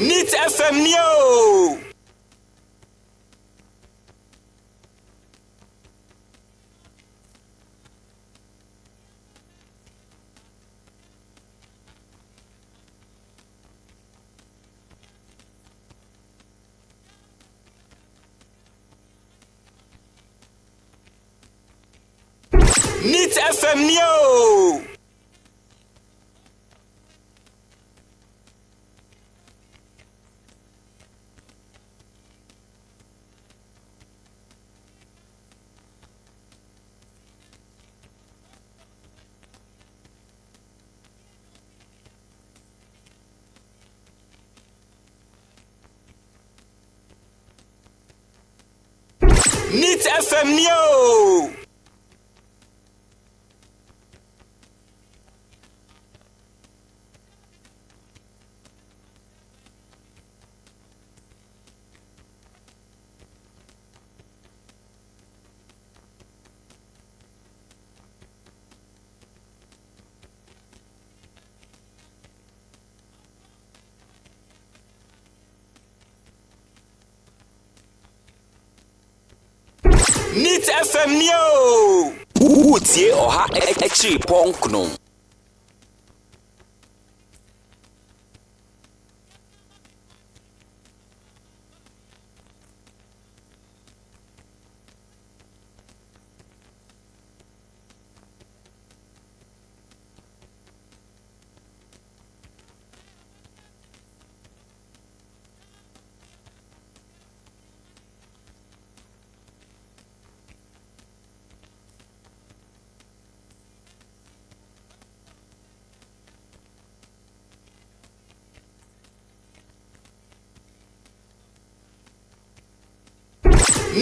Neat FM Neo. Neat FM Neo. Neat FM Neo. Neat FM Neo. Utie oha echi ponkno.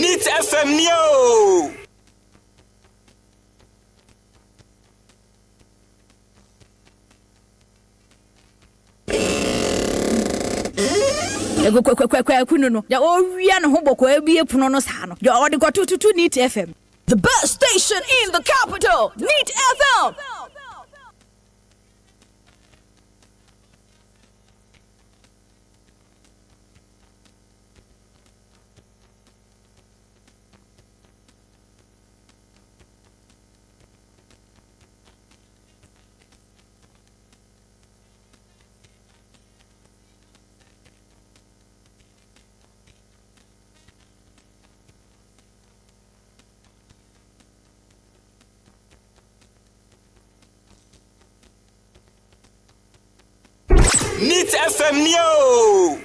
Neat FM Neo. Kuno ya owian hoboko ebie puno no sa no ya odi kwa tutu Neat FM, the best station in the capital. Neat FM. Neat FM Neo.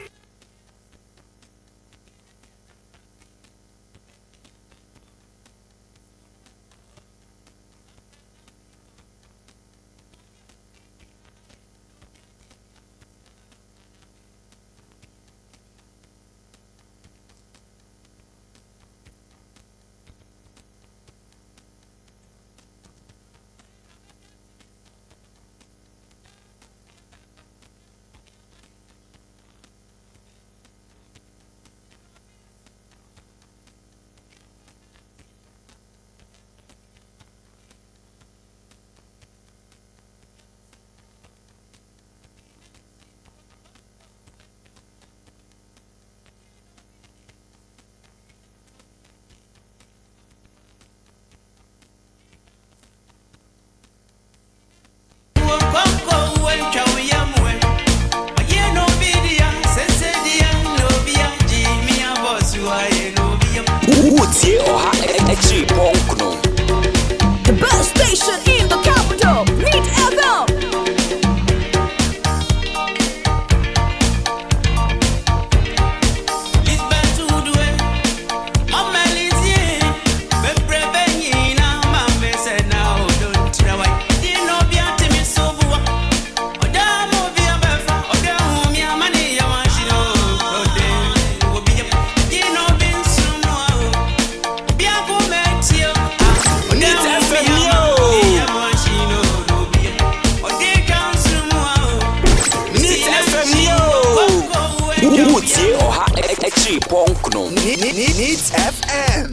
Utie oha echi ponkno. The best station in the capital. Neat FM. Utie oha echi ponkno. Neat FM.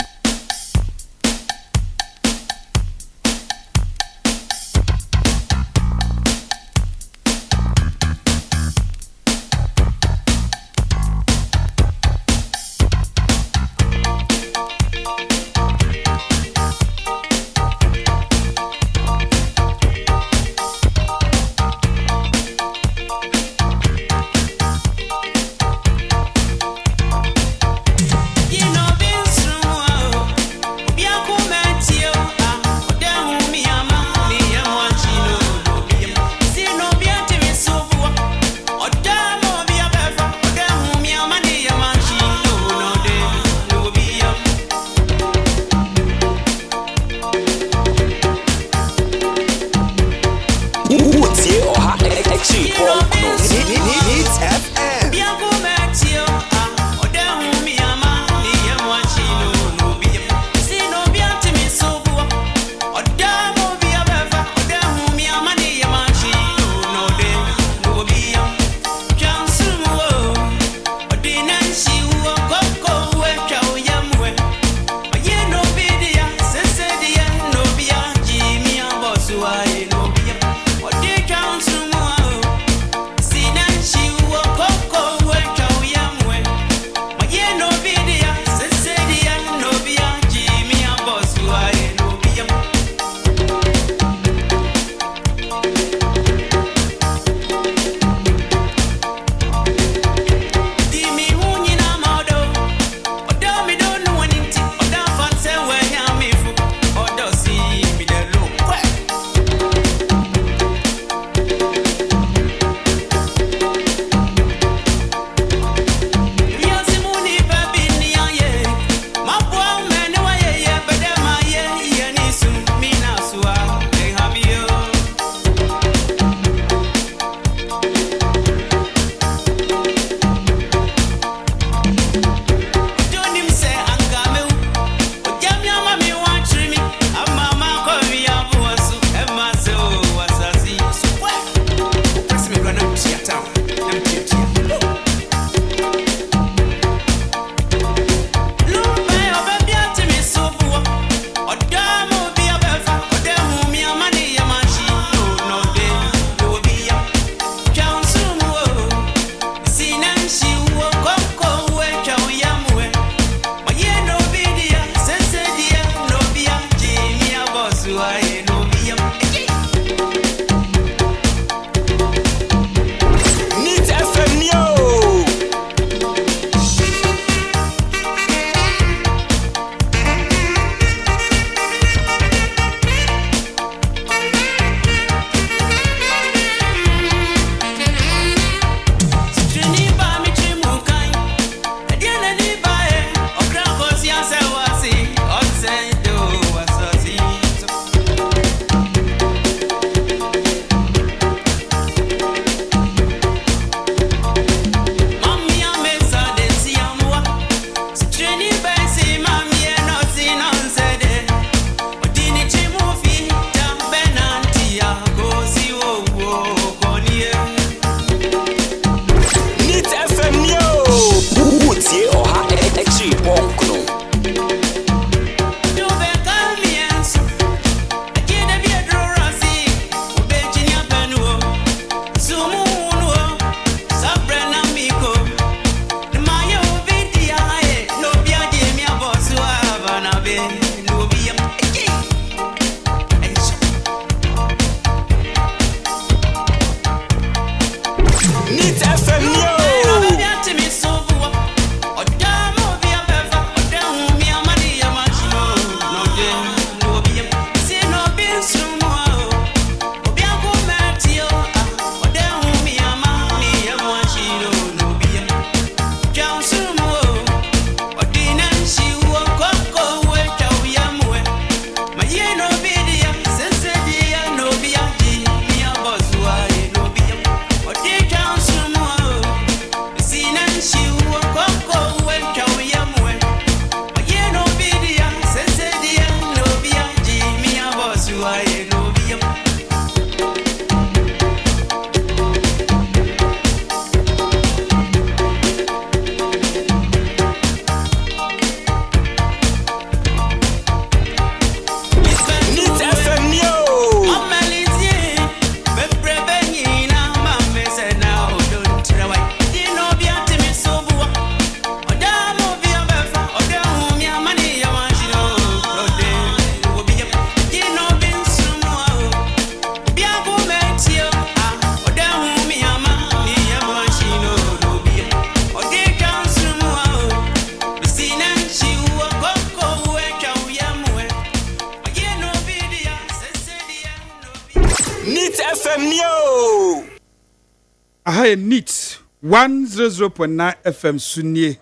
Aha neat 100.9 FM Sunye.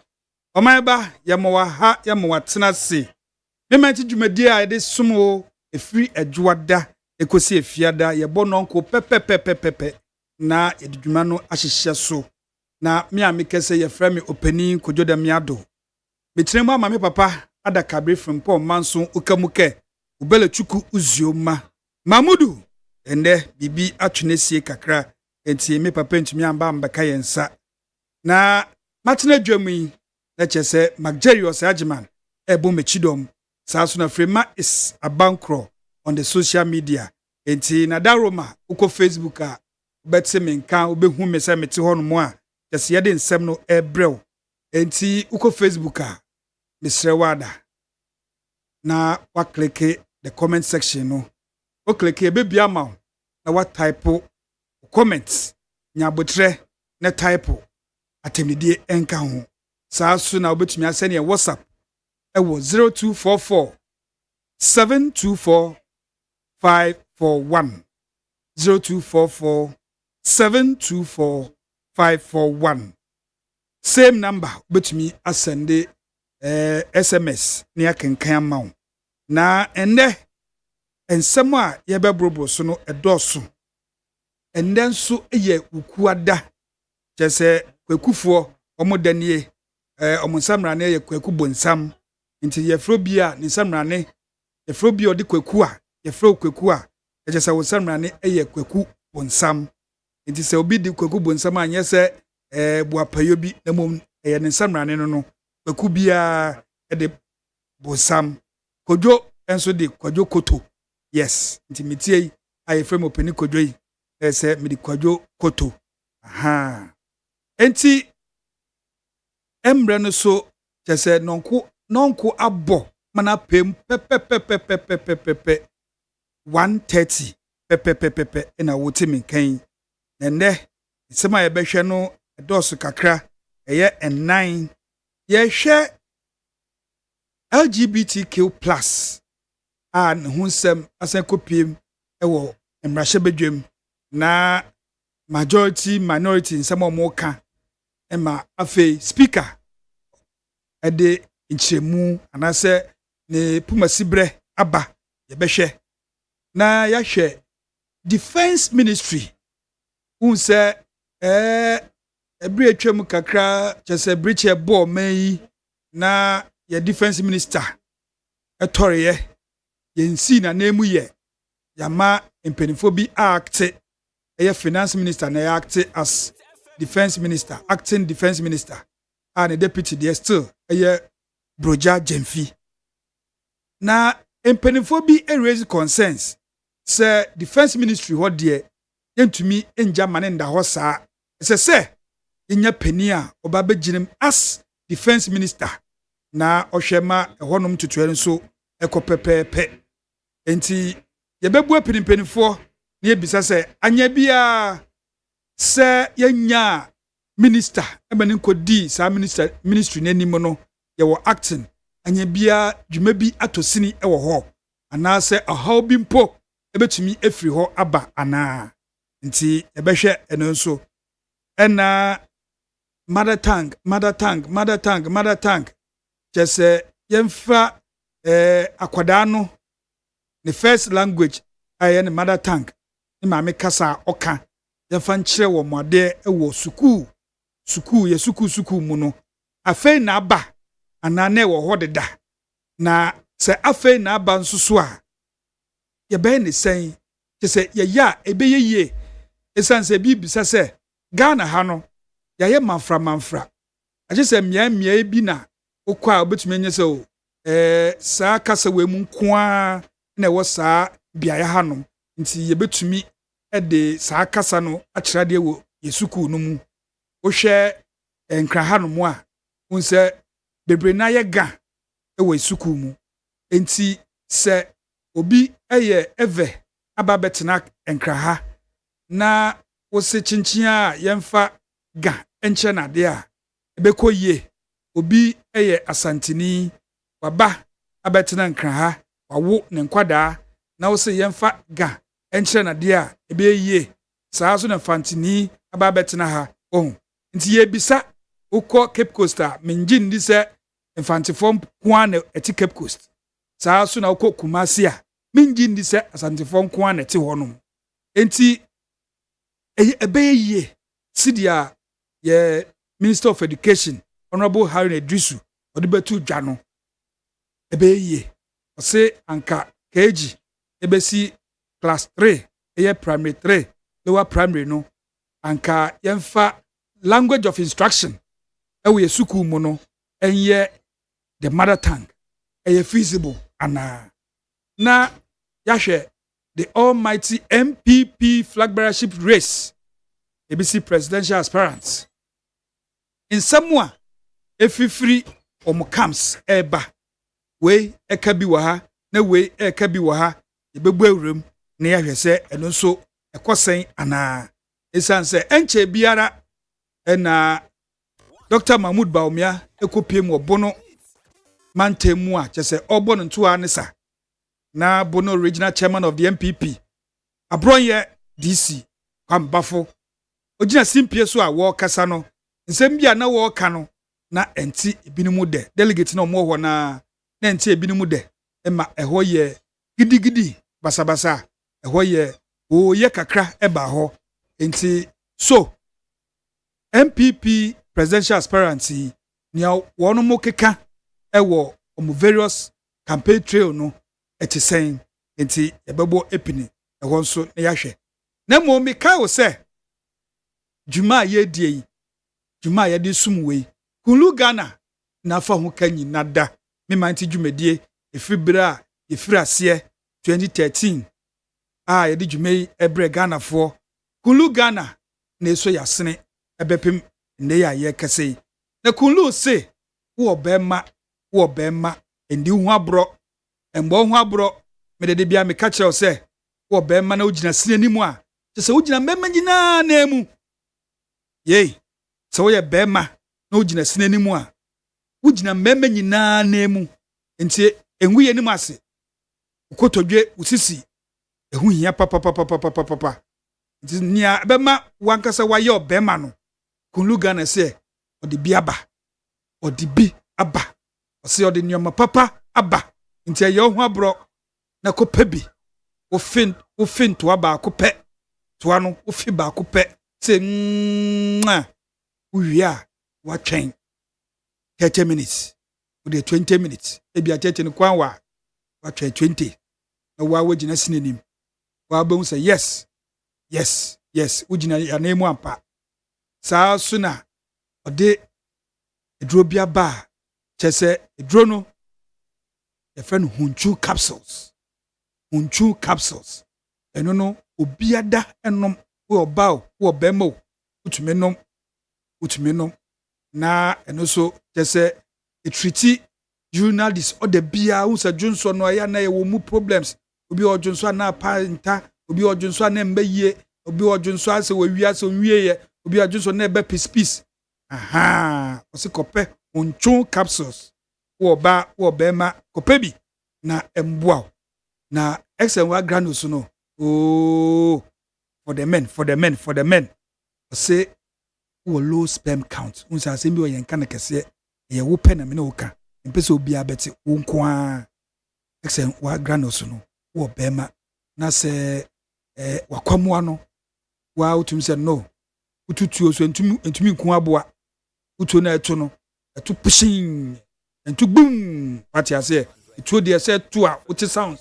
Omayba yamawa ha yamawa tenase. Mementi dwumadi a ede sumo efiri adwada ekosi efiada yebo nonko pepepepepepe na edwuma no ahyehye so. Na me a mekese ye frame OPANIN KWADWO ODAME ADDO. Metremu ama me papa ada kabre from Paul Manson ukamuke ubele chuku uzioma. Mamudu ende bibi atwenesie kakra enti me papa ntumi amba mbeka yensa. Na matena dwam yi na kyese Magarius Agiman ebo mechidom saa so na frema is abankro on the social media enti na daroma uko Facebook a betse menka obehu me se mete ho no mo a kyese ye de nsem no ebrew enti uko Facebook a misrewada na wa click the comment section no o click e be bia ma na wa type comments nyabotre na type atemidie enka ho saa so na obetumi asene e WhatsApp ewo 0244 724 541 0244 724 541 same number obetumi asende SMS ni akenkan amaw na ende ensem a yebebrobo so no edoso ende nso eye ukuada kyese kwekufuo omodanie omonsamrane ye kweku bonsam nti yefro bia ni samrane yefro bia odi kweku a yefro kweku a kyese wonsamrane eye kweku bonsam nti se obi di kweku bonsam anye se buapayo bi na mom eye ni samrane no kweku bia ede bonsam kodwo enso di kwadwo koto yes nti mitie aye frame openi kodwo yi ese mi di kwadwo koto aha enti emre no so kyese nonko abo mana pem pepe 130 pepe ena wotimi kan nende sema ye behwe no edoso kakra eye en9 ye hwe LGBTQ+ an hunsem asen kopiem ewo emrahye bedwem na majority minority nsem omoka ema afi speaker ede nchemu anase ne pumasibre aba ye behwe na ya hwe defense ministry unse ebri atwam kakra chese briche bo mai na ye defense minister etoreye yensi na nemu ye yama impenifo bi act eye finance minister na act as defense minister acting defense minister and the deputy there still eye broja Jemfi na impenifo bi raise concerns say defense ministry ho de yentumi enja mane nda ho saa se inya pani a oba beginem as defense minister na ohwema ehonom tutuere nso ekopepepe enti yebebu apinimpenifo na yebisa se anya bia se yenya minister ebani nkodi sa ministry nanim no ye wo acting anya bia dwuma bi atosini ewo ho ana se ahaw bi mpo ebetumi efri ho aba ana nti ebehwe eno nso ena mother tongue jese yemfa akwada no the first language aye ne mother tongue ni ma me kasa oka yemfa nkyere wo mode ewo suku mu no afei na aba ana na ewo hodeda na se afei na aba nsusu a ye be ne sen jese ye ya ebeyeye esanse bi bisa se Ghana ha no yaye manfra ajese mia bi na okwa obetumi nye se o saa kasa we mu nkoa na wo saa biaye hanom nti ye betumi de saa kasa no akyerade wo yesuku no mu wo hwe enkra hanom a unse bebre na ye ga wo yesuku mu nti se obi eye eve aba betena enkra ha na wo se chinchin a yemfa ga enche na de a ebekoye obi eye asantini waba abetena nkra ha wawo ne nkwada na wo se yemfa ga enche na de a ebeye saa so na fantini aba abetena ha nti ye bisa ukọ Cape Coast a menji ndi se infantifom kwa na eti Cape Coast saa so na ukọ Kumasi a menji ndi se asantifom kwa na eti honum enti ebeye sidia ye Minister of Education Honorable Harry Edrisu odibetu dwano ebeye ose anka KG ebesi class 3 eye primary 3 lower primary no anka yemfa language of instruction ewe yesuku mu no enye the mother tongue feasible ana na yahwe the almighty MPP flag bearership race ABC presidential aspirants in somewhere efifiri camps eba we eka bi wa ha na we eka bi wa ha ebebu awuram na yahwe se eno nso ekosen ana esanse enche biara na Dr. Mahmoud Baumia ekopiem obono mantemu a chese obono nto anisa na bono regional chairman of the MPP abronye DC kwambafo ogina simpie so a wo kasa no nsem bia na wo ka no na enti ebinimu de delegate na omo ho na enti ebinimu de ema eho ye gidigidi basabasa eho ye o ye kakra eba ho enti so MPP presidential aspirants ni wono mo keka ewo omo various campaign trail no etisen enti ebebo epini eho nso na yahwe na mo me ka wo se juma ye die juma ye de sumwe kulu Ghana na fa ho kanyi nada me manti jumedie efibra efirase 2013 ye de jumei ebre Ghana fo kulu Ghana na eso yasene ebepem ne ya ye kese na kulu se wo bema endi hu abro embo hu abro me de bia me ka kire se wo bema na ugina sine nimu a se ugina bema nyina na emu ye so wo ye bema na ugina sine nimu a ugina bema nyina na emu enti enwu ye nimu ase ukotodwe usisi ehu hia papa enti nia bema wankasa wa ye bema no kulu Ghana se odi bi aba odi bi aba ose odi nyoma papa aba nti ye ho abro na kope bi ofin to aba kope to ano ofi ba kope se uwia wa twen 30 minutes o de 20 minutes e bia 30 ni kwan wa twen 20 na wa wagina sinenim wa ba hu se yes ugina ya na emu ampa saa suna ode edro bia ba chese edro no e friend hunchu capsules eno no obiada enom wo ba wo bemo utumenom na eno so chese etriti urinary disorder bia unsa junso no ya na ye wo mu problems obi ojunso na pa nta obi ojunso na mbaye obi ojunso ase wo wi ase onwie ye obi ojunso na ebe piece osi kope hunchu capsules wo bema kope bi na embua na XNY granules no for the men say wo low sperm count unsa say bi o yen kan kese ye wo pe na me no ka mpese obi abeti wo nko a XNY granules no wo bema na se wakwamoa no wa utum se no ututuo so entumi nko aboa utu na eto no eto pushin entu bum pati ase etu de ese to a uti sounds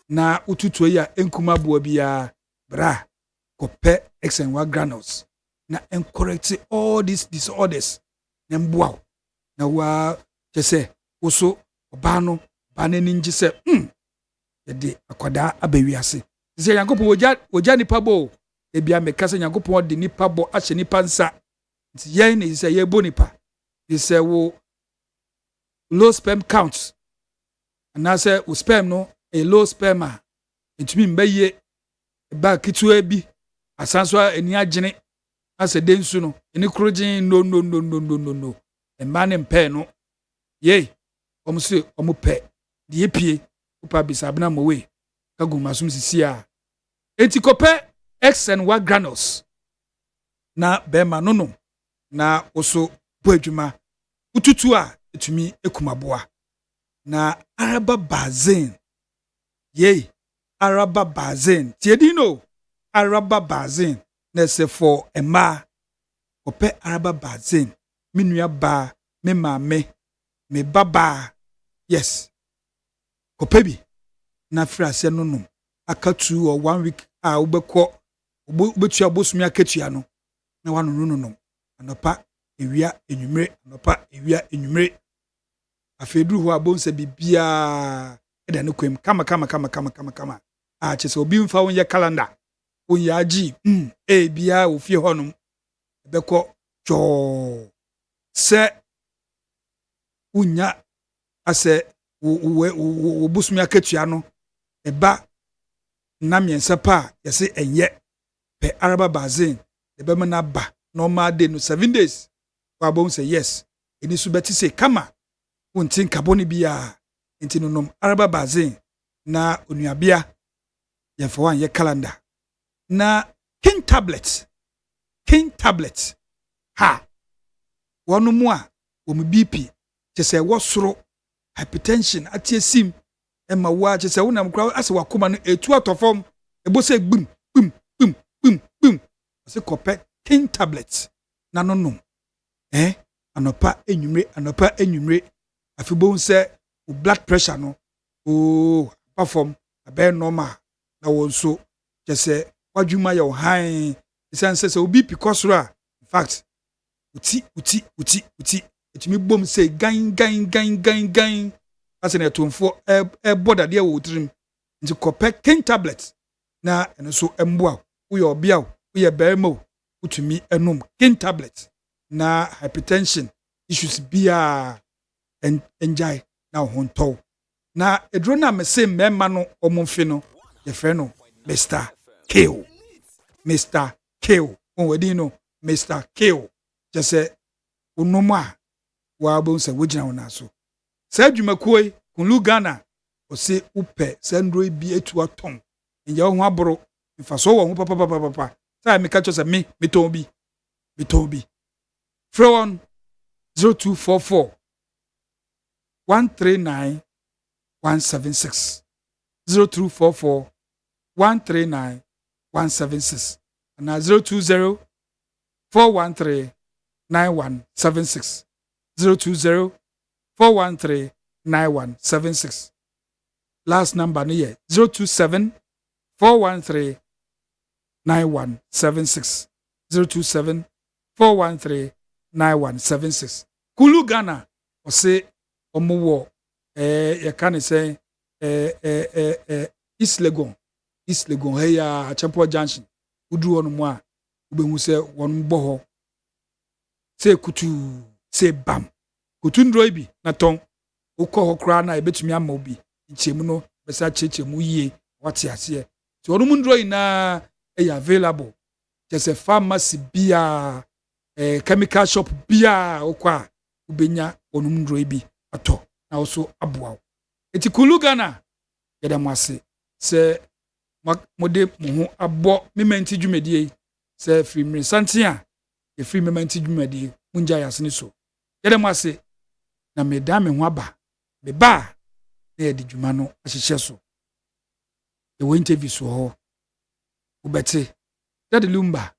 na ututuo ya enkuma aboa bia bra kope XNY granules na encorrect all these disorders na mboa na wa chese woso oba no ba na ninji se de akwada abawiase se yankopon oja nipa bo e bia mekase yankopon de nipa bo ahye nipa nsa nti yen ne se ye bo nipa de se wo low sperm count and say wo sperm no a low sperm a entumi mbaye ba kitua bi asanso eni agene ase densu no eni krojin no emma ne mpe no ye omse omupe de epie upa bisabna mowe kagu masum sisia enti kope XNY granules na bema nono na oso boadwuma ututu a etumi ekumaboa na araba bazen ye araba bazen tiedino araba bazen na se for emma kope araba bazen minua ba me maame me baba yes kope bi na frase nono akatu or 1 week ubeko ubetua bosumi akatua no na wano no anopa ewia enwumre anopa ewia enwumre afedru ho abonse bibia eda ne kwem kama a chese obi mfa wonye calendar wonye agi bia ofie honum ebekọ jo se unya ase wo busumi akatua no eba na miensa pa yese enye pe araba bazin ebe na ba normal day no 7 days wa bon say yes eni su beti say kama wontin kaboni bia enti no nom araba bazin na onuabia ye for wan ye calendar na king tablet ha wonu mu a wo mu bp chese wo soro hypertension atiesim ema wa chese wo nam kra ase wakoma no etu atofom ebo se gbum ase kope king tablet na no no anopa enwumre afibon se blood pressure no perform abe normal na wonso chese wadwuma ye han sense se obi pikosoro a in fact uti etimi bom se gan ase na tonfo boda de wo trim nti kope king tablet na eno so emboa wo ye obia wo ye bermo utumi enum king tablet na hypertension issues bia enjai na honto na edro na mese mema no omomfe no ye frɛ no Mr. K on wedi no Mr. K jese onoma wa bon se wogina wona so sa dwumakoi kunlu Ghana ose upe sendro bi etu aton nje ho aboro mfaso wo ho papa sa me ka cho se me ton bi from 0244 139 176 0244 139 176 and 020 413 9176 020 413 9176 last number no here 027 413 9176 027 413 9176 Kulu Ghana ose omowo ye kan say East Legon heya Champo Junction udu onu mu a ubehu se won boho se kutu se bam kutu ndroi bi na ton ukọ hokra na ebetumi ama obi nchemu no besa chechemu yie wate ase ti onu mu ndroi na available just a pharmacy bia chemical shop bia okwa ubenya onu mu ndroi bi ato na also aboa eti Kulu Ghana yedamase se mode mo abo mementi dwumedie se free mresantia e free mementi dwumedie munja yasene so yedamase na medame ho aba me ba na yedi dwuma no ahyehye so e wo interview so ho ubete dade lumba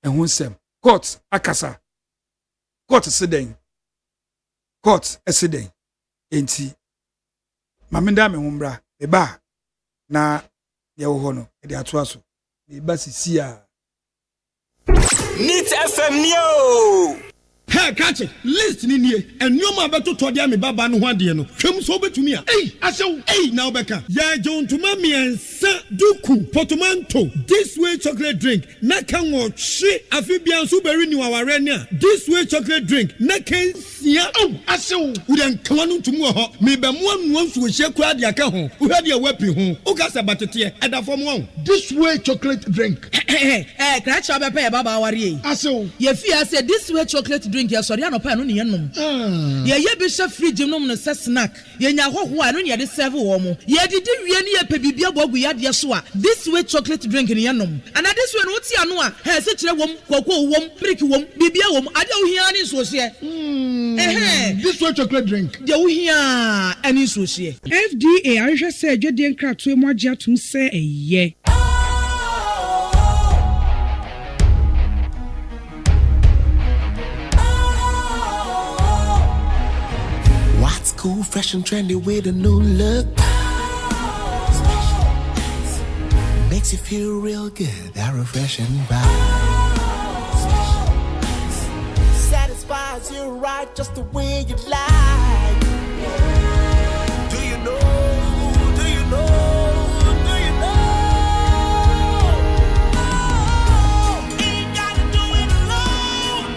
ehun sem court akasa court esiden enti mamenda me ho mbra me ba na ye wo ho no e de ato aso me ba sisi a Neat FM Neo. Hey, catch it. List ni nie. And you ma beto to dia me baba no ho de no. Hwem so betumi a. Asew. Now beka. Ya jon to ma miensa duku portmanteau. This way chocolate drink. Na kan wo hwe afibian so beri ni waware ni a. This way chocolate drink. Na kan sia. Asew. Udan kwanu ntumu ho. Me be mo anu nso hye kura de aka ho. Wo hwe de wepi ho. O ka se batete. E da fom ho. This way chocolate drink. Catch up be baba ware. Asew. Ye fi say this way chocolate drink ya sorry anopa no ne yenom ye be hye fridge nom no se snack ye nya hoho a no ne de serve wo mo ye didi wie ne ye pe bibia bogu ya de so a this way chocolate drink ne yenom and this way no ti ano a he se kire wom kokko wom brick wom bibia wom ade wo hia ne so hye this way chocolate drink de wo hia ani so hye FDA ahwehwe se adwede nkratoe mo agye atum se eye Cool, fresh and trendy with a new look. Makes you feel real good, that refreshing vibe. surprise you right just the way you like. Do you know? Do you know? Do you know? Ain't gotta do it alone.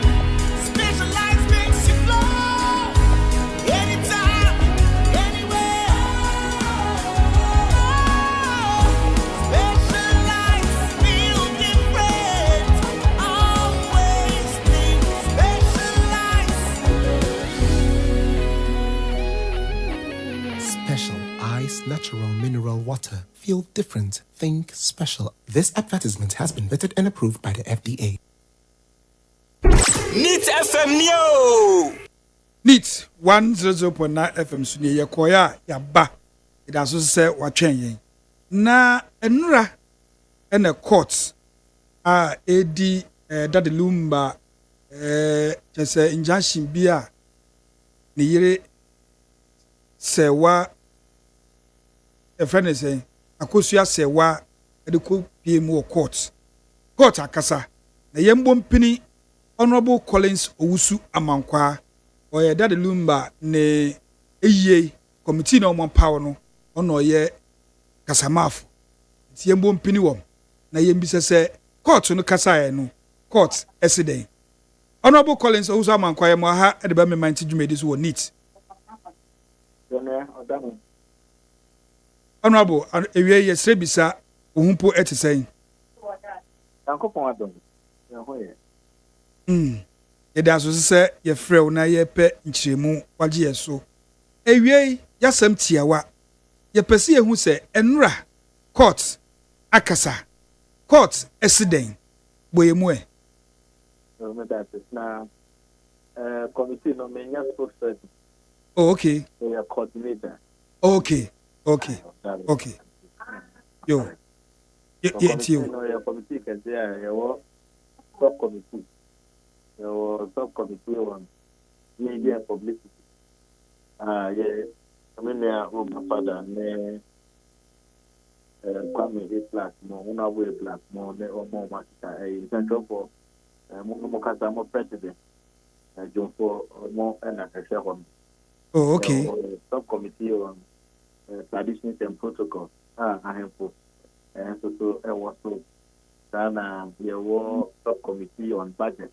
Specialized makes you flow. Anytime, anywhere. Specialized feel different. Always think specialized. Special Ice Natural Mineral Water. Feel different. Think special. This advertisement has been vetted and approved by the FDA. Neat FM Neo. Neat 100.9 FM sunie yekoya ya ba. Ida so se watwen yen. Na enura ene court a edi dadelumba chese injunction bia ne yire sewa friend say akosua sewa ediko PM court akasa na yembo mpini Honorable Collins Owusu Amankwa oye Daddy Lumba ne eye committee na omon power no ono ye kasamafu ti yembo mpini wom na yembise se court no kasa ye no court esiden Honorable Collins Owusu Amankwa ye mo ha e de ba me manti dwumedi so wo neat Honorable ewie ye srebisa ohumpo etisen Yankopon adom ye Yeda so se ye frɛ na ye pɛ nkyiremu wagye ye so ewie yasɛm tiawa ye pɛse ye hu se enura court akasa court esiden boyemu na committee no menya spokesperson. Oh, okay. We are coordinator. Okay. Yo. You. No, committee can say your subcommittee. Your subcommittee on media and publicity. Yeah. I mean, my father, ne Kwame Black, more way Black, more much. Central for Mokasa, more president. John for more and a shareholder. Oh, okay. Subcommittee on traditions and protocol. I have for and so I was so then your subcommittee on budget.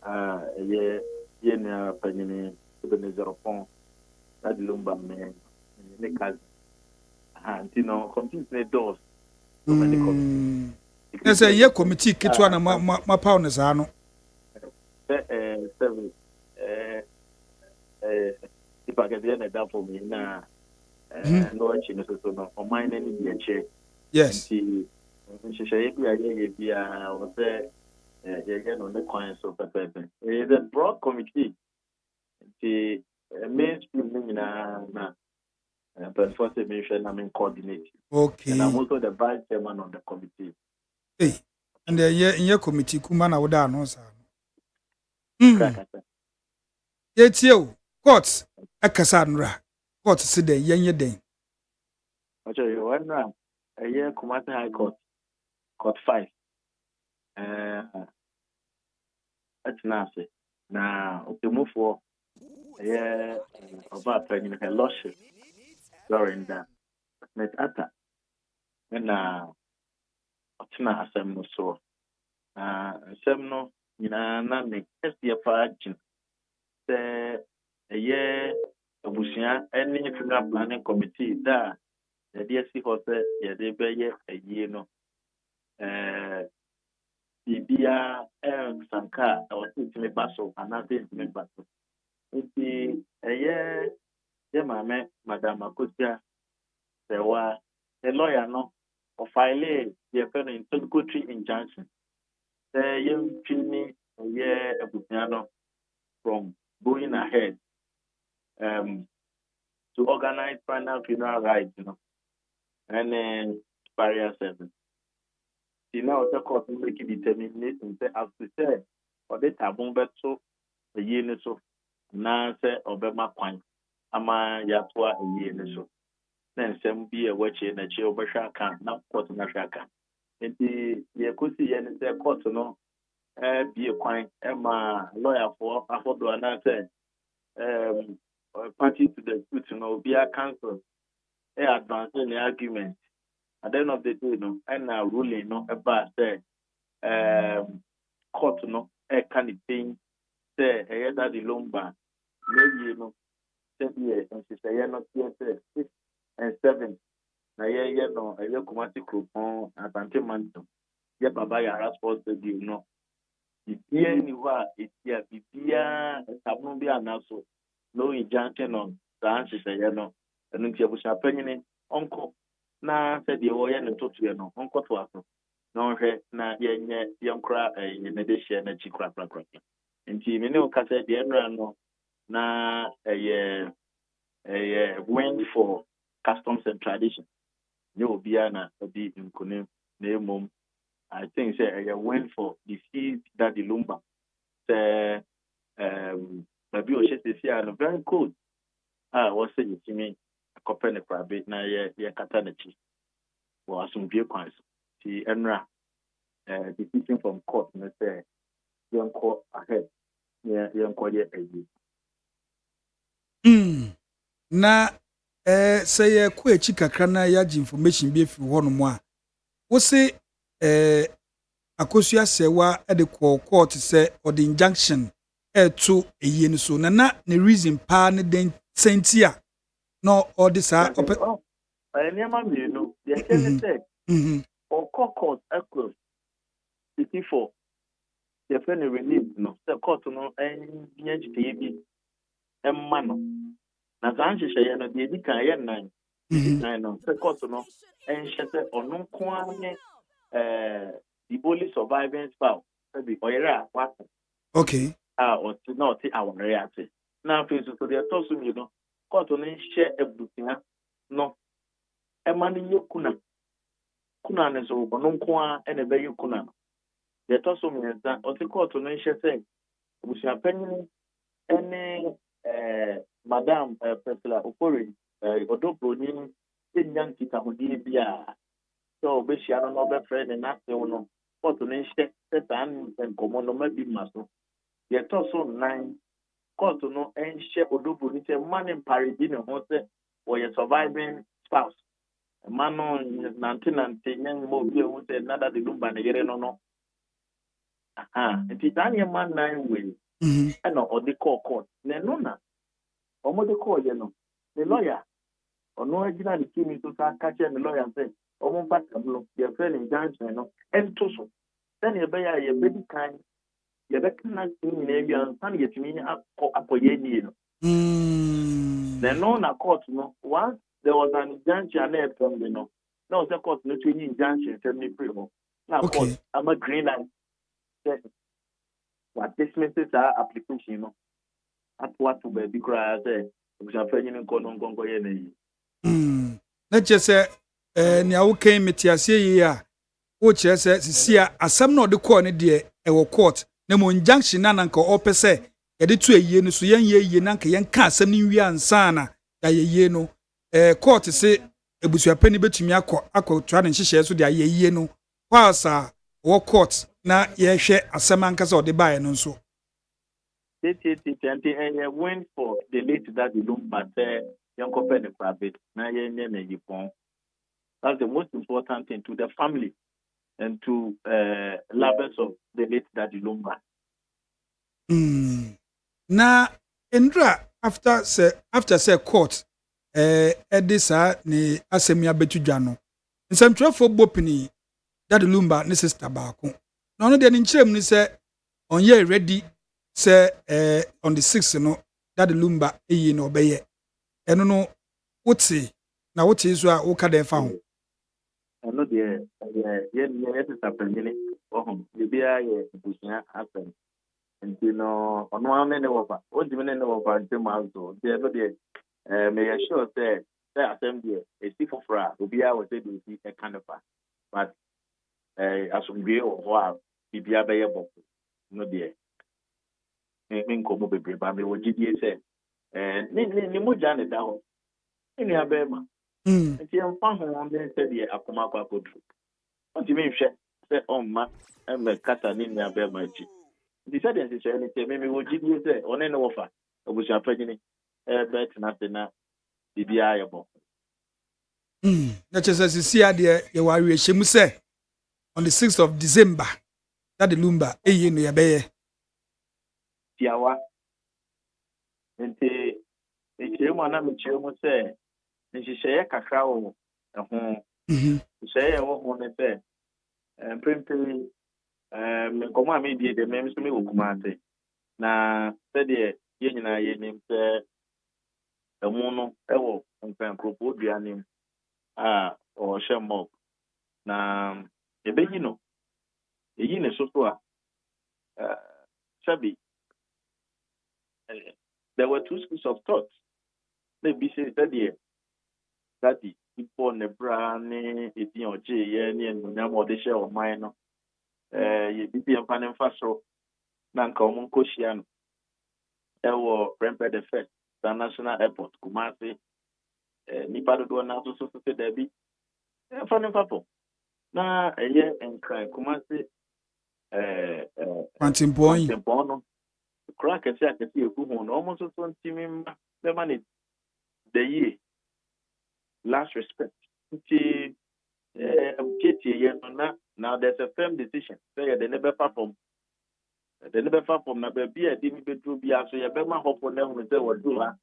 Yeah, Penny Ebenezer upon that Lumba man, Nikas. And you know, completely doors. There's a year committee, Kitwana, my pounders are no. If I get the end for me now, no action is also on mine any chair. Yes. She was there again on the coins of the paper. The broad committee, the mainstream, but for the mission, I'm in coordinating. Okay. And I'm also the vice chairman of the committee. Hey, and the year committee, Kumana Oda, no, sir. Yet you, courts, a Cassandra, court side, yen day. I'll tell you one round. A year Kumasi High Court, Court 5. That's nasty. Now, to move for a year about penny a lordship during that. Net atta. And now, what's not a semno so? Semno, none, as the apart. A year of Bushia, any funeral planning committee there. The DSC hotel, they be a year no. Bibia, Sanka, or intimate battle, another intimate battle. It's a year, Madame Akosia, there were a lawyer no, or file the apparent interlocutory injunction. The young Jimmy, a year of Bushano from going ahead to organize final funeral rites, and then barrier 7. See now the court will make a determination say as to say or the tabon beto the year so now say Obama point ama yatwa a year so then some be a watch in a chill basha can now court na shaka and the yakusi and the court no be a quine, Emma, lawyer for Afodo, and I said, party to the truth, be a counsel, advancing the argument. At the end of the day, and now ruling, about the court, kind of thing, say, that the lumber, maybe, 10 years, and she say, not yet, 6 and 7. Na ye no eye kumati krupon atante manto ye baba ya response be no bibia ni wa etia bibia sabno bi anaso no injunction on dan hyehyɛ no enu ntia busha panyini onko na sɛ de wo ye no totu no onko to aso na ɔhwɛ na ye nye ye nkra ye ne de hye na chi kra nti me ne o kasa de enra no na went for customs and tradition. You be an obi in Kunim, Nemum. I think say I went for the seed that the lumber. Say maybe o shit this year very cool. What's it to me? A company private na ye katanachi. Well, some view points. See enra decision from court na say young court ahead. Yeah, young court ye na say ye ku echi kakra na ya information bi efi ho no mo a wo se akosua sewa e de court say or the injunction to eyi ni so na the reason pa ne den sentia no all this are niam mi no the can say or court across city for the friend release no the court no en nyajite bi emma no na zan hyehyɛ no de di kan yɛ nan no the court no en hyɛ ɔno nko anye the only surviving spouse be oyera what okay or not our reality now face to the toss you know court no hyɛ ebutia no emani ye kuna ne so ɔno nko a ene be ye kuna the toss me nza o the court no hyɛ sɛ obusia panyin ene madam Priscilla Opori odobroni enyanti ka hodi bia so be shia no be friend na se no court no hyɛ setan enkomo no ma bi maso ye toss 9 court no enhyɛ odobroni sɛ man in Paris ne ho sɛ or your surviving spouse man no nante nyan mo bi ho sɛ nada de lumba ne yere no nti dan ye man 9 way and or the court na omo de call ye no the lawyer ono agina the kimi to ka catch the lawyer say omo batablo ye friend injunction no ento so then ye be ya ye be di kan ye be kana kimi na bi ansan ye timi akoye ni no then no na court no once there was an injunction there from the no the court no to injunction tell me free no na court am a green light what dismisses our application no what to be cry say we shall pay in kongo ye na yi na chese nia wo kan metiase yi a wo chese sisia asem na de call ne de e wo court na mo injunction na nka opese ye de to eyi no so yen ye yi na nka yen ka asem ni wi ansa na ya ye no court se ebusua pani betumi akọ twa ne nhyehyẹ so de ya ye no kwasa wo court na ye hwe asem anka se ode bae no nso and went for the late that you don't but young company private na yipon. That's the most important thing to the family and to lovers of the late that you don't but. Na Indra after say court edisa ni asemia betudwa no. Nsɛmtwerɛfo bopini that lumba ne sister baako. Na no de ne nkyerɛm ni sɛ onye ready say on the 6th no that the lumba eyi no obeye eno no wote na wote so a wo ka da fa ho eno de ye sister panyin bibia ye busia happen nti no ono ame ne wofa odimi ne wofa nti mazo de no de me ya sure say asem de e si fofra obia wo say de si e kanafa but asomdwe o a bibia be ye boko no de me nkomo bebre ba me wogidie se ni moja ne da ho ni abema nti emfa ho on den se de akoma kwa kodru onti me hwe say ma me kata ni na be ma ji the said is say ni me wo ji ni say one no wofa obusia panyini bet na se na bibia yebo na chese sisi ade ye wa wi hyemu say on the 6th of December that the lumba eye no ye be ye tiawa nti ekyemu na me kyemu say nhihye kakra wo ho nhihye wo ho ne say prempem me komo a me die de me so me wokumate na se de ye nyina ye nim se emu no ewo nkan kropo duanim o shemo na ebeyi no eyi ne so a sabi there were two schools of thought they be say that the people ne bra ne edi oje ye ne enunya mo de share o man no ye bi empa ne mfa so na nka o mo nkohia no ewo Prempeh the first international airport Kumasi nipa do na so da bi emfa ne mfa na eye enkran Kumasi Quantimpon no crack akesi eku ho no almost so ntimi ma be man the year last respect nti ye no now there's a firm decision say they never perform na be bia di mi bedu bia so ye be ma hopo na hu say wodu ha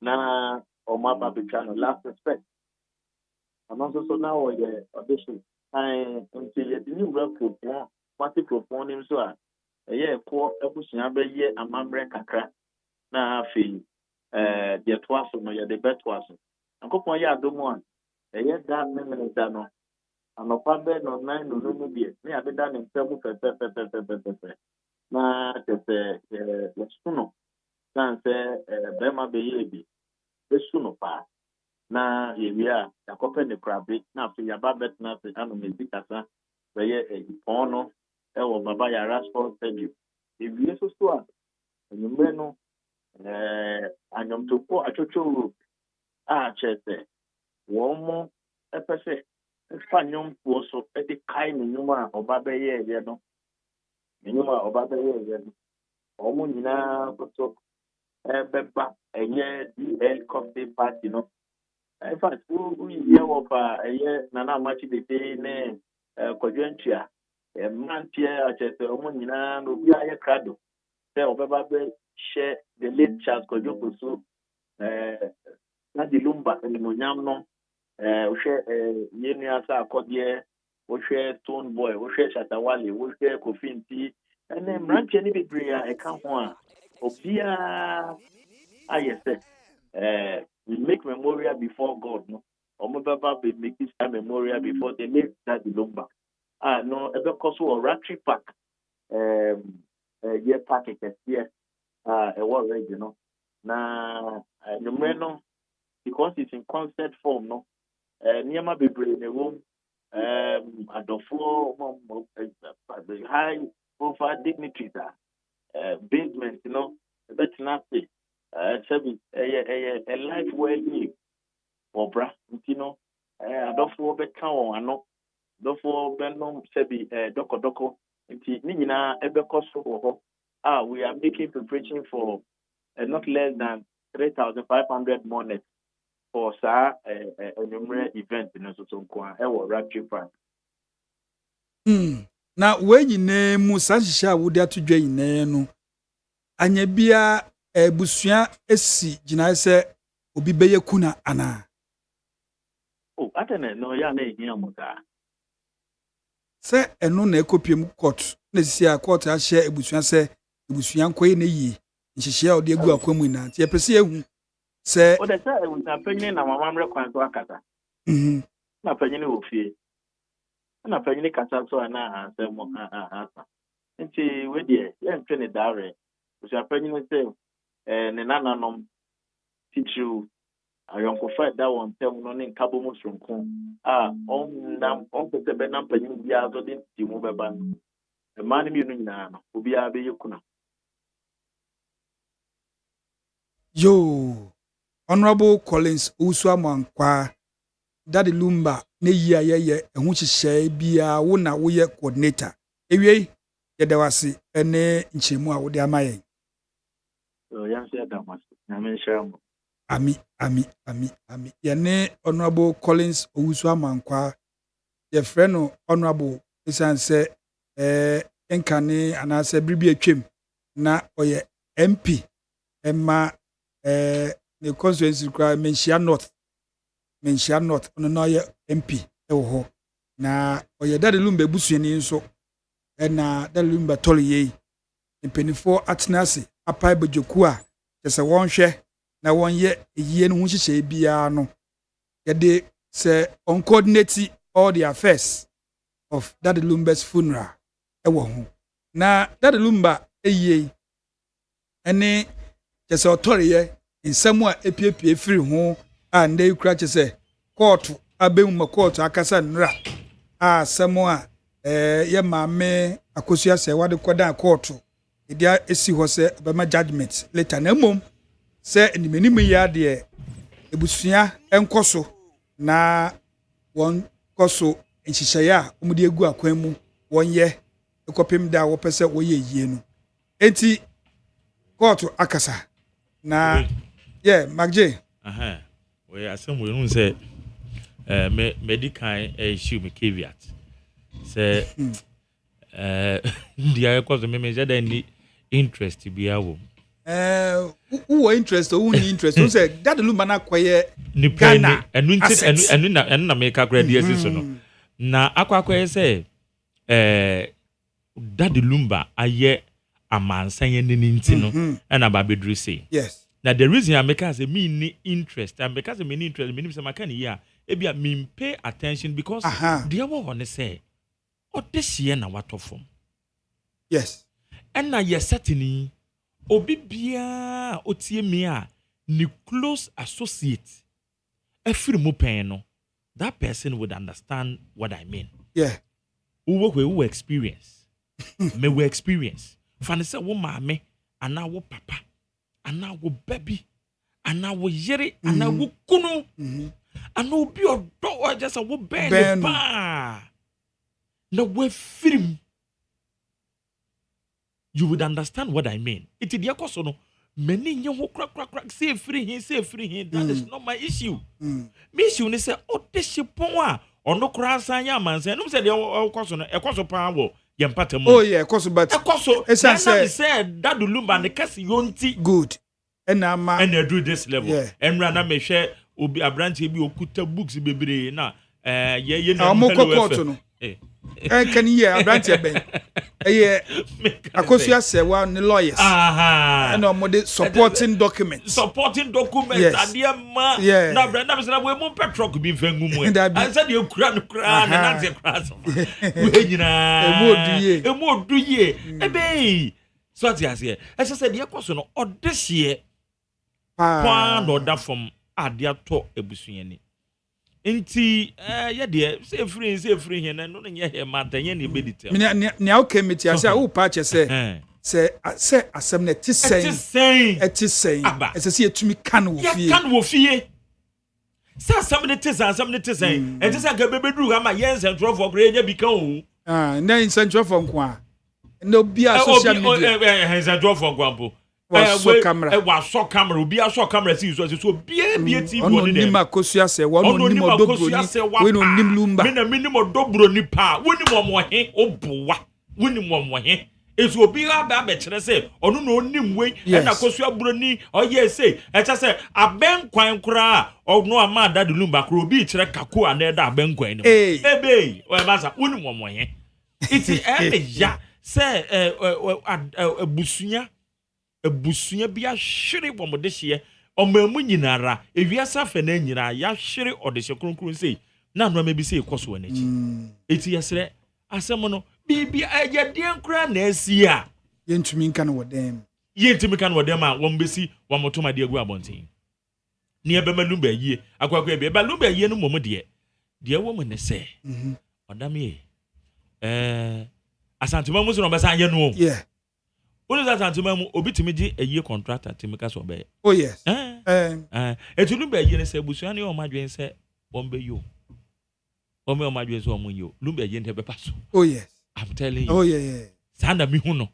na o ma ba be no last respect and also so now ye audition nti ye di ni work party propone so a ye ko ebusua be ye amamre kakra na afi de toaso no ye de betwaso ankopon ye adomo a ye da minute no anopa be no 9 no bie me abeda ne mpemu pepe na tete le suno san se be ma be ye bi be suno pa na ye wia yakope ne krabe na afi ya ba bet na se anu mezikasa be ye pono ewo baba ya raspo stadium ewie so a nyumre no anyom toko achocho chese wo mo epese fanyom po so e de kai ni nyuma oba be ye no nyuma oba be ye no omo nyina koto beba enye DL coffee party no in fact we ye wo pa eye nana amachi de ne kwadwantua mantie achese omo nyina no bi aye krado se obeba be share the late Charles Kwadwo so na di lumba ni monyam no ohwe yenu asa akodie ohwe Stone Boy ohwe Shatawale ohwe Kofinti ene mranche ni bibria e ka ho a obia ayese we make memorial before God no omobaba be make this memorial before the late that di lumba no ebe koso o Ratri Park ye park here e was ready no na numero no because it's in concert form no niama bebre ne room adofo high profile dignitaries basement you know but nothing sebi a life well lived obra you know adofo be kan won ano adofo be no sebi doko nti ni nyina ebe koso ho we are making preparation for not less than 3,500 money for sa a event in so kwa e wo Ratri Park. Na we nyine mu sanhihya wudi atodwa nyine no anya bia ebusua esi gina se obi beye kuna ana Atene no ya na ehia muta se eno na ekopiem court na sisi a court a hye ebusua se ebusua nkoye na yi nhihye odi egu akwamu na tie pese ehu se o de say we na panyin na mama mre kwan so akata na panyin ofie na panyin kata so na asem nti we de ye ntwe ne dare o panyin se ne nananom tichu ayonkofa da won tem no ne nkabo mu sonko on pese be na panyin bia so de ti mu beba e man mi no nyina no obi a be yekuna Yo, Honorable Collins Usuamankwa, Daddy Lumba ne yia ye ehu hyehyɛ bia wo na wo ye coordinator ewie ye da wase ene nchemu a wo de amaye So yansi adamas na men share ami ye ne honorable Collins Owusu Amankwa ye friend no honorable isanse enkane anase bribi atwem na oye MP emma ne constituency kra Menchia North ono na oye MP ewo ho na oye Daddy Lumba busuani nso na Daddy Lumba toliye mpenifo atenase apai bojoku a kese won hwe na won ye eyie no hu hyehyɛ bia no yede se on coordinate all the affairs of Daddy Lumba's funeral ewo ho na Daddy Lumba eyie ene kese otoriye nsɛm a epiepie firi ho a ndey kura kese court abemu court akasa nra a asɛm a ye maame akosua sɛ wade koda court edia esi ho sɛ bema judgment later na mom sɛ animanim ya de ebusua enkoso na won koso nhyehyɛ a omudi egu akwan mu won ye ekopem da wo pɛ sɛ wo ye yie no enti court akasa na yeah magje we asem we hu say medical issue me caveat say ndia cause me say that ni interest bia wo who interest who ni interest who say Daddy Lumba na kwaye Ghana enu na make graduate so no na akwaye say Daddy Lumba aye amansan ye ni nti no na ba bedru say yes. Now the reason I make say me need interest and because me need interest me say makani here ebia me pay attention because the other one say oh this year na what of form yes and na ye certainly obi bia otie me a ni close associate every mo pen no that person would understand what I mean yeah who experience me we experience fan say wo maame ana wo papa ana wo baby ana wo yere ana wo kunu ana obi odo just a wo ben ba na we film you would understand what I mean it dey koso no many nye ho crack say free him that is not my issue me issue ni say o de shipon a ono kra san ya mansan no say dey koso no e koso pa wo yempata mu oh yeah koso but koso I said Daddy Lumba ne kasi yonti good and I do this level and rana me share obi abranti bi okuta books bebre na ye na no can you abranti ben akosua se wa ne lawyers and omode supporting documents adia ma na branda me say we mo petrol bi fangu mu I said you kura na na kura so we nyina emu oduye ebe so ti ase I said ye koso no odehye kwa no da from adia to ebusuani nti ye de say free here no nye he matanye ne bedite ne okay meti ase a wo pa che say asem na ti sen ese se etumi kan wo fie say asem ne ti sen e ti say ga bebedu ha ma yen central for kra nya bika o na central for nko a no bia social media central for nko was camera obi aso camera si so bia TV won ni dem makosua se won ni modobro we no nim Lumba me na minim odobro ni pa woni mo he obowa woni mo he ezu obi ga ba kire se onu na onim we na kosua bro ni oye se e cha se abenkwan kura onu ama Daddy Lumba kura obi kire kako ana da abenkwan ni ebe o masa woni mo he iti ya se ebusunya bia hwere wo modehye omamu nyinara ewiasa fa na nyina ya hwere odehye kronkron sei na no ma bi sei koso anachi eti yesre asem no bibia ayedien kra na asi a yentumi nka no wodem a wo mbesi wo motoma de agu abonten ne ebema Lumba yie akwakwa bi eba Lumba yie no momo de wo mo ne se odame asantuma mu so no besa anye no What is that antimum obitimi di a year contractor Timika Sobe? Oh yes. Lumba yen say Busuani or Madrin say Bombe you. Omo madwe so omo yo. Lumba yente be paso. Oh yes. I'm telling you. Oh yeah. Sanda mi hu no.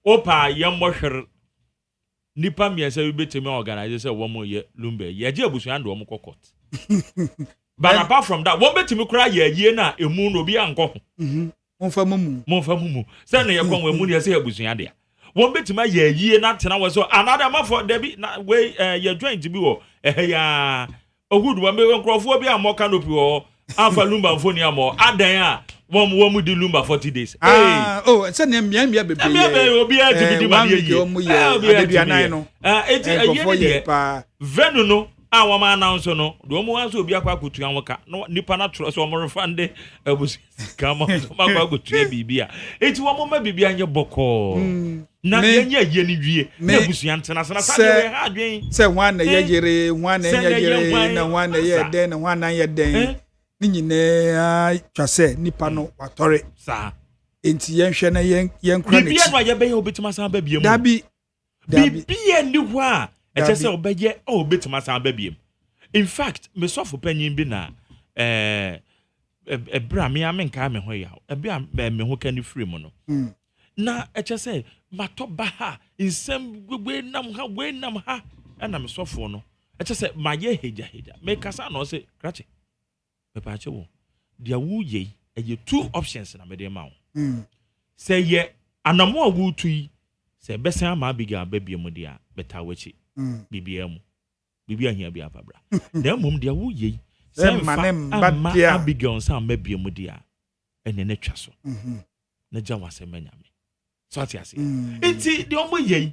Opa yemmo hwer nipa miensa bi betemi organize say wo mo ye lumba. Ye je abusuan do omo kokot. But apart from that, one betimi kra ye na emu no bi anko. Monfa mumu. Say na ye kon we mu ne say abusuan de. One betimi ye na tena we so another man for Debbie na we ye joint bi wo ya ogudu wa me nkrofo bi am canopy wo afa lumba foni am adan a wo di lumba 40 days. Oh, say na mia bebe. Obi a di ba ye. Obi anan no. Eti venu no wa ma announce no do mo wan so obi akwa kotu anwoka no nipa na tro so mo refande abusi kama ma kwa kotu bibia eti wo mo ma bibia anye boko na yenye ye ni wie na abusi antena sana sa ye ha adwen se hwan na ye yere hwan na ye yere na hwan na ye den na hwan na ye den ni nyine twase nipa no watore sa enti yenhwe na yen kra na bibia no ye be ye obetima san ba biem dabi bibia ni ho a Echese obeje obetima san babiem. In fact, me sofo panyin bi na ebra me amenka me ho ya. Ebia me ho kan free mo no. Na echese matoba ha insem gbe nam ha na me sofo no. Echese maye heja. Me kasa no se krache. Me pa che wo. Dia wu ye eye two options na me de ma wo. Say ye anamo awu tui se besan ma biga babiem dia beta wachi. Bibia hia bia pabra na mum dia wo ye se manem badia abigail san mabia mu dia ene na twa so na ja wase manyame so ati ase enti de omo ye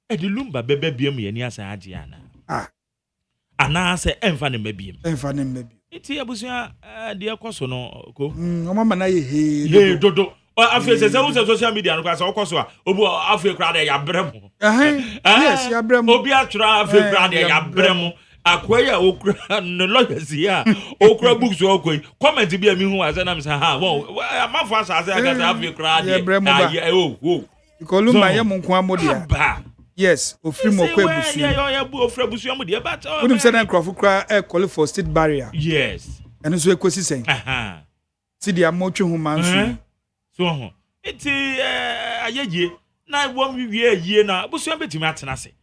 e de lumba bebe bia mu ye ni asan age ana ana se emfa ne mabia enti abusia de ekoso no ko omo mana ye he dodo afie se social media no kwasa okoso a obu afie kra de ya brem yes ya brem obi atura afie kra de ya brem akwaya okra no lawyers ya okra books okoi comment bi ami hu asa na me say ha amafo asa aka afie kra de ikoluma ye monko amodia yes ofri mo kwa ebusu ya bu ofri ebusu amodia but unim say na crofo kra e call for state barrier yes eno so ekosi sen ti dia mo twe hu manso so iti ayeye na won wiwie yie na busuan betimi atena se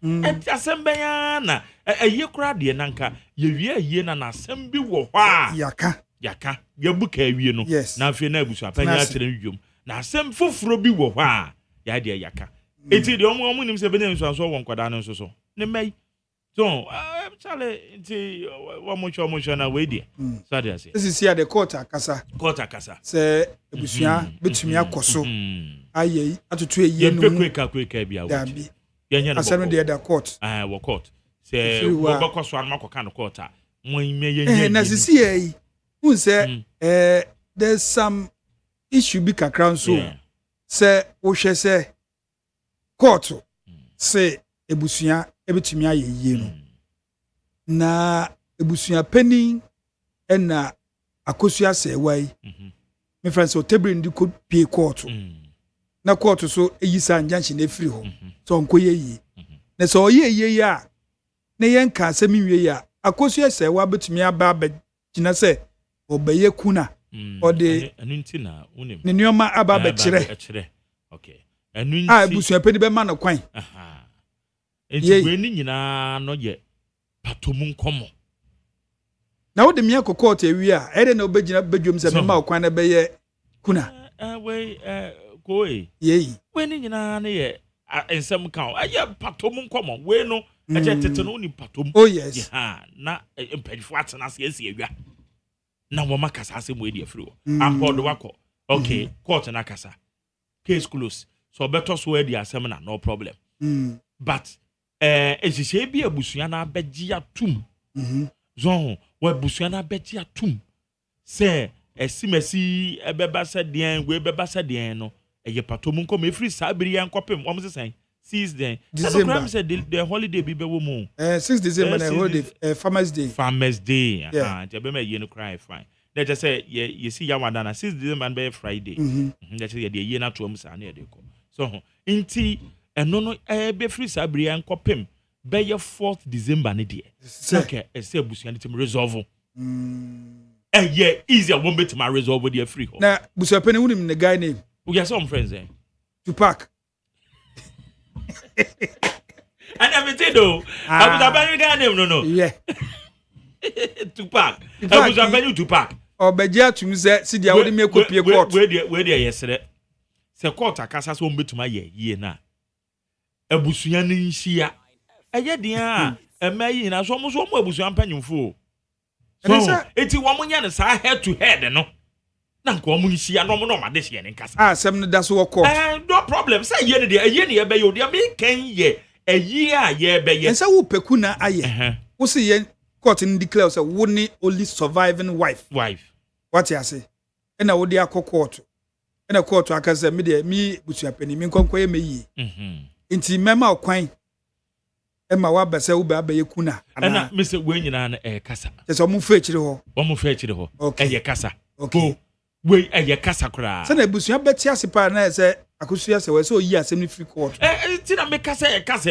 asem benya na aye kura de nanka ye wie yie na asem bi wo hɔ a yaka ye buka wie no na afie na busuan panya atena wiwom na asem foforo bi wo hɔ a ya de yaka iti de omo nim se benya nso won kwada no nso so ne mai so chale iti wa mo na we dia so dey say this is here the court akasa se ebusuan betumi akoso ayi atutu eyi no kweka bia wo yenye no asem dey the court wo court se wo bakoso an makoka no court a mo yenye na sisi yi who say there's some issue bi kakra so se wo hwe se court se ebusuan ebetumi ayeye no na ebusuan pani na akosua sewai me friends so table ndi ko pie court na court so eyisa njanchi na free ho so nko yeyi na so yeyi a na yenka asemi wie ya akosua sewa betumi aba gina se obeye kuna ode anunti na unim ne nyoma aba ba kire okay anunti ebusuan pani be ma no kwan enti ni nyina no ye patomu nkomo na wo de me akokot awi a ede na obegina bedwom se me ma okwan na be ye kuna we koi yeyi we ni nyina na ye ensem kan aye patomu nkomo we no eje tete no ni patomu oh yes na empedifo atena se esi awia na wo makasa ase mo edi afiri wo ampod wako okay court na kasa case close so better so edi asem na no problem but ehihie bi abusuan na abegye atum zon wa abusuan na abegye atum se esimesi ebeba se den we ebeba se den no eye patom nko me free sabiri yan kopem wo mse sen 6 den December say the holiday bi be wo mu 6 December na holiday farmers day je be me ye no cry fine na je say ye see ya wada na 6 December be Friday na je ye de ye na to am sa na ye de ko so inti eno no be free sabiri yan kopem be ye 4th December ne de okay e say abusuan tim resolve yeah, easier one bit to my resolve with your free home. Now, Busia Penny would him the guy name. We got some friends there. Tupac. I never did though. I was a bad guy name, no. Yeah. Tupac. I was a bad Tupac. Or Beja to Muse, see the only make copy court. Where there yesterday. Se court a casa so bit to my year now. A Busian Shia. A yedia. A may in as almost one more Busian penny fool. So, it's a woman and I head to head, no. Nanko Shia no my this year in Casa. Ah, some that's what call. No problem. Say year by your dear me can ye. A year by year. And so Pekuna aye. What's the yen court in declares a wooden only surviving wife. What you say? And I would dear court. And a court to Akaza media me, which you are penny, me conquer me. Inti mema quine. Emma Wabasa Uba Bayakuna. And Mr. Wayne and a casa. There's a move fetch the hole. One more fetch the hole. Okay, your casa. Okay. Wait, a casa cry. Sana Busia Betiasi partner said, I could see us so yes, semi free court. Tina make casa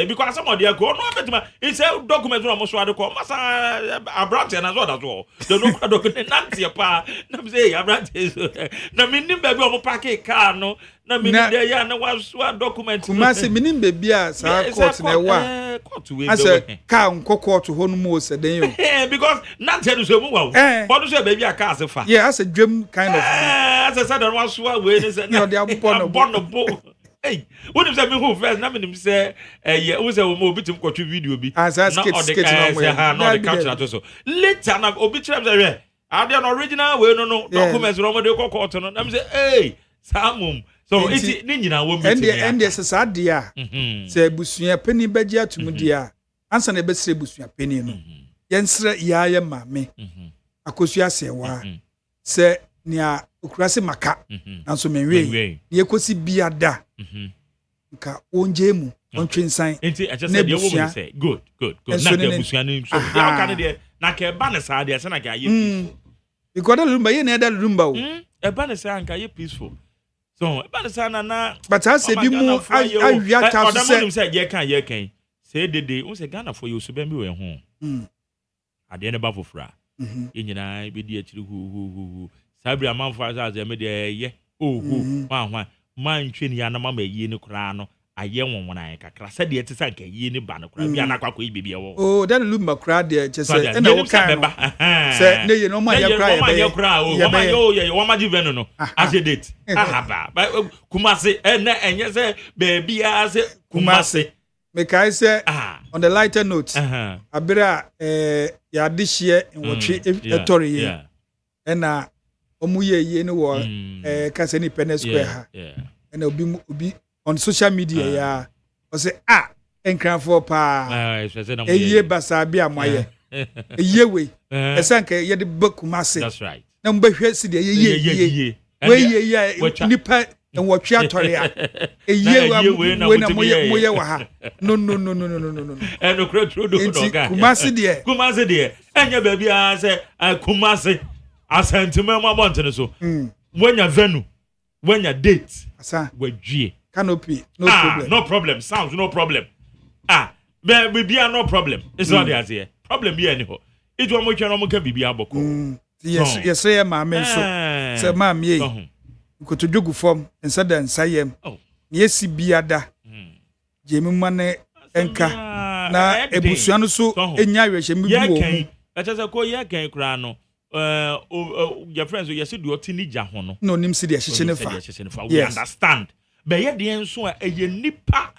because somebody are going on. It's a document almost what I call Massa Abranton as well. The no document, Nancy, pa. Nam say Abranton. Namin baby of a packet car, no. Namin there, no was one document. Kumasi minim baby as our court in a while. As a car court to home most a day. Because Nancy is a woman. What is your baby a car so far? Yeah, as a dream kind of. As I said, I was sure when is it? No, they are born of Hey, what if I mean who first? Nothing say, yeah, was a more bit of video be as I skate not the capture also. Later, now, obituary. Are there an original way? No, documents wrong with the court. I'm say, hey, Samum. So it's Nina woman. And there's a sad dear. Say, Busia penny bedia to Mudia. Answer the best Busia penny. Yensra Yaya Mammy. Akosia say, wa. Say, near Ukrasi Maka. And so, me, ye could see Biada. Nka onjemu on train sign. I just said your woman say good. Na ke busuanu so. Ya ka de na ke ba ne sa de se na ka ye. Because that lumba ye na that lumba o. E ba ne sa nka ye peaceful. So e ba ne sa na. But I say bi mu awia ta so say ye kan. Say dede, un say Ghana for you so be mi we ho. Ade ne ba fofra. Ye nyina be di akiri hu. Sabri amanfo aza me de ye. Wan. Man train ya na mama yi ni kura no aye wonwona kakra se de etisa nka yi ni ba no kura bia na kwakwa ibe bia wo oh that lumba kura de che se e na wo kan se ne ye no ma ya kura o ma yo ye wo ma ji venu no as a date ba kumase na enye se baby a se kumase me kai se on the lighter note abira ya dishie enwotwe etori ye na omuye ye ni wo kase ni Penn Square ha and obi on social media ya o say enkranfo pa eye basabi amoye eye we esanka ye de bakumase that's right na mbehwe si de ye we ye nipa enwotwe atori a eye we na moye wa ha no eno kro do kumase de enya ba bia say kumase asentime mo abonte so when ya venue when ya date asa wadwie canopy no problem sounds no problem be bia no problem it's not there here problem be any ho it wo mo twa no mo ka bibia boko yes say ma men so say ma me yi nkotodwogu form nsada nsayem yesi biada jemi mane enka na ebusua no so enya hwehye mi bu wo acha ko ye kan kra no your friends you see do otini ja ho no no nim see de hyehyɛ ne fa we understand be ye de enso a eye nipa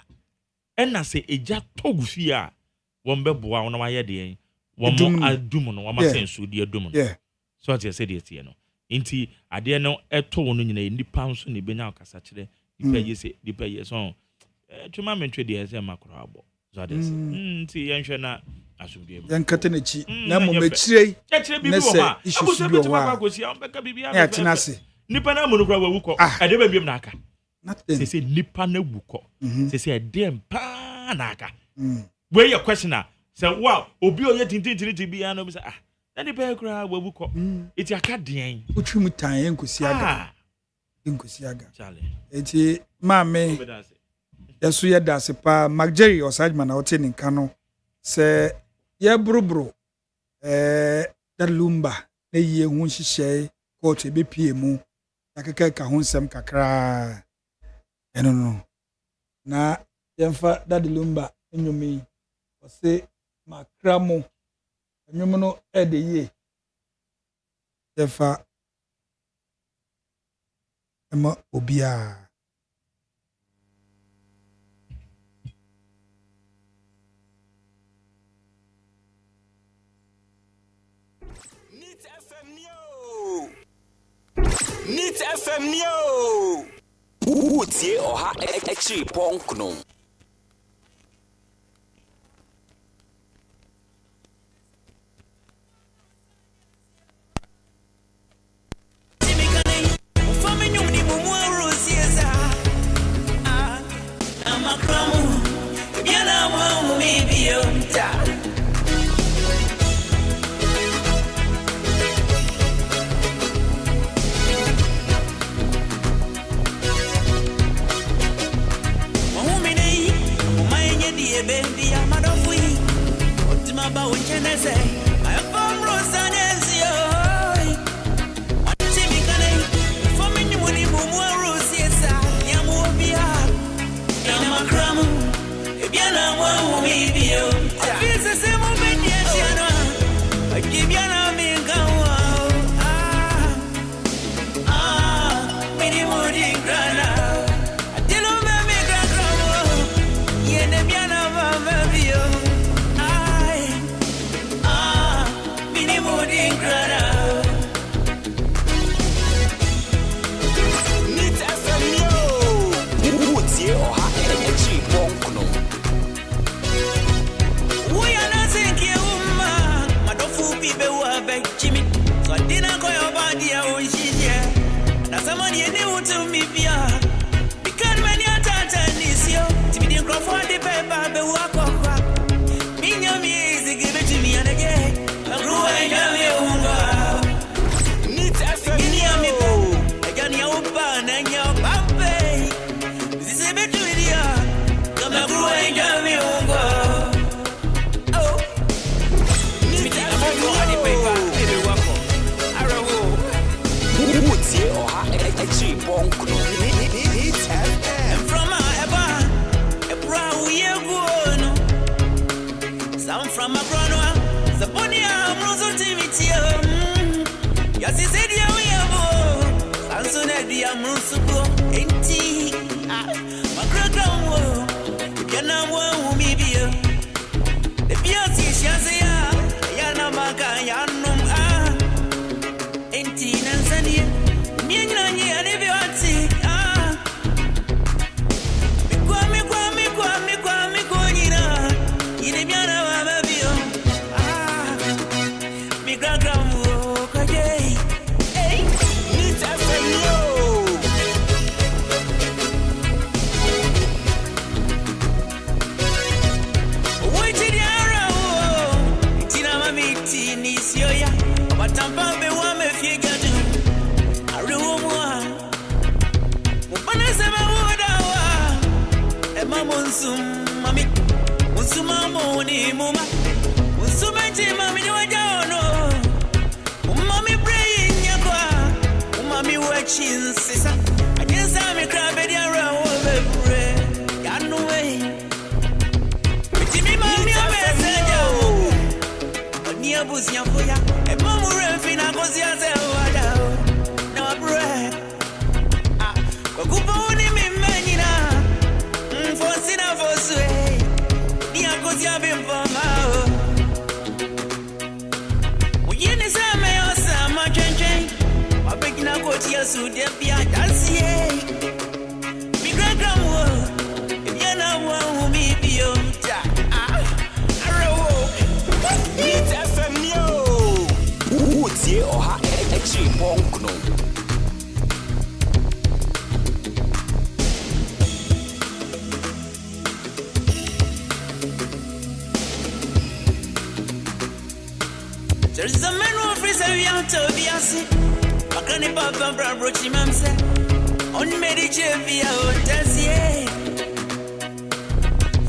ena se eja togu fi a won be boa won ma ye de won mo adum no won ma senso de adum no so ati say de tie no nti ade no eto won nyina nipa nso ne benya akasa kire nipa ye so twema mentwe de ese makro abo so ade nti yenhwe na asubie yankata na chi na mo mechire na se issues bi o wa ya tinase nipa na munu kra wawu ko ade ba biem na aka se nipa na wu ko se ade mpa na aka we your questioner say wow obi oye tintintinti bi ya no bi say na nipa kra wawu ko iti aka den utwi tan enkosi aga eti maame yaso ye dase pa magjerry osajma na ote ninka no se ye brobro da lumba na yie hu hyehyɛ court be PM akeka ka ho nsɛm kakra eno no na yɛmfa Daddy Lumba nnwumi ɔse makramo nnwom no ɛde yie yɛfa ɛma obia Neat FM Neo. Utie oha echi ponkno. There's a man who frees a young Tobias. I can't papa brochi mamsa. On Medicare Hotel.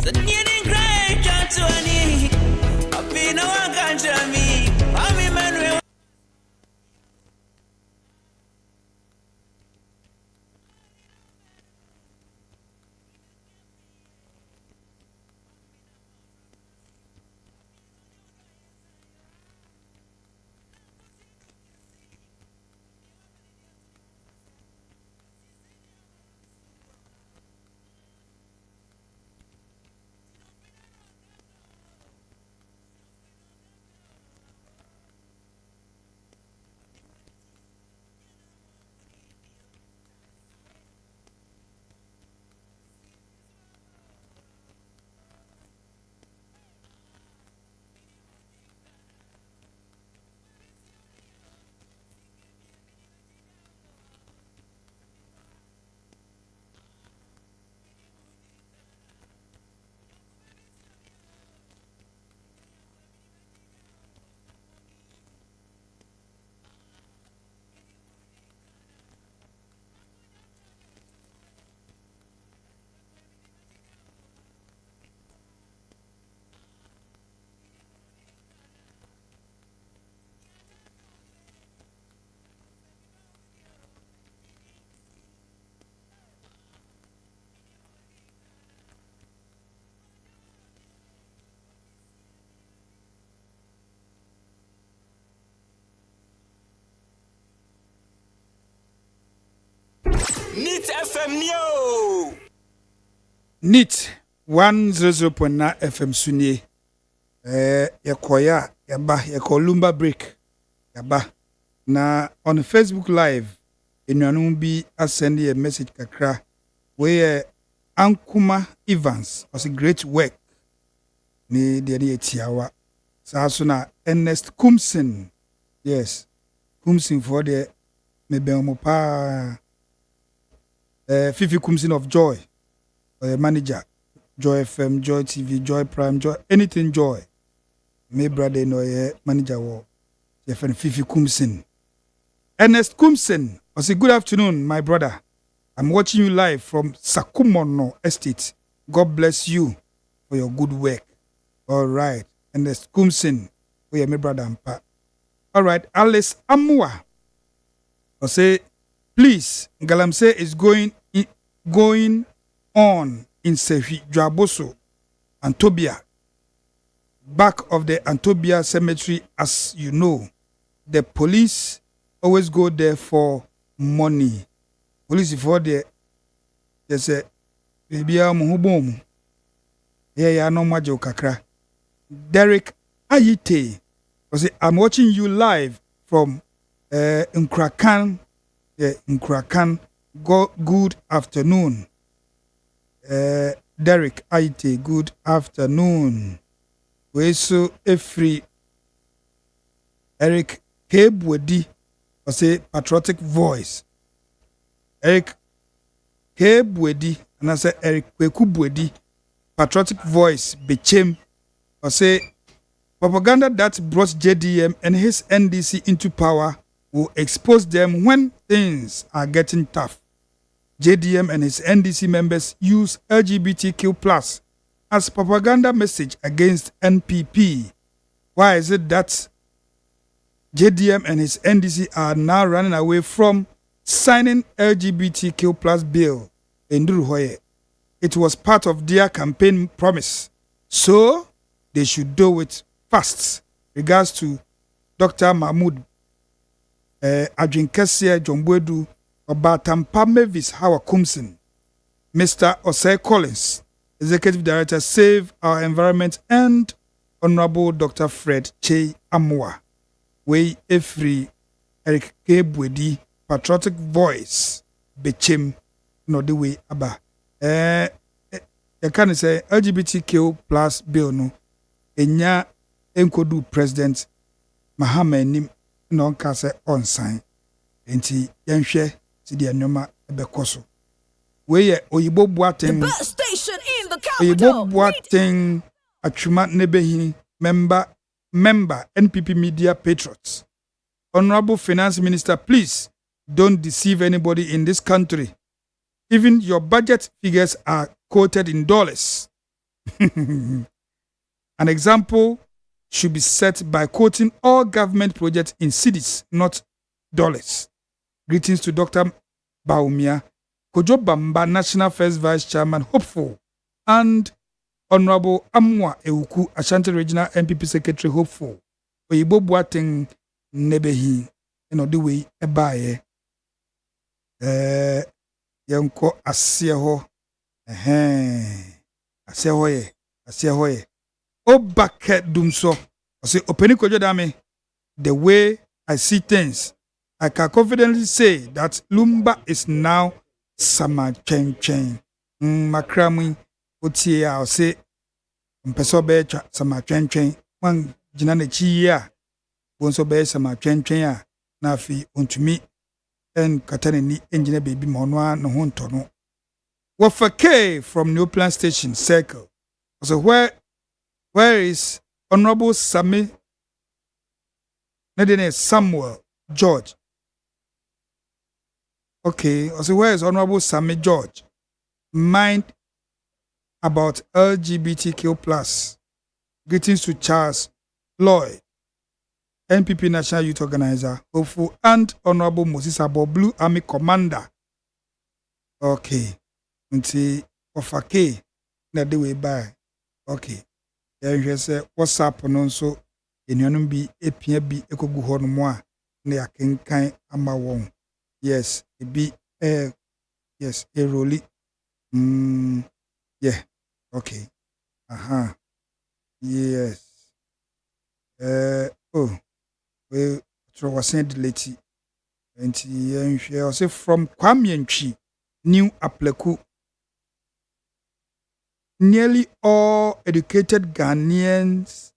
The needing great Johnny. I've been a country me. I'm Emmanuel. Neat FM Neo. Neat 100.9 FM Sunye. Yakoya yaba yakolumba break yaba na on Facebook live enuanu bi send a message kakra where Ankuma Evans was a great work ni de ni etiawa so na Ernest Kumsin. Yes, Kumsin for the mebemo pa Fifi Kumsin of Joy, manager Joy FM, Joy TV, Joy Prime, Joy anything Joy. My brother no manager wo Fifi Kumsin. Ernest Kumsin, I say good afternoon, my brother. I'm watching you live from Sakumono Estate. God bless you for your good work. All right, Ernest Kumsin, we are my brother and pa. All right, Alice Amwa. I say, please, Galamse is going on in Sefi Dwaboso, Antobia. Back of the Antobia cemetery, as you know, the police always go there for money. Police for there, they say, baby, I'm home. Yeah, no majo kakra. Derek Ayite, I say, I'm watching you live from Nkrakan. Yeah, Nkrakan. Good afternoon. Derek Ayite, good afternoon. We so free. Eric Kebwedi, I say patriotic voice. Eric Kebwedi, and I say Eric Kwekubwedi, patriotic voice. Bechem, I say propaganda that brought JDM and his NDC into power will expose them when things are getting tough. JDM and his NDC members use LGBTQ+ as propaganda message against NPP. Why is it that JDM and his NDC are now running away from signing LGBTQ+ bill in Duruhoye? It was part of their campaign promise, so they should do it fast. Regards to Dr. Mahmoud Adwinkesia Jombwedu Obatampa Mavis Hawa Kumsin, Mr. Osei Collins, Executive Director, Save Our Environment, and Honorable Dr. Fred Che Amwa. We every Eric Kebwedi, patriotic voice, Bechem, the way aba. You can say LGBTQ+ bill no. Enya enkodu President Mahama nim no kase on sign. Enti yenhwe ti de anoma ebekoso. We ye oyibo boaten. The best station in the capital. Oyibo boaten atwuma nebehin member NPP Media Patriots. Honorable Finance Minister, please don't deceive anybody in this country. Even your budget figures are quoted in dollars. An example should be set by quoting all government projects in cedis, not dollars. Greetings to Dr. Baumia, Kojo Bamba, National First Vice Chairman, Hopeful, and Honorable Amwa Ewuku, Ashanti Regional NPP Secretary, Hopeful. Oyibo Boateng Nebehi, the way ebaye. Yanko Asieho, Asiehoye. Obake Dumso, I say, OPANIN KWADWO ODAME, the way I see things, I can confidently say that Lumba is now Sama Chen. Makrami, Utie, I'll say, Mpeso Becha, Sama Chen, one Jinane Chia, Wonso Be Sama Chen, Nafi, Untumi, and Katani Engineer Baby Monwa, no Hontono. Wafake from New Plan Station Circle. So where is Honorable Samuel George? Okay, so where is Honorable Samuel George? Mind about LGBTQ+. Greetings to Charles Lloyd, NPP National Youth Organizer, Hopeful, and Honorable Moses Abo, Blue Army Commander. Okay, until Ofake, na the way by. Okay. Yɛhwɛ sɛ WhatsApp no nso enuanom bi epia bi ekogu hɔ no mo a na yakenkan ama wɔn. Yes, ebi Yes, a rolly. Yeah. Okay. Yes. Oh, we was sent late. And I say from Kwame New Apleku. Nearly all educated Ghanaians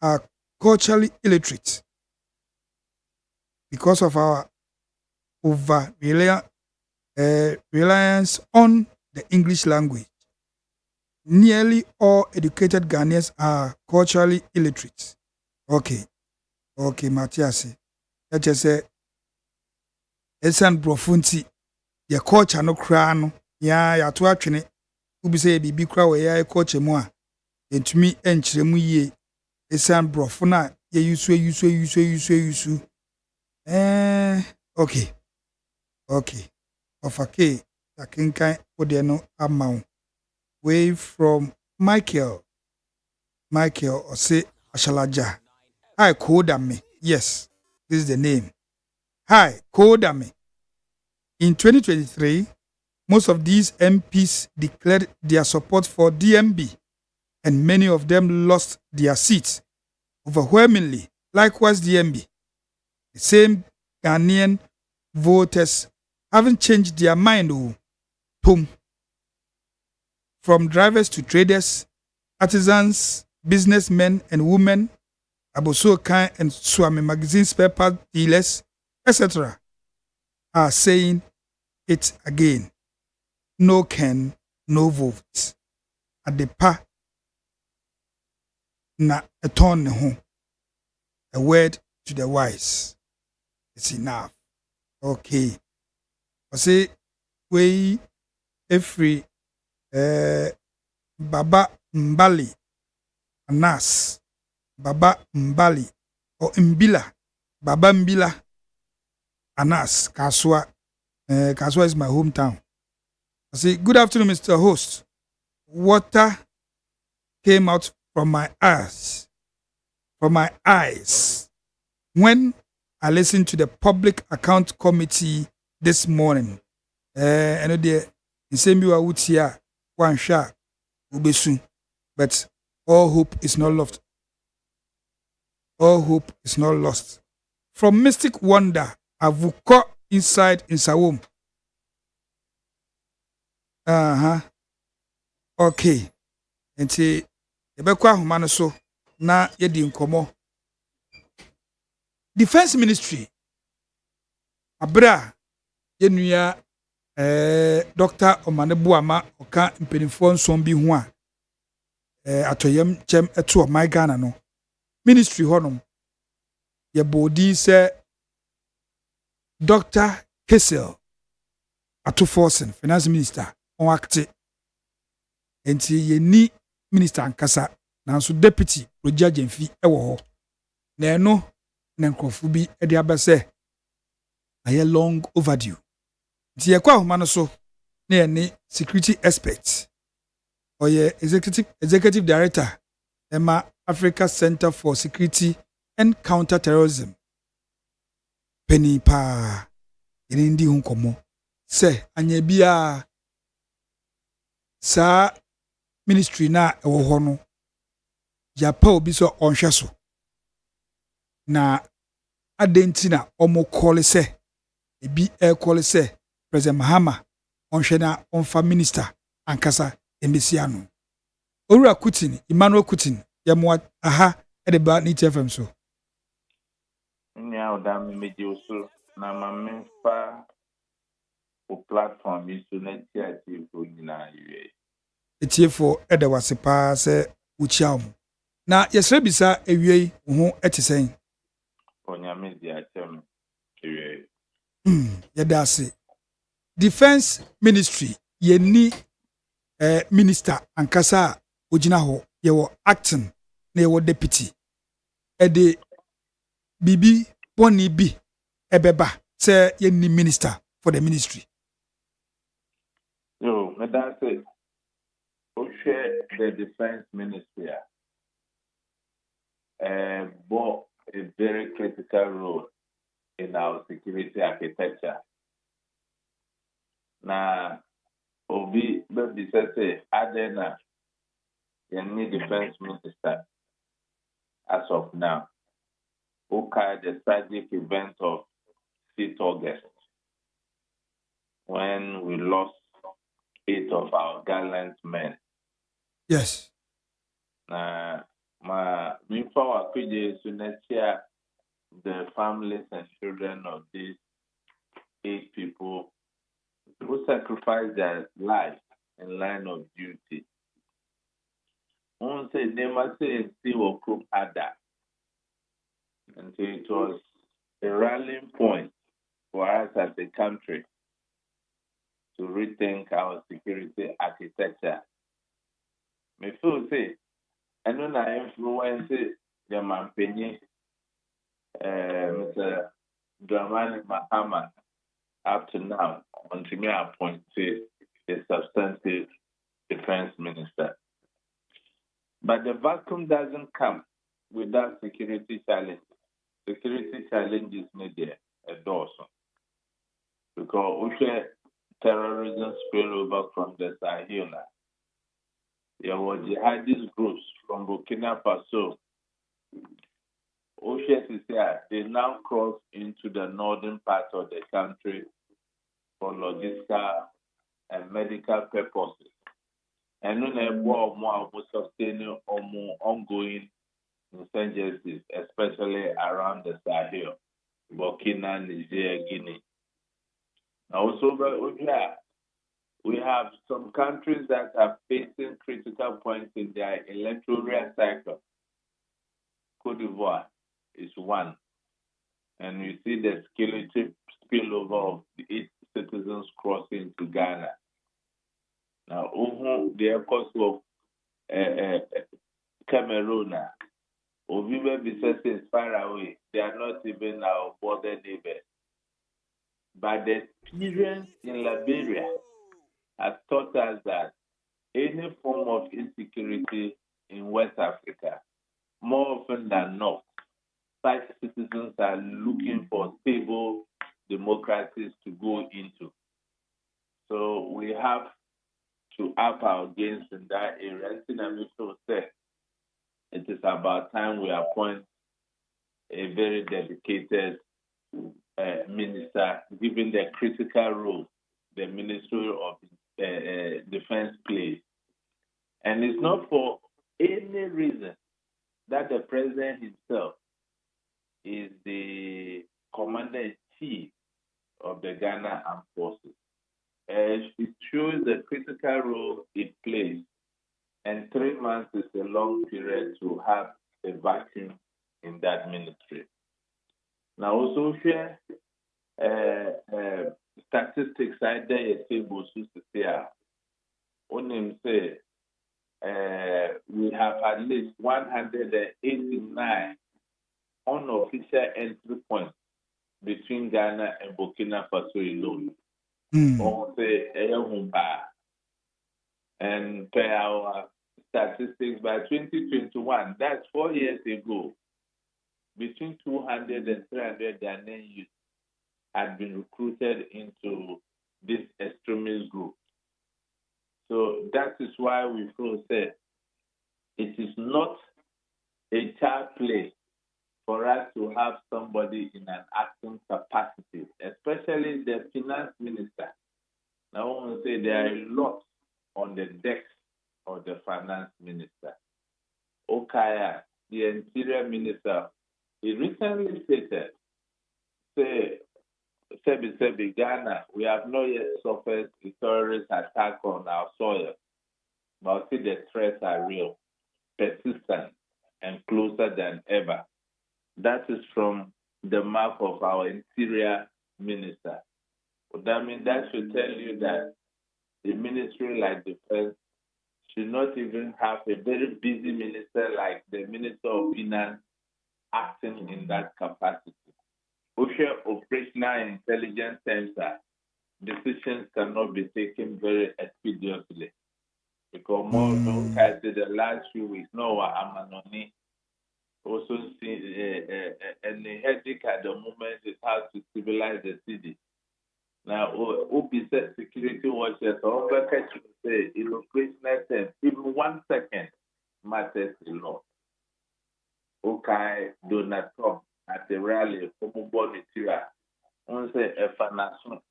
are culturally illiterate because of our over reliance on the English language. Nearly all educated Ghanaians are culturally illiterate. Okay, Matthias. Let's just say, Esan Brofunti, your culture no crown, ya to actually, who be say, be crow, ya culture more. And to me, enchilemu ye, Esan Brofuna, ye use. Okay. Of a K, a kinkai odiano amount. Way from Michael or say Ashalaja. Hi, Kodame. Yes, this is the name. Hi, Kodame. In 2023, most of these MPs declared their support for DMB, and many of them lost their seats overwhelmingly. Likewise, DMB. The same Ghanaian voters haven't changed their mind. From drivers to traders, artisans, businessmen and women, Abosokan and Swami magazine spare part dealers, etc., are saying it again. No can, no vote. At the pa na a ton home. A word to the wise. It's enough. Okay. I say we every Baba Mbali Anas Baba Mbali or Mbila Baba Mbila Anas Kaswa. Kaswa is my hometown. I say, good afternoon, Mr. Host. Water came out from my eyes when I listened to the Public Account Committee this morning. I know the same you are with here, one shot, ubesu, but all hope is not lost. All hope is not lost. From Mystic Wonder, Avuko inside in Sawom. Okay. Enti yebekwa ahoma so na yedi nkomo. Defense Ministry abra yenua Dr. Omanebuama oka mpenifo nson bi ho a atoyem chem eto my Ghana no ministry honom ye bodi se Dr. Kessel Atoforsen finance minister on acte enti ye ni minister ankasa nanso deputy Roger Jemfi ewo ho na eno na nkrofo bi e de abese aye long overdue. Nti yakwa homa no so na ye ni security expert or ye executive director Emma Africa Center for Security and Counter-Terrorism. Penny pa ndi hunkomo se anya bia sa ministry na ewo ho no ya pa obi so onhwe so na adenti na omo call se ebi call se President Mahama onhwe na onfa minister ankasa emesiano Owura Kutin Emmanuel Kutin yamwa aha edeba ni TFM so nya odam meji usu na mamfa o platform isu na tiati ko nyina yiwe etiefo edewase pa se uchiam na yesre bisa ewie ho etisen onya meji atem yiwe yedase Defense Ministry yeni minister ankasa ogina ho yewo acting na yewo deputy ede bibi boni bi ebeba say yeni minister for the ministry. Yo, that's it. Share the defense ministry bought a very critical role in our security architecture. Na Obi baby say Adena any defense minister as of now. Okay, the tragic event of 6th August when we lost 8 of our gallant men. Yes. My before I could the families and children of these 8 people who sacrificed their lives in line of duty. One said they must say still Okrum Ada. And so it was a rallying point for us as a country to rethink our security architecture. Me feel say, I know na influence the man Penny, Mr. Dramani Mahama up to now until me appointed a substantive defense minister. But the vacuum doesn't come without security challenges. Security challenges need a dozen. Because we share terrorism spillover from the Sahel. There were jihadist groups from Burkina Faso. They now cross into the northern part of the country for logistical and medical purposes. And when they more sustaining or more ongoing insurgencies, especially around the Sahel, Burkina, Niger, Guinea. Also, we have some countries that are facing critical points in their electoral cycle. Cote d'Ivoire is one. And we see the security spillover of its citizens crossing to Ghana. Now, the cost of Cameroon, Oviwe Bisese is far away. They are not even our border neighbors. But the experience in Liberia has taught us that any form of insecurity in West Africa, more often than not, such citizens are looking for stable democracies to go into. So we have to up our games in that area. It is about time we appoint a very dedicated minister, given the critical role the Ministry of Defense plays. And it's not for any reason that the president himself is the commander-in-chief of the Ghana Armed Forces. It shows the critical role it plays, and 3 months is a long period to have a vacuum in that ministry. Now, also share statistics I there table to say, we have at least 189 unofficial entry points between Ghana and Burkina Faso alone. And per our statistics, by 2021, that's 4 years ago, between 200 and 300 Ghanaian youth had been recruited into this extremist group. So that is why we feel that it is not a child play for us to have somebody in an acting capacity, especially the finance minister. Now, I want to say there are a lot on the deck of the finance minister. Okaya, the interior minister, he recently stated, Sebi Ghana, we have not yet suffered a terrorist attack on our soil, but see the threats are real, persistent, and closer than ever. That is from the mouth of our interior minister. That means that should tell you that a ministry like defense should not even have a very busy minister like the Minister of Finance acting in that capacity. OSHA operational intelligence center decisions cannot be taken very expeditiously because more than the last few weeks, Amanoni also see and the headache at the moment is how to civilize the city. Now, OPC security watchers, all the catch say, in operational terms, even 1 second matters a lot. Okay, Donald Trump at the rally, on say a financial.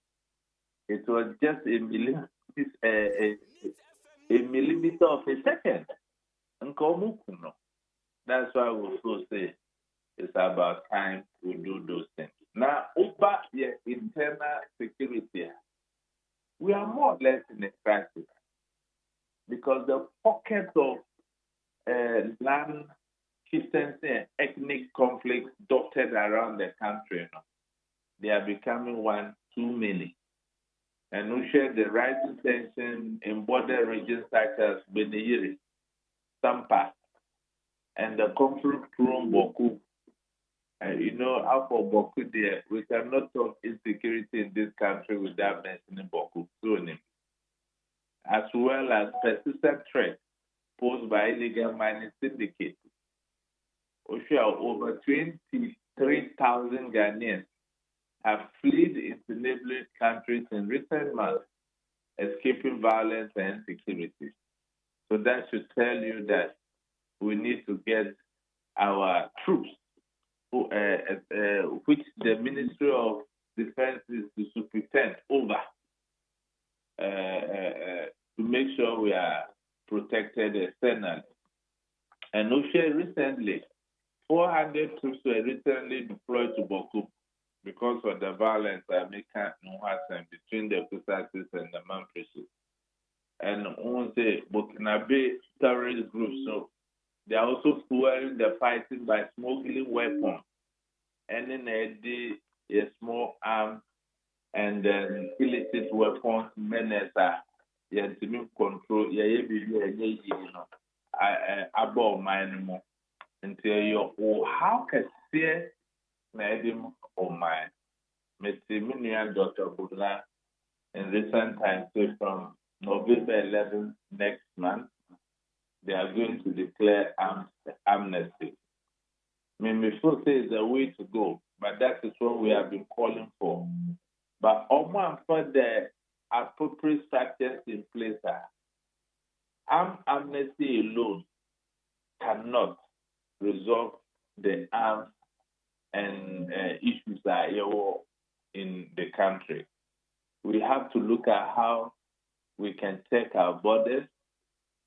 It was just a millimeter of a second. That's why we also say it's about time to do those things. Now, over the internal security, we are more or less in a crisis because the pockets of land chieftaincy and ethnic conflicts dotted around the country, they are becoming one too many. And we share the rising tension in border regions such as Beneyiri, Sampa, and the conflict from Boku. Out for Boku there, we cannot talk insecurity in this country without mentioning Boku, as well as persistent threats posed by illegal mining syndicates. Over 23,000 Ghanaians have fled into neighboring countries in recent months, escaping violence and insecurity. So that should tell you that we need to get our troops, which the Ministry of Defense is to superintend over, to make sure we are protected externally. And recently, 400 troops were recently deployed to Boku because of the violence between the Kusasis and the Mampresi. And on the Burkinabe terrorist groups, so they are also fueling the fighting by smuggling weapons, and then a small arms and then illicit weapons menace control about mine until you how can see Nadim or mine. Mr. Dr. Budla in recent times, so from November 11th next month, they are going to declare amnesty. We still say it's the way to go, but that is what we have been calling for. But almost for the appropriate structures in place, amnesty alone cannot resolve the arms and issues that are in the country. We have to look at how we can check our borders.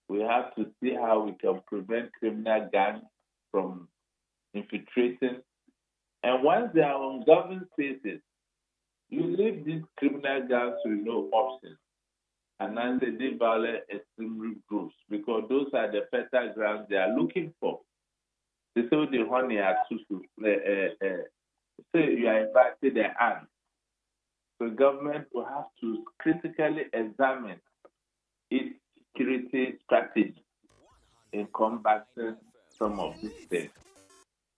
We have to see how we can prevent criminal gangs from infiltrating. And once they are on government spaces, you leave these criminal gangs with no options. And then they devalue extreme groups because those are the fertile grounds they are looking for. They say the honey at Susu. Say you are invited their hand. So government will have to critically examine its security strategy in combating some of these things.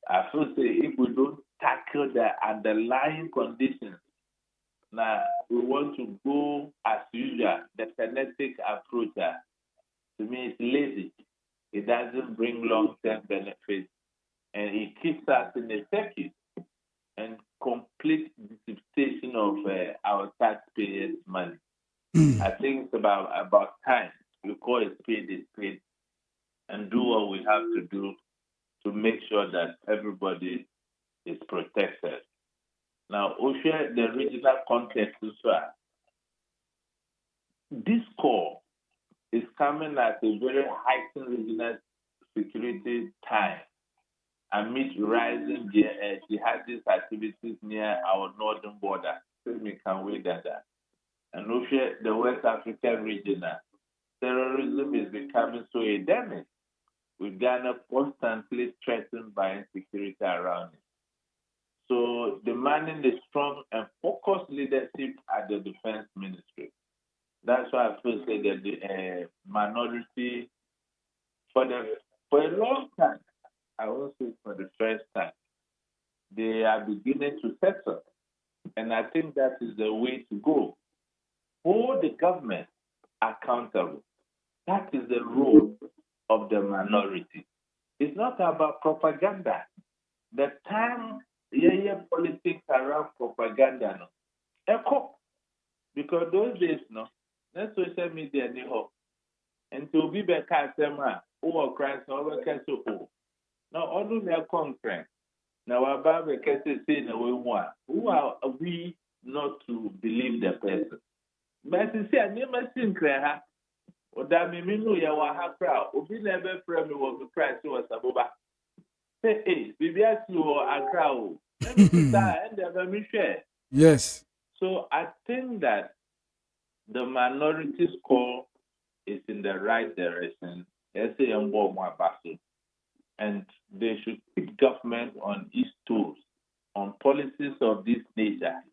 I feel say if we don't tackle the underlying conditions, now we want to go as usual, the kinetic approach. To me, it's lazy. It doesn't bring long-term benefits, and it keeps us in a circuit and complete dissipation of our taxpayers' money. I think it's about time we call it spade, and do what we have to do to make sure that everybody is protected. Now, OSHA, the regional context as well. This call is coming at a very heightened regional security time amid rising jihadist activities near our northern border. So we can wait that. And OSHA, the West African region, terrorism is becoming so endemic, with Ghana constantly threatened by insecurity around it. So demanding the strong and focused leadership at the Defense Ministry. That's why I feel say that the minority, for a long time, I won't say for the first time, they are beginning to settle. And I think that is the way to go. Hold the government accountable. That is the role of the minority. It's not about propaganda. The time politics around propaganda, echo. Because those days, no, that social media, they hope. And to be back at them, who Christ over Castle. Now, all of their conference. Now, our Bible can say, no, we want. Who are we not to believe the person? But you see, I never seen Craha. Or that me know you are half crowd. Obi never friend me was the Christ was a boba. Hey, Bibi ask you a crowd. Let me start and let me share. Yes. So I think that the minority's call is in the right direction. And they should keep government on its tools, on policies of this nature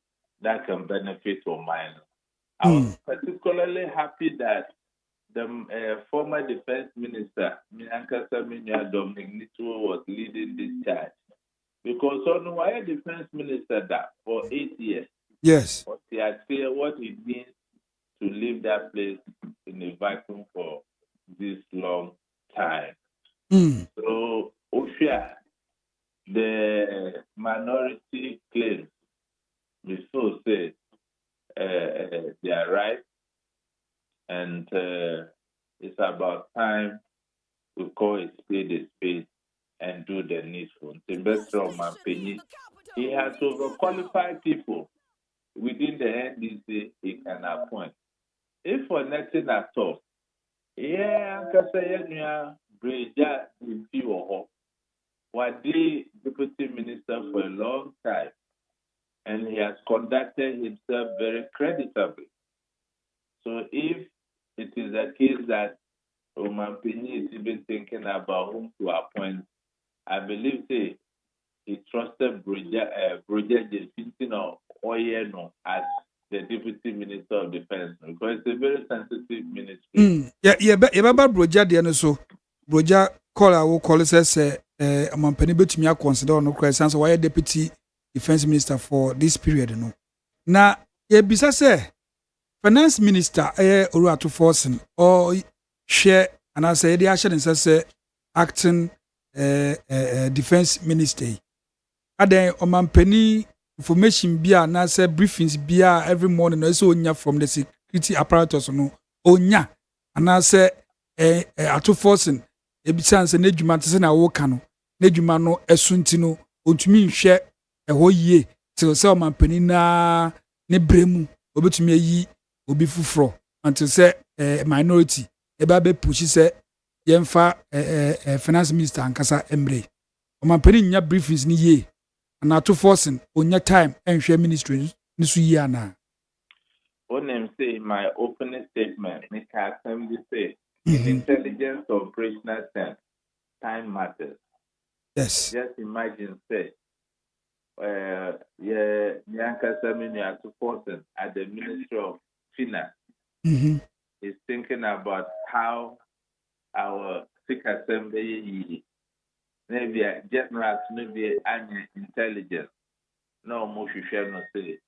that can benefit our minors. I was particularly happy that the former defense minister, Mianka Saminia Dominic was leading this charge. Because on why defense minister that for 8 years. Yes. But he had clear what it means to leave that place in a vacuum for this long time. So, Oshia, the minority claims, we so say they are right, and it's about time we call a spade and do the needful. The best of my opinion, he has overqualified people within the NDC he can appoint. If for nothing at all, Breja in Piwo, was the deputy minister for a long time, and he has conducted himself very creditably. So if it is a case that Omampini is even thinking about whom to appoint, I believe he trusted Breja Jefintino Oyeno as the deputy minister of defense because it's a very sensitive ministry. Baba Broja de so Broja call our call says Omampani betumi consider no question so why deputy defense minister for this period no. Na bisa say finance minister Oluwatu Forson or share and I say the action say acting defense minister. Aden Omampani information bia na say briefings bia every morning no so onya from the security apparatus no onya and say Atu Forson ebisa say nedwuma tse na wo ka no nedwuma no esunti no ontumi nhwe ho yie till say Omampani na ne bremu obetumi ayi obi fufuro until say minority eba be push say yemfa finance minister ankasa emre Omampani nya briefings ni yie and Atu Forson onya time and share ministry nisu yi ana. When I say in my opening statement, Mr. Assembly say in intelligence operational sense, time matters. Yes. Just imagine say Nyanka Samini Atu Forson at the Ministry of Finance is thinking about how our Sikh Assembly maybe general maybe intelligence. No more no say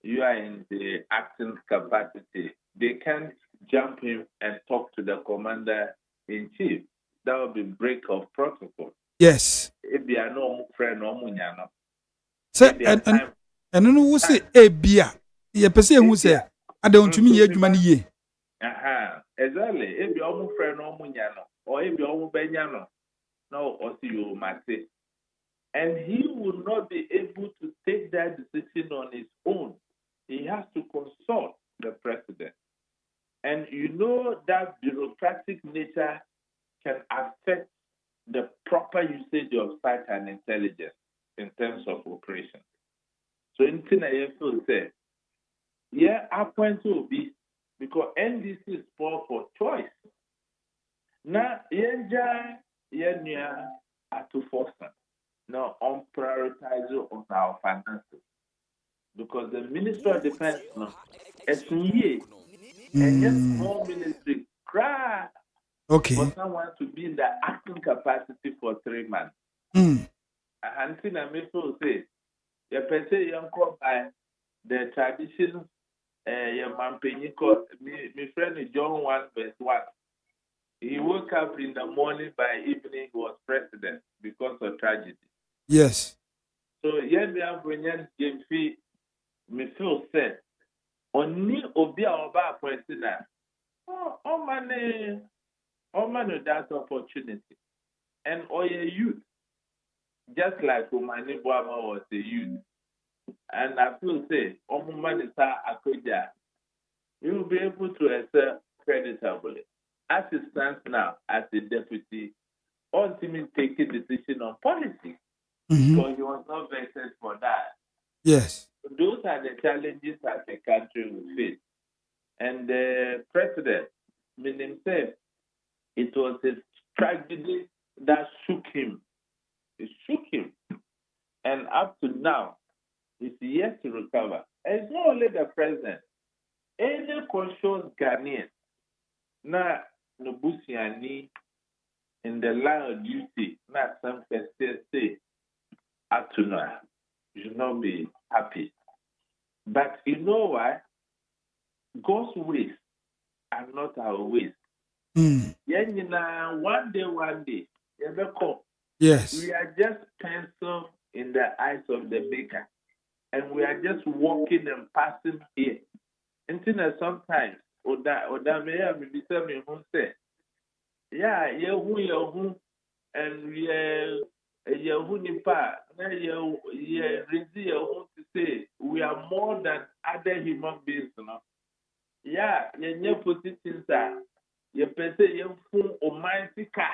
you are in the acting capacity. They can't jump in and talk to the commander in chief. That would be break of protocol. Yes. If you are no friend no munyano. Say and no who say bia ye pese who say adontumi ye adwuma ne ye. Exactly. If you are friend no munyano or if you are benyano. No, you must say. And he will not be able to take that decision on his own. He has to consult the president. And you know that bureaucratic nature can affect the proper usage of such an intelligence in terms of operation. So anything I feel say, I point to be because NDC is poor for choice. Now, Atu Forson now on prioritize on our finances because the Ministry of Defense and yet small ministry cry for someone to be in the acting capacity for 3 months. And I may say you say young by the traditions your Mampeniko, my friend John 1:1. He woke up in the morning, by evening he was president because of tragedy. Yes. So, me feel sad. Oni obi a oba president. Oh man, that opportunity. And a youth, just like Omani Boama was a youth. And I feel say, man is Akoja, you will be able to excel creditably. As it stands now, as a deputy, ultimately taking decision on policy. Because he was not vested for that. Yes. Those are the challenges that the country will face. And the president, meaning himself, it was a tragedy that shook him. It shook him. And up to now, he's yet to recover. And it's not only the president. Any conscious Ghanaian, now, Nobusiani, in the line of duty, not some say, up to now, you should not be happy. But you know why? God's ways are not our ways. One day, yes. We are just pencil in the eyes of the maker. And we are just walking and passing here. Until sometimes, Odame may be saying, yeah, you and we are Yahunipa, to say we are more than other human beings. No? Yeah, you put it inside. You say you fool or my sika.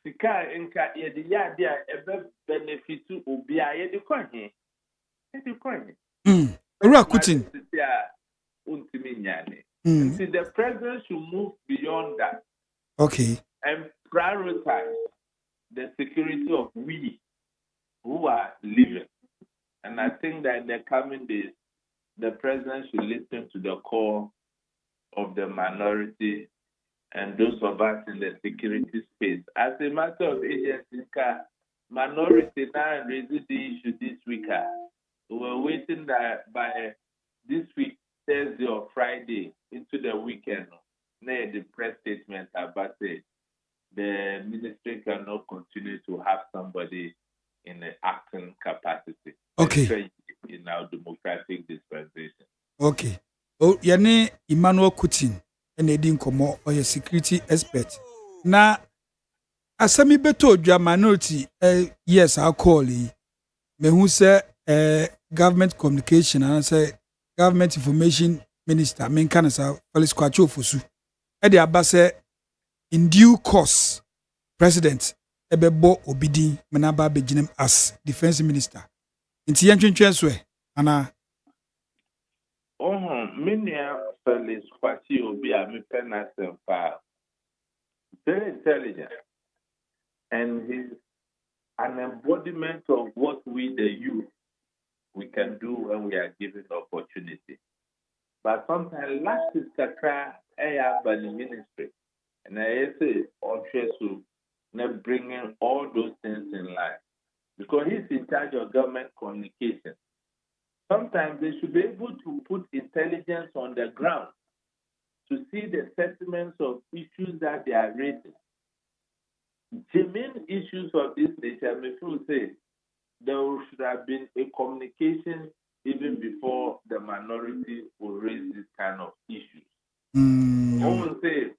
Sika enka ye the idea ever benefit to ubia ye the coin. The coin. Rakutin. See, the president should move beyond that. Okay. And prioritize the security of we who are living. And I think that in the coming days, the president should listen to the call of the minority and those of us in the security space. As a matter of agency, minority now raised the issue this week. We were waiting that by this week, Thursday or Friday, into the weekend, the press statement about it. The ministry cannot continue to have somebody in the acting capacity. Okay. In our democratic dispensation. Okay. Oh, yane Emmanuel Kutin, and Edin Komo, or a security expert. Now, asami beto dwa minority, yes, I'll call it. Me who say government communication and say government information minister, men can say Felix Kwacho Fosu. Edi abase in due course, President Ebebo Obidi Manaba Bejinem as defense minister. Inti yentwentwenswe ana Minia Felix Kwachi Obi a me penasem pa. Very intelligent. And he's an embodiment of what we the youth we can do when we are given opportunity. But sometimes last is kakra by the ministry. And I say, to bringing all those things in line. Because he's in charge of government communication. Sometimes they should be able to put intelligence on the ground to see the settlements of issues that they are raising. Germane issues of this nature, may feel say there should have been a communication even before the minority will raise this kind of issues. I will say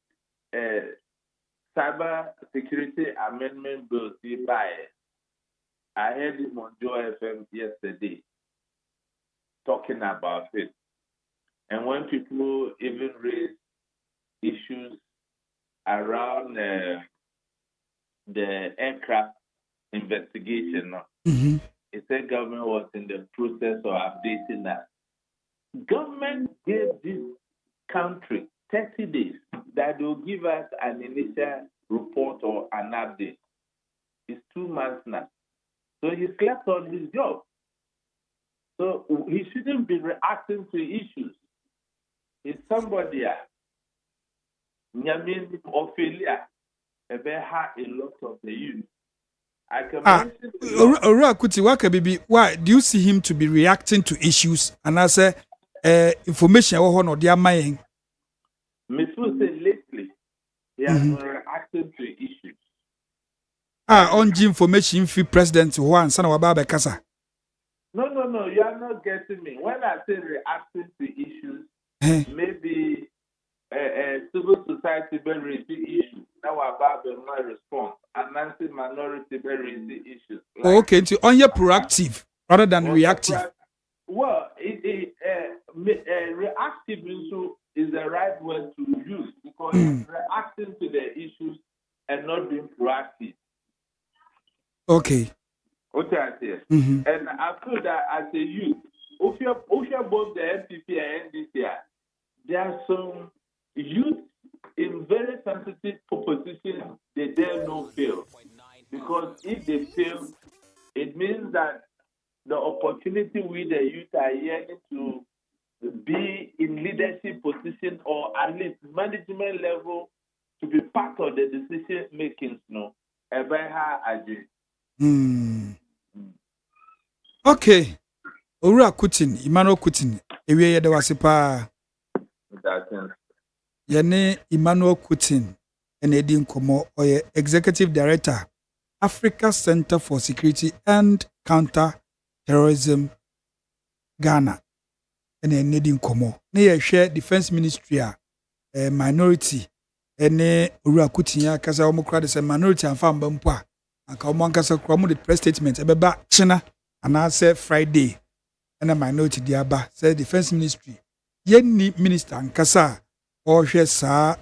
cyber security amendment bill by I heard him on Joe FM yesterday talking about it. And when people even raise issues around the aircraft investigation, it said government was in the process of updating that. Government gave this country 30 days that they will give us an initial report or an update. It's 2 months now. So he slept on his job. So he shouldn't be reacting to issues. It's somebody, Nyamin Ophelia, a lot of the youth. I can mention. Why do you see him to be reacting to issues and I say information or their mind? Me feel say lately he has been reacting to issues. On information free president one son of Baba Kasa. No, you are not getting me. When I say reacting to issues, maybe civil society be raising issues. Now about my response. Announcing minority be raising issues. Like, okay, so on your proactive rather than reactive. Well, reactive is the right word to use because reacting to the issues and not being proactive. Okay. Okay, I say. And I feel that as a youth, if you're both the MPP and NDC, there are some youth in very sensitive positions they dare not fail. Because if they fail, it means that the opportunity we the youth are yearning to be in leadership position or at least management level to be part of the decision making. No, okay. Owura Kutin, Emmanuel Kutin, ewie ye de wase pa. Yene Emmanuel Kutin, edi nkomo oye Executive Director, Africa Center for Security and Counter-Terrorism, Ghana. Edi nkomo. Ne ye share Defense Ministry minority. Ene Owura Kutin ya kasa omokra de se minority anfa mba mpo a. Anka omonkasa kra mo de press statement ebeba china ana say Friday. And a minority diaba say Defense Ministry yenni minister ankasa or hwe sa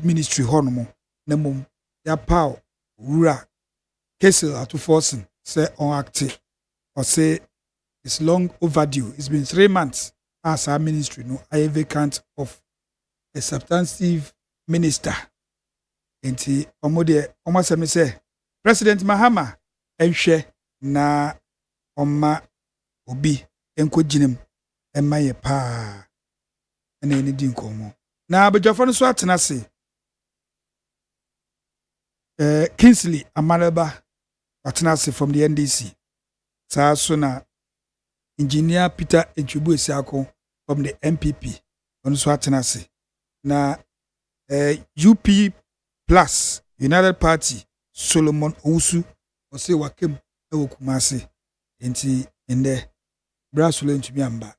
ministry honomo na mum ya paw wura Kessel at forcing say on active or say it's long overdue. It's been 3 months as our ministry no I vacant of a substantive minister. Enti omode omasemi say President Mahama enhwe na Oma obi enko jinem emma ye pa ene ni di nkomo na abadwafo no so atena se Kingsley Amaraba atena se from the NDC sa so na engineer Peter Enchubu Esiako from the MPP on so atena se na UP plus United Party Solomon Owusu ose wakem ewo Kumasi enti ende brasule ntumi amba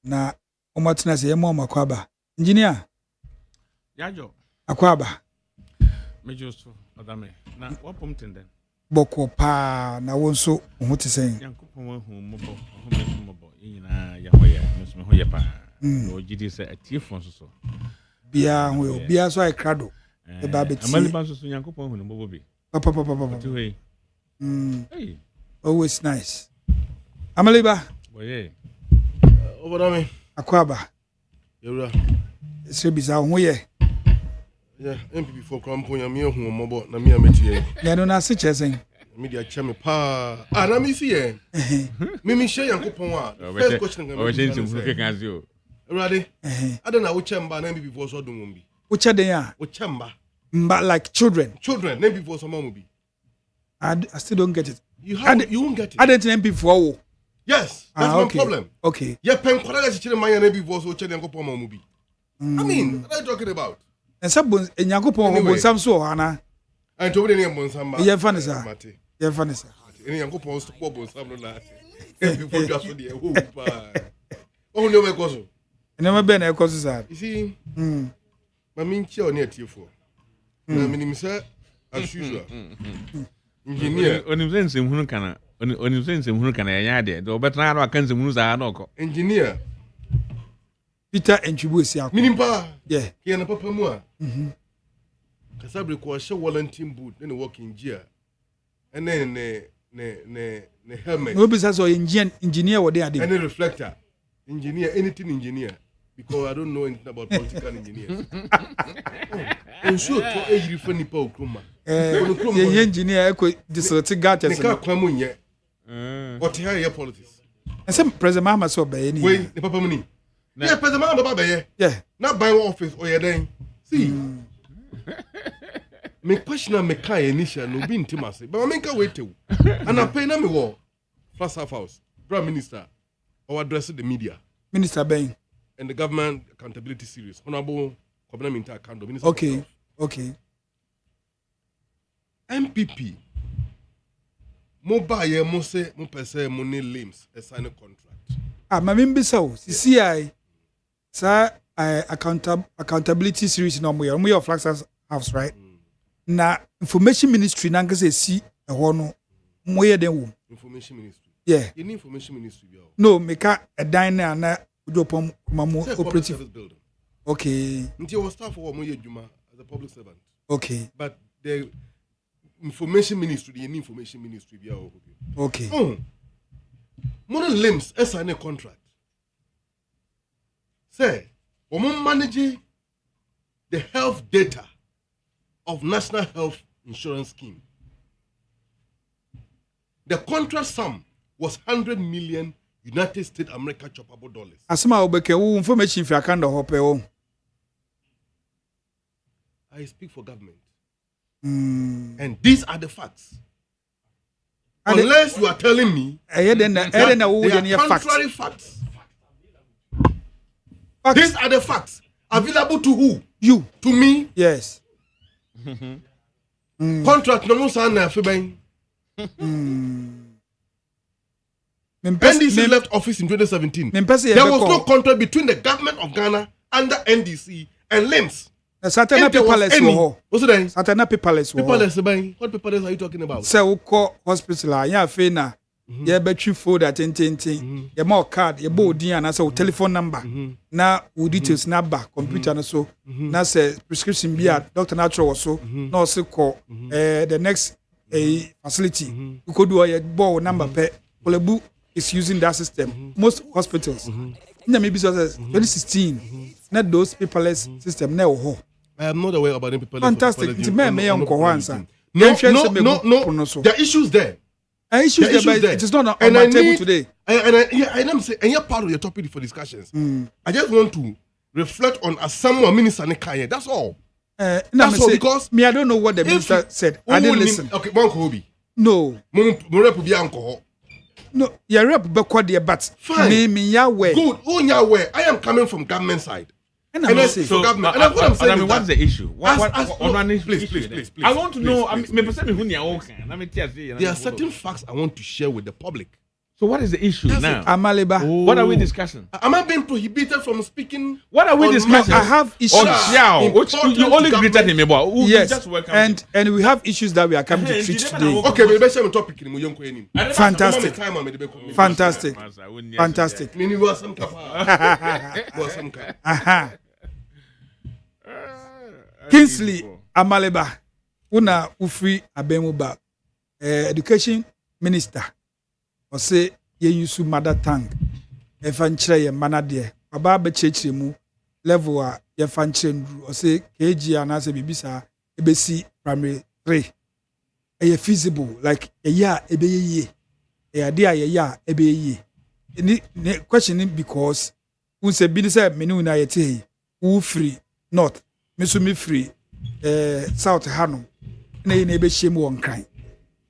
na omatina se yemo makwaba engineer yajo akwaba mejoso odame na wapom tenden boko pa na wonso ohute sen yankopon wahu mobo yina ya hoya mesme hoya pa o gidi se atiefo so bia ho bia so ai krado e ba beti amali ba so yankopon hu no bobo bi papa hey always nice. Amaliba. Boye. Obodame. Akwaba. Yewura. Sebisa ho ye. Yeah, MPP for Krampo ya me hu mobo na me ametie. Ya no na se chesen. Media cheme pa. Ah na me si ye. Me share yankopon a. First question ngam. O chenzi mfuke kanzi o. Urade. Ada na wo chemba na MPP for so dum bi. Wo cheden a. Wo chemba. Mba like children. Children na MPP for so mamu bi. I still don't get it. You won't get it. I didn't MP for. Yes, that's my problem. Okay. Yeah, pen kwara ga chichire manya na before so chede yankopon mamu bi. I mean, what are you talking about? And some yankopon ho bonsam so ana. And to be ne bonsam ba. Yeah, funny sir. Yeah, funny sir. Any yankopon so ko bonsam no na. Before you so dey ho pa. Oh no we go so. No be na e ko so sir. You see? Ma minchi o na atiefo. Na minim say as usual. Engineer onimsense hunu kana onimsense hunu kana ya de do betna na aka nsem hunu za na oko engineer Peter Enchubu Esiako minimpa yeah kia na papa mu a kasabre ko hye volunteer boot na working gear ene ne helmet no be so engineer wo dey ade any reflector engineer anything engineer because I don't know anything about political engineers. And sure to ejiri fa nipa okroma. The engineer eko disoti gadgets. Nika kwamu nye. What here politics. And some President Mahama so be any. Wait, the papa money. Yeah, President Mahama baba be. Yeah. Not by office or your den. See. Me question me kai initial no be intimacy. But I make wait to. And I pay na me wo. First house. Prime Minister or address the media. Minister Ben. And the government accountability series. Honorable Kwabena Minta account. Okay. Okay. MPP. Mobile mo say mo pese mo need limbs a sign contract. Mamimbi so CCI sa accountability series no mo your Flax House right. Na information ministry na ngase si ho no mo ye den wo. Information ministry. Yeah. You need information ministry bi. No, make a dine na Udopom mamo operative building. Okay. Until was staff for mo ye juma as a public servant. Okay. But the information ministry, the information ministry bi. Okay. More limbs as a contract. Say, we manage the health data of National Health Insurance Scheme. The contract sum was 100 million United States American choppable dollars. Asma obeke wo information fi akanda hope wo. I speak for government. And these are the facts. Unless you are telling me they are contrary facts. These are the facts. Available to who? You. To me? Yes. Contract no sana febeng. NDC left office in 2017. There was no contract between the government of Ghana and the NDC and LIMS. Satana paperless wo. What's the name? Satana paperless wo. Paperless bang. What paperless are you talking about? Say we call hospital ya fe na ye betri folder ten. Ye more card, ye bo din and say telephone number. Na wo details na ba computer na so. Na say prescription bi doctor natural so. Na say call the next facility. You could do your bo number pe. Olebu is using that system. Most hospitals. Maybe 2016. Not those paperless system na ho. I am not aware about the paperless. Fantastic. It's me answer. No. There are issues there. Issues there, but it is not on my table today. And I'm saying, and you're part of your topic for discussions. I just want to reflect on as someone minister Nekaya. That's all. That's all because me, I don't know what the minister said. I didn't listen. Okay, Banko no. No, you're up but fine. Me Yahweh. Good. Oh Yahweh. I am coming from government side. And I say, so, government. And what I'm saying is what's the issue? Please. I want to know. There are certain facts I want to share with the public. So what is the issue now? Amaliba. What are we discussing? Am I being prohibited from speaking? What are we discussing? I have issues. You only greeted him about. Yes. And we have issues that we are coming to treat today. Okay, we better share topic. Fantastic. Kingsley Amaliba. Una ufri abemuba. Education minister. Or say ye use mother tongue. If I try a manade, a barber church mu level ye fan chen or say KG and as a bibisa ABC primary 3. A feasible like a year a be ye. A dear ya a be ye. Any questioning because who say bidisa menu na yete who free north, Missumi free south Hanum. Nay neighbor shame one kind.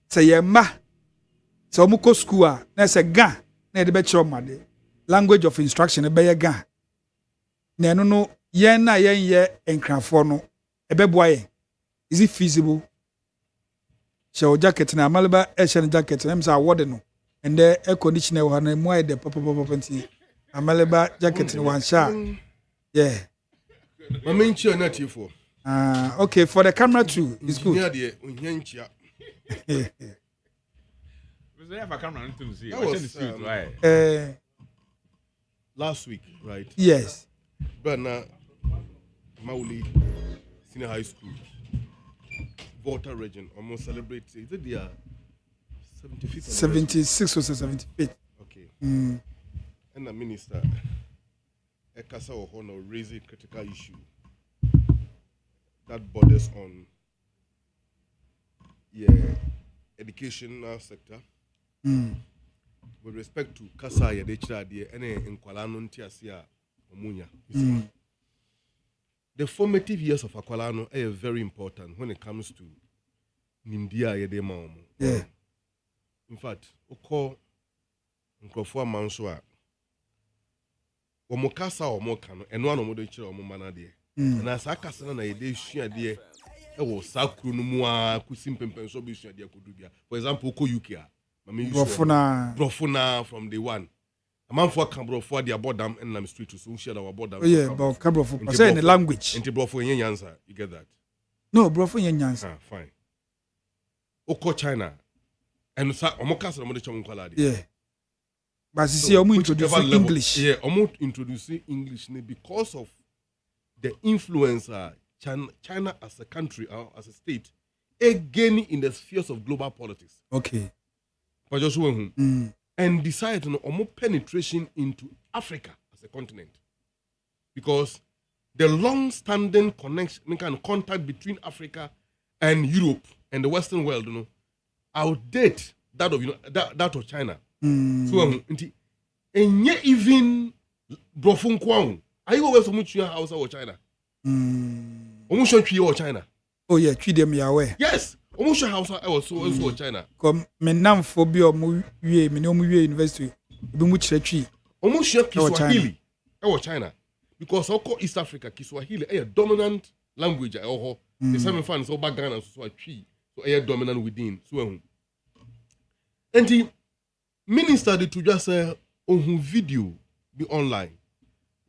Say ye ma. So muko school na say ga na de be chomade language of instruction e be ga na eno no yen na yen ye enkrafo no e be boaye is it feasible show jacket na malba e share jacket na say award no and the air conditioner we na mo de papa nti amalba jacket no wan sha yeah maminchi na tifo okay for the camera too it's good Last week, right? Yes. But now, Mauli Senior High School, Volta region, almost celebrates. Is it their 75th? 76 or 75th. Okay. And the minister, Ekasa Ohono, raising critical issue that borders on educational sector. With respect to Kasa Yadechra, in Kwalano Ntiasia Omunya. The formative years of Akwalano are very important when it comes to Nimdia Yedema. Yeah. In fact, Oko Nkofua Mansua Omokasa Omokano, and one of Modechra Omomana de. And as Akasana Yade Shia de. For example, Oko Yukia. Brofuna from the one. A man for Cambrofo, the abodam and I'm street to soon share our border. Oh, yeah, but Cambrofo, say in the language. Into Brofo in answer, you get that? No, Brofo in answer. Fine. Oko China. And Omokasa Modicham yeah. But you see, I'm introducing English. Yeah, I'm introducing English because of the influence China as a country or as a state again in the spheres of global politics. Okay. But just and decide to more penetration into Africa as a continent. Because the long-standing connection and contact between Africa and Europe and the Western world, outdate that of that of China. So and yet even Brofun Kwang, are you always so much your house or China? Almost or China. Oh yeah, treat them your way. Yes, almost your house I was so China. Come menam phobia mu wie university. Be much tree. Almost your Kiswahili or China. Because Oko East Africa, Kiswahili a dominant language. The same fans so background and so tree. So a dominant within. So and the minister did to just say on video be online.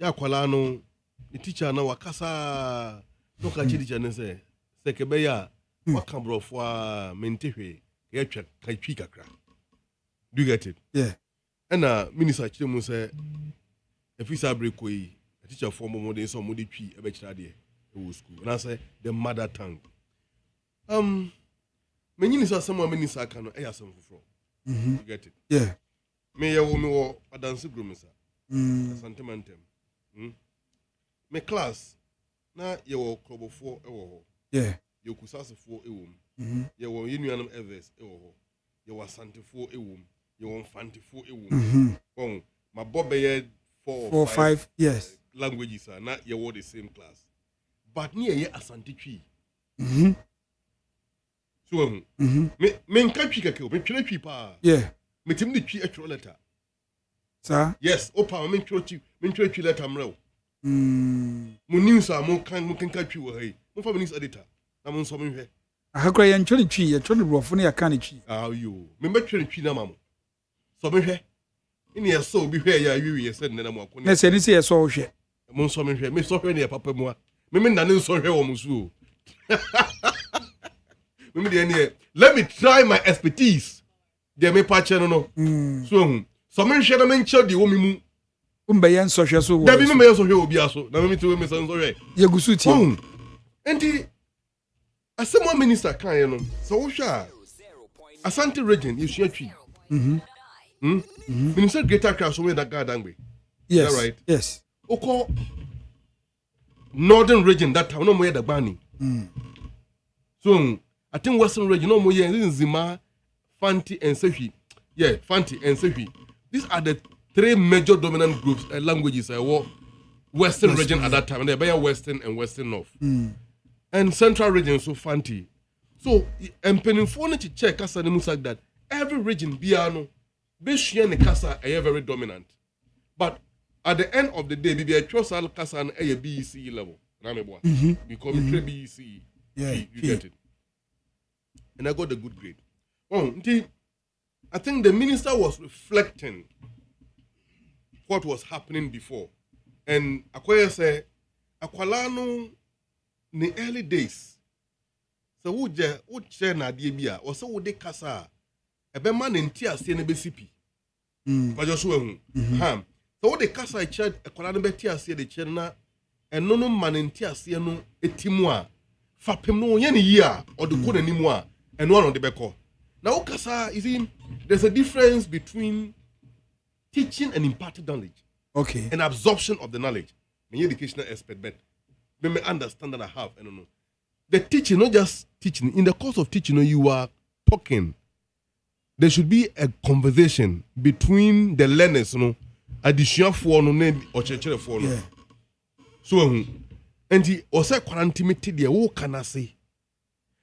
Ya kwalano the teacher na wakasa no ka teacher ne say sekebe ya wakambrofo a mentehwe ya twa katwi kakra. Do you get it? Yeah. And minister chemu say if isa break we teacher form mo dey so mo dey twi e be kira de e school. And I say the mother tongue. Minister someone minister kan no e ya sem foforo. You get it? Yeah. Me ya wo adanse group sir. Sentimentum. Me class na ye wo krobofo e wo ho. Yeah. Ye kusasefo e wo. Ye wo yenuanam evers e wo ho. Ye wo asantefo e wo. Ye wo mfantefo e wo. Bon, my bobe ye 4 or 5 yes languages are not ye wo the same class. But near ye asante twi. So me nka twi kake me twere twi pa. Yeah. Me tim de twi atro letter. Sir? Yes, opa me twere twi letter mrew. Mo news a mo kan twi wo hai. Mo fa news editor. Na mo nso me hwe. Ahakra ye ntwere twi ye twere brofo na ya kan twi. Ah yo. Me twere twi na mamo. So me hwe. Ini ye so bi hwe ya wiwi ye said na mo akoni. Na se ni se ye so hwe. Mo nso me hwe. Me so hwe ne ya papa mu a. Me na ne nso hwe wo mo so. Let me try my expertise. They may patch no. So me share me nche di wo mi mu. Umbe yen so hwe so wo. Da bi me so hwe obi aso. Na me to me so hwe. Ye gusu ti. Enti asemo minister kan ye no. So wo hwa Asante region you share twi. Minister Greater Cross so we that God angbe. Yes. Is that right? Yes. Oko northern region that town no mo ye da gbani. So I think Western region no more here in Zima, Fanti and Sefi. Yeah, Fanti and Sefi. These are the 3 major dominant groups languages Western region at that time. And they're Western and Western North. And Central region so Fanti. So and Peninfone to check Kasa the Musak that every region Biano, Bishian and Kasa are very dominant. But at the end of the day, be a Chosal Kasa and a BEC level. Become 3 BEC. Yeah, you get it. And I got a good grade. I think the minister was reflecting what was happening before. And Akwaya said, Akwalano, in the early days, so would share na diabia, or so would they kasa, a beman in tears, CNBCP. But just so would they kasa a child, a Kwalano betia, see the chena, and no man in tears, no etimwa, fapim no yen year, or the code anymore. And one on the beko. Now, Kasa, you see, there's a difference between teaching and imparted knowledge. Okay. And absorption of the knowledge. I'm educational expert, but let me understand that I have. I don't know. The teaching, not just teaching. In the course of teaching, you are talking. There should be a conversation between the learners, addition for no or church for no. So, and he also quarantined the whole can I say.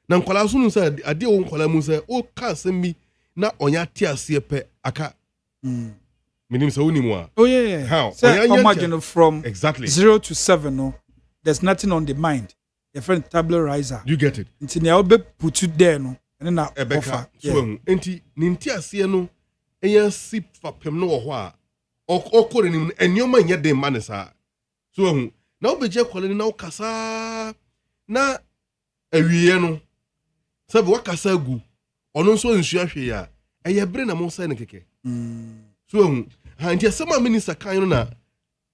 Na nkwala so no say ade wo nkwala mu say o ka asem na onya ti ase pe aka minim say woni mu a oh yeah how say imagine from exactly 0 to 7 no there's nothing on the mind your friend tabula riser you get it until you be put you there no na ebeka so ehu enti ninti ase no eya si fapem no wo ho a okore nim enioma nye de ma ne sa so ehu na obeje kwale na okasa na awiye no sabe wakasa gu ono nso nsu ahwe ya eye bre na mo sa ne keke so ehu ha nti asema minister kan no na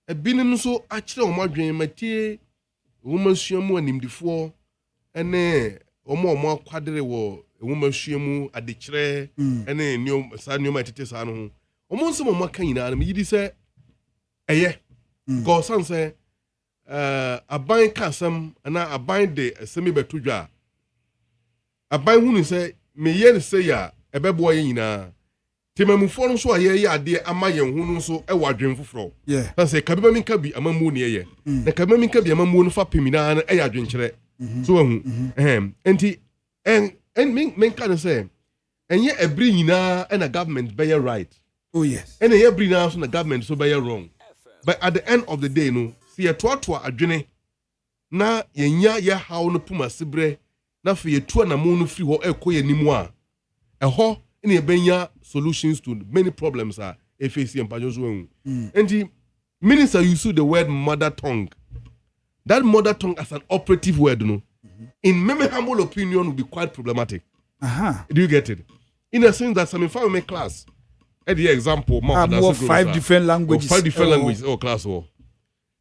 ebinim nso akire o madwen matie wo masuamu animdifo ene omo akwadere wo wo masuamu adekire ene niom sa niom atete sa no ho omo nso mo maka nyina na yidi se eye go san se aban kasam na aban de asemi betudwa aban hunu se meye ne se ya ebebo ye nyina temamufo no so aye ade ama ye hunu nso e wadwen foforo san se kabeba minka bi amamu ne ye na kabeba minka bi amamu no fa pemina na e adwen kire so ahu enti en men kan say enye every nyina na government be right. Oh yes. And every now so the government so be wrong. But at the end of the day no, see a toa adwene na yenya ye hawo no puma sibre na fe yetu na mo no free ho ekoye nimu a eho ina ye benya solutions to many problems are face empajo so hu. And minister use the word mother tongue. That mother tongue as an operative word no. In my humble opinion would be quite problematic. Do you get it? In a sense that some family class at the example more 5 different languages. 5 different languages class war.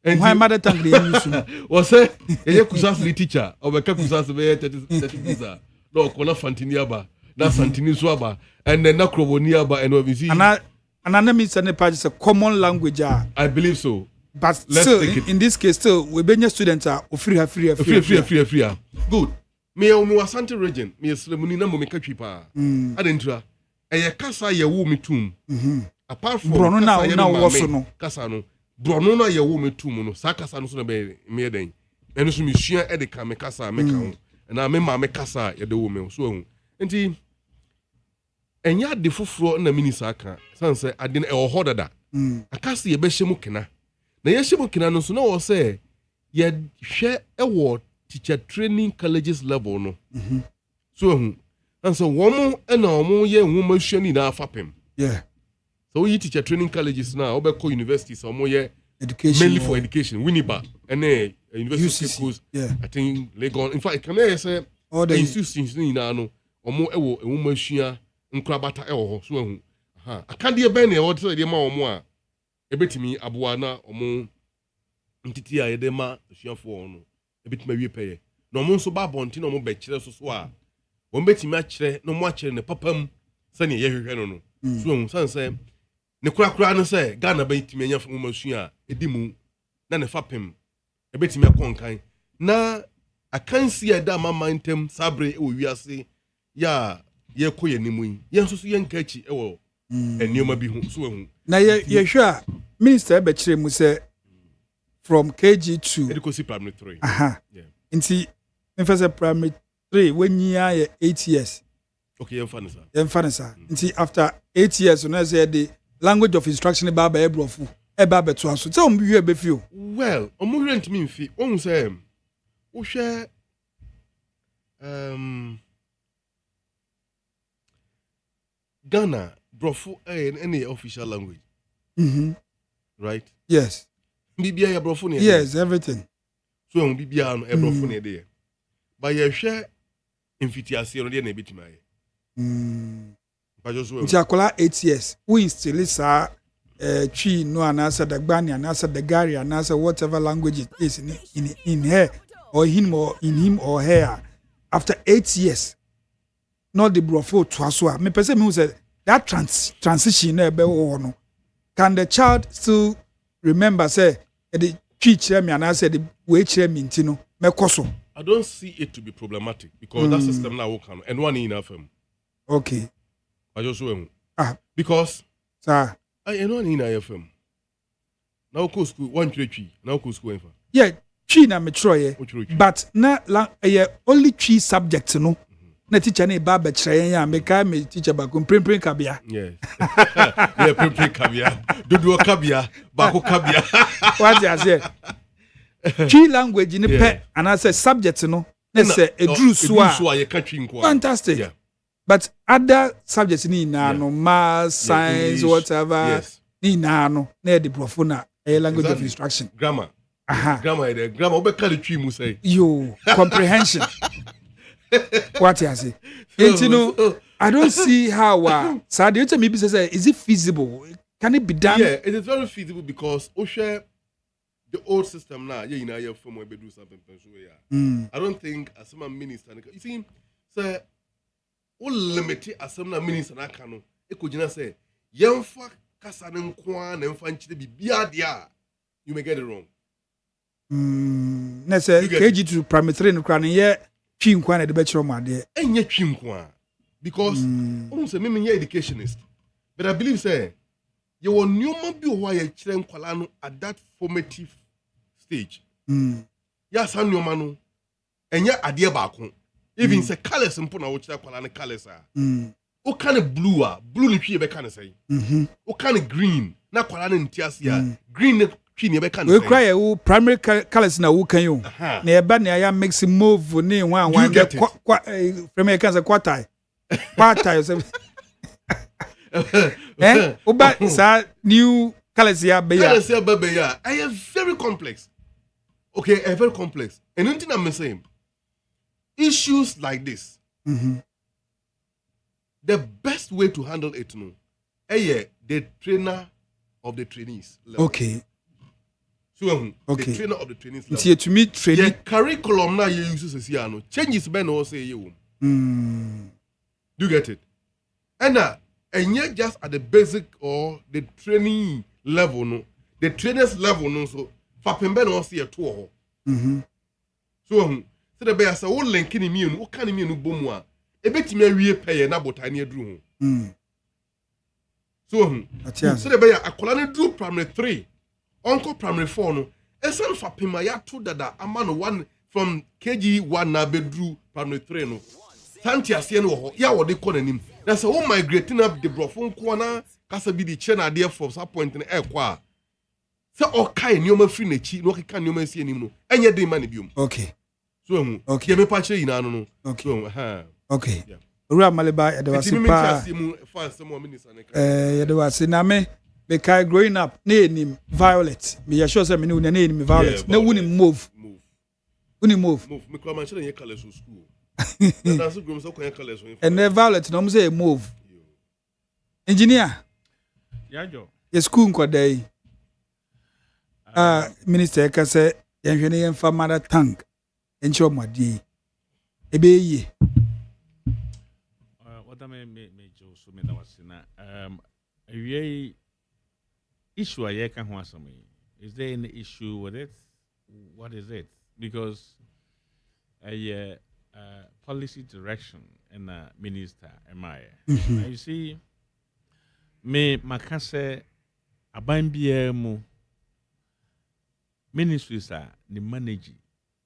And my mother tongue they use. Was say a kusas teacher or a kusas be 30 no kola fantiniaba na santini swaba and then nakroboniaba and we see and means is a common language. I believe so. But let's still, in this case, still, we be students are free. Good. Me Wasante region, me Slemuni na mo me katwi pa. Adentra. Eye kasa ye wo me tum. Apart from Brono na woso no. Kasa no. Brono na ye wo me tum no. Sa kasa no so na be me den. Eno so me sua e de ka me kasa me ka ho. Na me ma me kasa ye de wo me so hu. Enti enya de foforo na minisa aka. Sanse ade na e ho dada. Akasa ye be hyemu kena. Na yeshimo kina no so na wo say ye hwe ewo teacher training colleges level no so hu and so womo na omo ye nwoma hwani na afapem so we teacher training colleges na obeko universities omo ye education mainly for education Winneba and university schools I think Legon in fact can I say all the institutions ni na no omo ewo nwoma hwia nkrabata ewo ho so hu akade be na ewo tell dey ma omo a ebetimi aboa na omo ntiti a yede ma suafo no ebetimi awie peye na omo nso ba bonti na omo be kire so a omo betimi a kire no mo a kire ne papam sane ye hwehwe no no so sanse ne kura no se Ghana ba itimi anya fo masu a edimu na ne fapem ebetimi akonkan na akansi a da mama ntem sabre e wo wiase ya ye koye nimu yi ye nso so ye nkachi e wo enioma bi hu so hu na ye hwe a minister be kire mu se from KG to education primary 3 nti first primary 3 when you are 8 years okay yemfanisa nti after 8 years no say the language of instruction ba ebrofu e ba beto aso say ombi hwe be fio well omuhwe ntimi mfi ohun say wo hwe Ghana brofu any official language right yes bibia ya brofu ne yes everything so on bibia no e brofu ne de ba ye hwe mfitiase no de na ebitima ye ba jo so ntiakola 8 years we still sa twi no anasa the gbani anasa the gari anasa whatever language it is in her or him or in him or her after 8 years not the brofo to aso me person me who said that transition na ebe wo no can the child still remember say the twi kire me anasa the we kire me ntino mekoso I don't see it to be problematic because that system now work and one in FM okay I just went because sir I know in FM now go school one twi now go school enfa yeah twi na me troye but na only twi subject no na teacher na ba ba kire yan me ka me teacher ba ko prempren kabia yes yeah prempren kabia dodo kabia ba ko kabia what you say twi language ni pe and I say subject no na say edru so a ye ka twi nko fantastic But other subjects ni na no math, science, whatever. Yes. Ni na no na the profuna language of instruction. Grammar. Aha. Grammar there. Grammar obe kali twi mu say. Yo, comprehension. What you say? You know, I don't see how so the maybe say is it feasible? Can it be done? Yeah, it is very feasible because Osha the old system now, you know, you're from where we do something. I don't think as some minister, you see, sir, all limited as some minister, I can, it could just say, young fuck, Cassan Kwan and Fanchi be biadia. You may get it wrong. Let's say, KG to primary 3 in Crown, yeah, Chin Kwan at the better my dear. And yet, Chin Kwan, because almost a mimi educationist. But I believe, say, you will new man be why a children Kwalano at that formative stage. Yes, I'm your manu. And yet, a dear back. Even say colors and put out Kwalana colors are. What kind of blue are? Blue lippy, I can say. What kind of green? Not Kwalana in Tiasia. Green, we cry a primary colors now. Who can you? Near Banya makes him move for near one get from a cancer quarter. Eh? But sir, new colors here, baby. I am very complex. Okay, very complex. And anything I'm saying, issues like this, the best way to handle it, no, the trainer of the trainees. Level. Okay. So, okay. The trainer of the trainees. It's here to meet training. The curriculum now you use as no changes ben or say you. Do you get it? And yet just at the basic or the training level, no, the trainers level, no, so Fapemben or see a tour. So the bear say, all linking immune, what can immune boomwa? A bit me pay an about tiny drew. So the bear a colony drew primary 3, uncle primary 4, no, and some Fapimaya two that a man one from KG1 now bedrew primary 3, no. Santia Sieno, ya what they call him. That's all migrating up the Brofon corner, Casabi the Chena dear for some point in the air qua. So, all kind, you may free the cheat, no can you may see him, and yet they manibium. Okay. So, okay, me patch in, I don't know. Okay. Okay. Ura Maliba, there was some more minutes. There was in Ame, because growing up, name Violet. Me assure some new name Violet. No, wouldn't move. Move. Me come and show you colors of school. And the Violet, no say move. Engineer. Yeah, Joe. Your school day. Minister Kase, Yanjanian for mother tank. And show my D. Ebe ye. What I may Joe so me that was in a issue I can answer me. Is there any issue with it? What is it? Because policy direction and minister am I? You see, me makase abambia mu ministries are the manage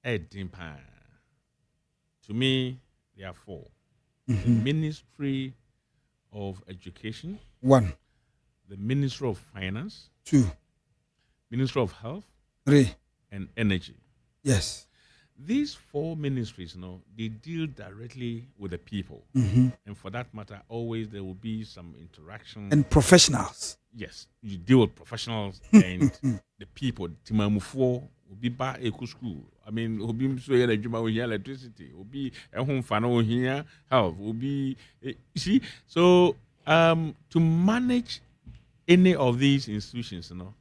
edimpa. To me, there are 4. The Ministry of Education. 1. The Ministry of Finance. 2. Ministry of Health. 3. And Energy. Yes. These 4 ministries, they deal directly with the people. And for that matter, always there will be some interaction. And professionals. Yes. You deal with professionals and the people. Timamufo will be back at school. I mean, will be so electricity, will be a home funnel here, health, will be, see, so to manage any of these institutions, and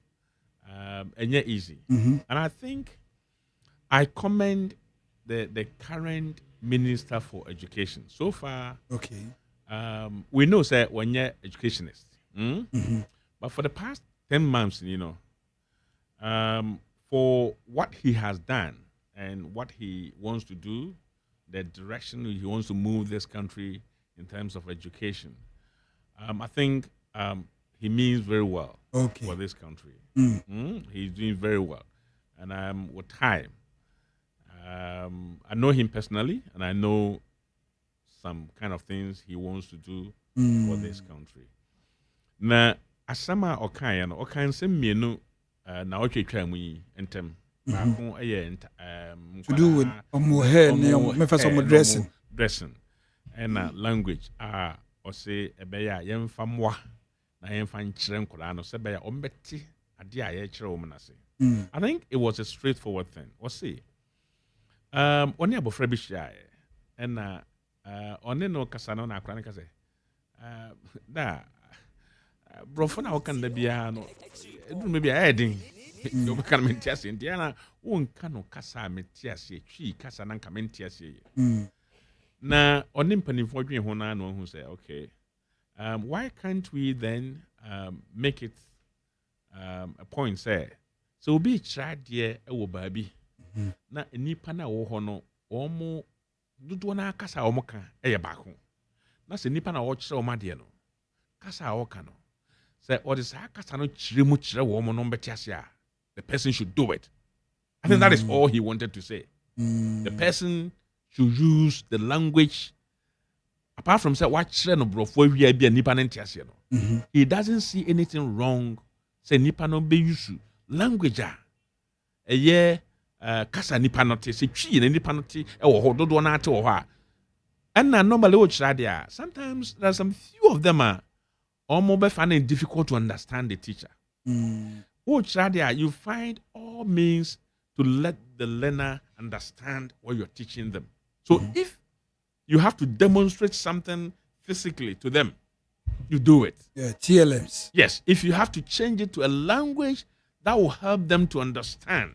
yet easy. And I think I commend the current Minister for Education. So far, okay, we know that when you're educationist, but for the past 10 months, for what he has done and what he wants to do, the direction he wants to move this country in terms of education, I think he means very well for this country. He's doing very well. And with time, I know him personally, and I know some kind of things he wants to do for this country. Now, Asama Okan se mienu na otwetwa mu yi entem to do with hair, dressing. and language or say a bear yem famwa na yem fan children kola no se bear ombeti adia ye chire woman say. I think it was a straightforward thing. Or say oni abofra bi hia and oni no kasa no na akra ne kasa da brofo na wokan da bia no edu me bia edin you can mentias Indiana won kano kasa mentias ye twi kasa na nka mentias ye na onim panifo dwen ho na no hu say okay why can't we then make it a point say so be tried there e wo baabi na nipa na wo ho no omo dudu na kasa omo ka e ye baako na se nipa na wo kire omo de no kasa wo ka no say or this kasa no kire mu kire wo omo no mbetiase a the person should do it. I think that is all he wanted to say. The person should use the language. Apart from say what no brofo wi bia nipa ntiase no. He doesn't see anything wrong. Say nipa no be use language kasa nipa no te say twi na nipa no te e wo hododo na ate wo ha. And normally what there sometimes there are some few of them are almost finding it difficult to understand the teacher. You find all means to let the learner understand what you're teaching them. So if you have to demonstrate something physically to them, you do it. Yeah, TLMs. Yes, if you have to change it to a language that will help them to understand.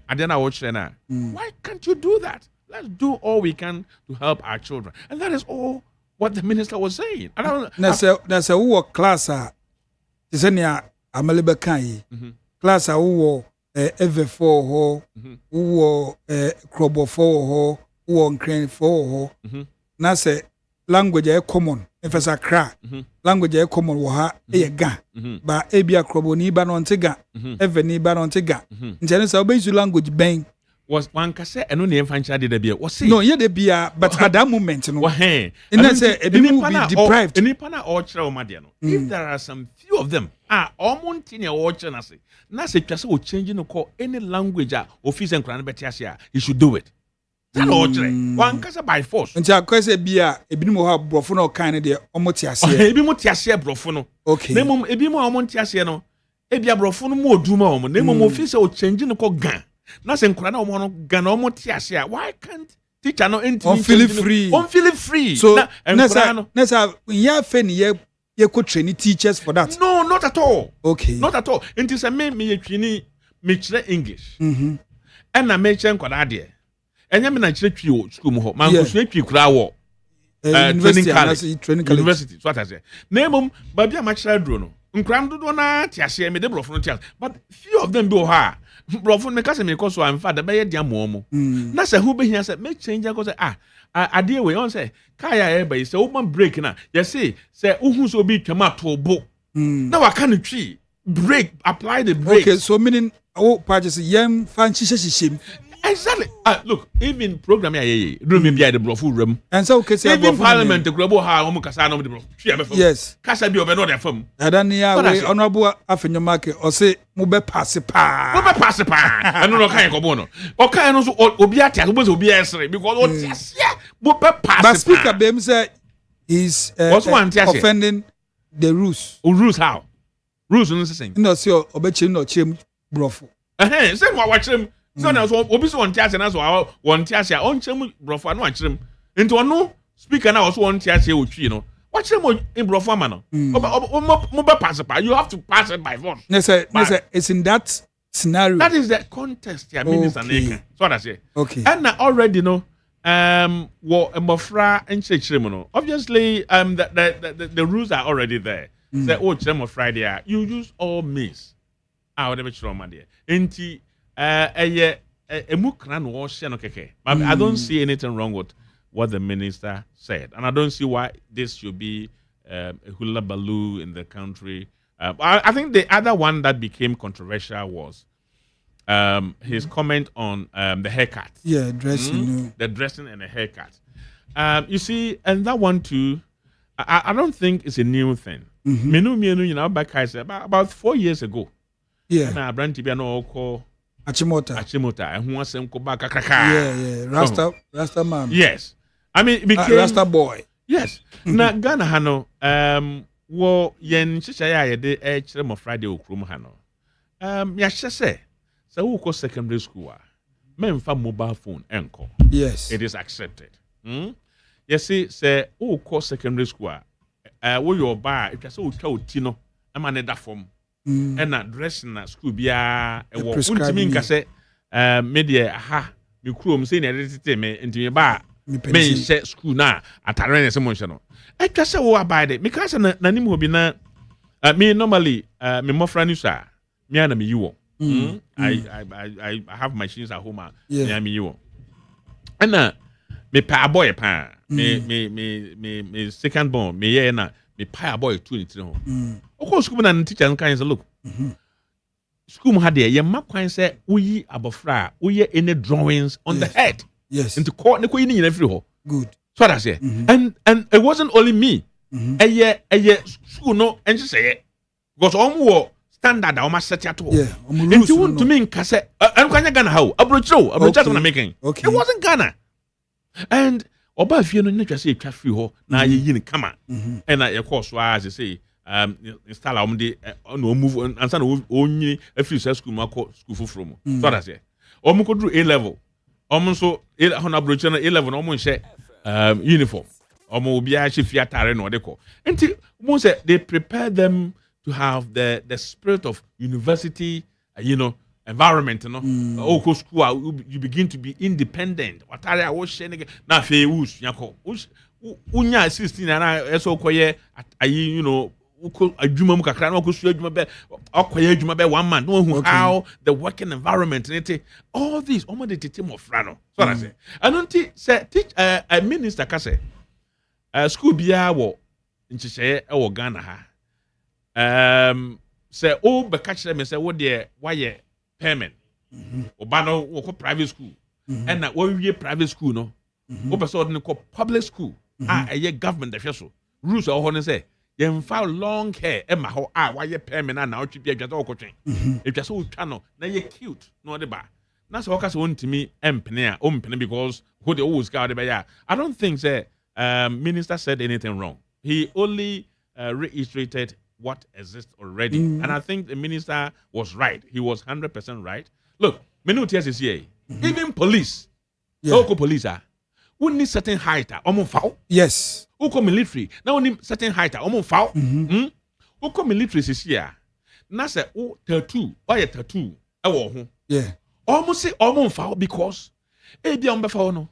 And then I watch now. Why can't you do that? Let's do all we can to help our children. And that is all what the minister was saying. I don't know. That's a work class. Amaleba kai class wo ev4 ho wo krobo 4 ho wo nkren 4 ho na say language e common emphasize kra language e common wo ha e ga ba e bia krobo ni ba no ntega ev ni ba no ntega njene say obezu language ben was one kase eno ne emfancha de bia was no ye de bia but at that moment no in say e be deprived any pana or chira o made no if there are some few of them omonti ne o chira na say twase o change no call any language office and kran betiasia he should do it that o chira one kase by force nti akwese bia ebinim ho abrofo no kan ne de omoti ase ebi moti ase brofo no okay na mom ebi mo omonti ase no ebi abrofo no mo oduma o na mom office o change no call gan na se nkura na omo no gana omo ti ase why can't teacher no on feel free so nessa ya fe ni ye could train teachers for that. No, not at all. Okay. Not at all. Until say me training me chere English. And na me chen kwada de. Enya me na chere twi o school mu ho. Man ko so twi kura wo. Training college. University. So what I say. Na mum ba bia ma chere dro no. Nkram dodo na ti ase me de brofo no ti ase. But few of them be ha. Brofo me ka se me ko so am fa da be ye dia mo mo. Na se hu be hia se me change go say adie we on say kaya eba say woman break na you say uhun so be twama tobo na waka no twi break apply the break. Okay, so meaning purchase yam fan shishem exactly. Look, even program here room be the brofo room and so okay say even parliament the global ha omo kasa no the brofo yes kasa bi obe no dey fam adania we honorable afenyomake o say mo be pass pa and no kan ko bo no o kan no so obi atia so obi esre because o tia mo be pass but speaker bem say is offending the rules. Rules how? Rules no say no say obechim no chem brofo say no wa chem so na so obi so wontia se na so wontia se on chem brofo no achrem into no speaker na so wontia se otwi no wa chrem in brofo ama no mo be pass pa you have to pass it by force. No say it's in that scenario. That is the context ya minister Neka. So what I say. Okay. And now already no wo mofra enchechrem no. Obviously the rules are already there. Say chrem of Friday you use all means. Whatever chiroma there. Enti emukran wo hye no keke. But I don't see anything wrong with what the minister said. And I don't see why this should be a hula baloo in the country. I think the other one that became controversial was his comment on the haircut. Yeah, dressing. The dressing and the haircut. You see, and that one too, I don't think it's a new thing. You know, back I said about 4 years ago. Yeah. And I brand to be an call Achimota. And who was some back. Yeah. Rasta man. Yes. I mean, it became Rasta boy. Yes. Na Ghana hano wo yen chichaya ye de chere mo Friday okrum hano. Ya hye se wo ko secondary school a memfa mobile phone enko. Yes. It is accepted. You see say wo ko secondary school a wo your bar it say wo twa oti no ama ne da form. And na dress na school bia e wo untimi nka se media aha me krom say na edit me ntimi ba me share school na atare na se mo hye no. I can say wo abide because na nim ho bi na me normally me mofra ni so a me ana me yiwo. I have machines at home. Yeah, me you. And me pa boy pa. Me second born. Me yeah na me pa boy too in home. Of course, school na teacher can say look. School had there. Your map can say we abofra. We any drawings on the head. Yes. Into court. Ne ko yini every ho. Good. So that's it. And it wasn't only me. A school no and just say because almost. Standard almost set at all. Yeah, if you want to mean cassette, I'm going to Ghana how I'm making. Okay, it wasn't Ghana. And Oba if you know just say traffic ho now you come on. And of course as I say install on the no move and some only a few school from. So that's it. Almost could do A level. Almost so on A level almost say uniform. Almost be actually fiatare no they call. Until most they prepare them to have the spirit of university, environment, school, you begin to be independent. What are I was saying? Now, if you unya 16 and I so quiet, a juma kakra no kusu juma be okoye juma be 1 month no how the working environment all these almost the team of frano so I say I don't say teach a minister ka say school bia wo nchiche e wo Ghana ha say o be catch them say what there why payment oba no wo ko private school and na wo wie private school no o be so no ko public school a government the so rules o ho ne say you found long hair Emma ho why you payment na o twi bia dwa o ko twen e twa so o twa no na ye cute no de ba na so ka so ntimi empene a o mpene because who they always got be ya I don't think say minister said anything wrong. He only reiterated what exists already. And I think the minister was right. He was 100% right. Look, many is here. Even police, local police we need certain height, foul. Yes. Uko military, now we need certain height, foul. Uko military is here. Na say tattoo, why a tattoo? Yeah. Almost say foul because be on foul no.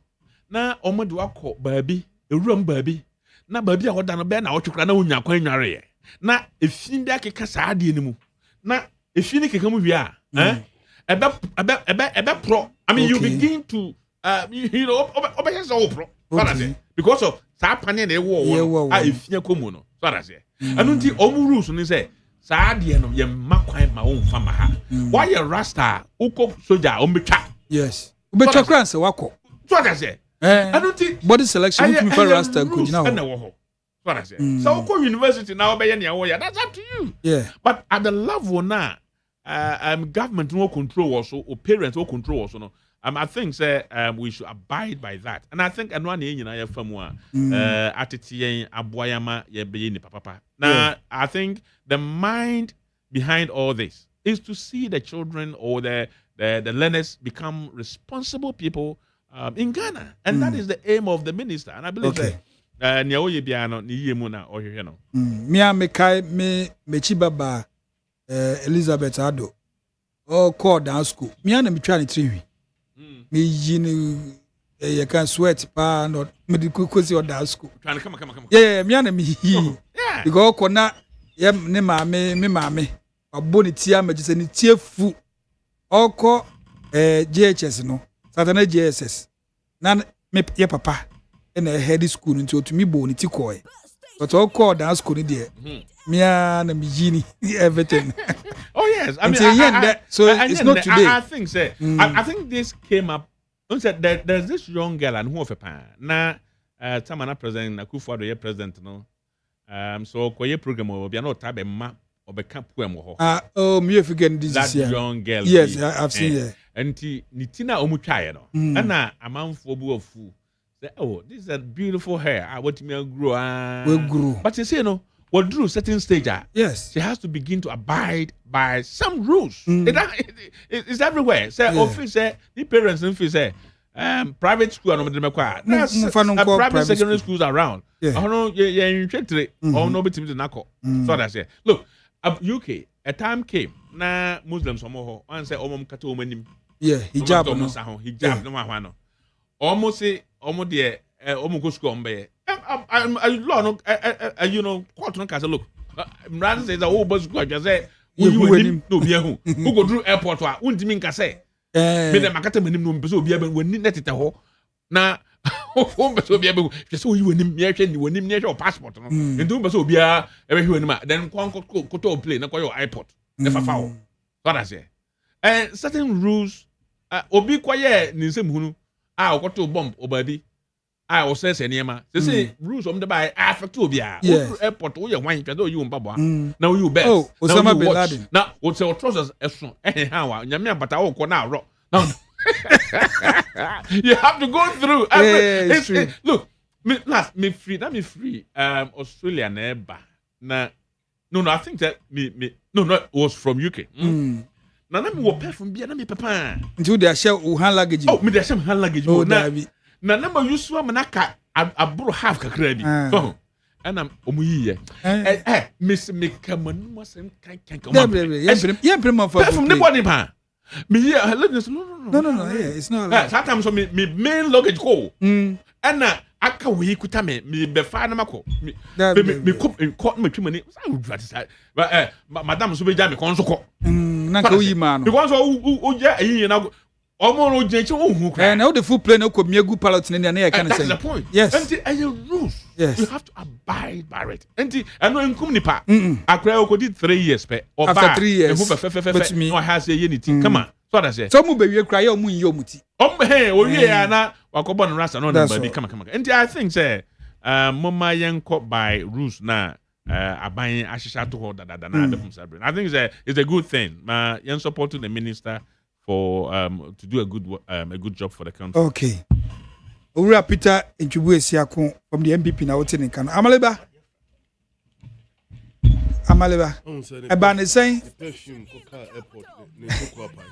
Na do akọ baby, a room baby. Na baby a woda no be na otwekra na onya kwan nware. Na efin da keka saade ni mu. Na efin ni keka mu wi a, ebe pro. I mean you begin to pro. Because of sa pane na ewo a efin komu no. So that's it. Anu nti omu rules ni say saade no ye makwan ma won fa ma ha. Why you rasta ukọ soja o betwa. Yes. Betwa kran se wako. So that's it. I don't think body selection you prefer rasta could now. What I say. So go university now that's up to you. Yeah. But at the level now, government no control also or parents no control also no. I think we should abide by that. And I think and one year famwa atiti aboyama ye be ni papa. Now I think the mind behind all this is to see the children or the learners become responsible people in Ghana. And that is the aim of the minister. And I believe that me kai me mechi baba Elizabeth Addo call down school me na me twa ne triwi me yini you can sweat pa no medical course or down school come yeah me na me yi because kona ye ne maame aboni tia magise ne tie fu oko JHS no Satana JSS na me ye papa in a heady school into to me bone ti koy but all call down school there me na me yini everything. Oh yes, I mean it's not today. I think I think this came up. There's this young girl and who of a pan na Tamana president na Kufuor ye president no so koye program will be no tabe ma or be camp poem oh me if you get this that young girl. Yes, I've seen her. And nitina omutwaye no na amanfo bu ofu oh, this is a beautiful hair. I want me to grow. We grow. But you see, what drew certain stage, yes, she has to begin to abide by some rules. It's everywhere. Say, office, the parents in office, private school, private secondary schools around. No, so that's it. Look, UK, a time came. Na Muslims and say, yeah, hijab, hijab, no. Almost say, almost there, almost go school. You know, court no look. Rather says the whole bus go just say, who go through airport, won't mean can say. Me the market minimum person be able when net it ho. Na home person be able just so you him near your passport. And do person be then go to plane, na your airport. Never foul. What I say. And certain rules, obi kwaye ni nsem hunu. Go to bomb obabi. I will say Senema. They say rules on the by affect to be airport. Oh, you wine, you and Baba. Now you bet. Oh, Osama bin Laden. Now, what's your trousers? Anyhow, Yamia, but I won't go now. Now, you have to go through. Look, me free. Let me free. Australia never. No, I think that no, it was from UK. Now, let me walk from Bia, me papa. Until they share hand luggage. Oh, me, there's some hand luggage. Oh, David. Na number you swam manaka abro half kakrabi so and I'm omuyiye miss me come on must can yeah prema for from the body pa me here no it's not sometimes so me main luggage go and aka we kuta me be fa na mako me ko me twimani but madam so be ja me kon so ko na ka yi ma no because o ja ayi na and now the full plane could be a good pilot in the kind of that's the point. Yes. And your rules. Yes. You have to abide by it. And I know in Kumnipa, I did 3 years. After 3 years. But me, no has a unity. Come on. So that's it. Some baby cry on Yomuti. Hey, oh yeah, now Wakobon Rasta no nobody. Come on. And I think say Mama young caught by rules now. Abiding Ashisha to hold that. I think it's a good thing. Young supporting the minister for to do a good job for the country. Okay. Owura Peter Nchubu Esiako from the MPP na wote in Kano. Amaleba. Eba ne sen. Perfume Koka Airport ne Koka Pai.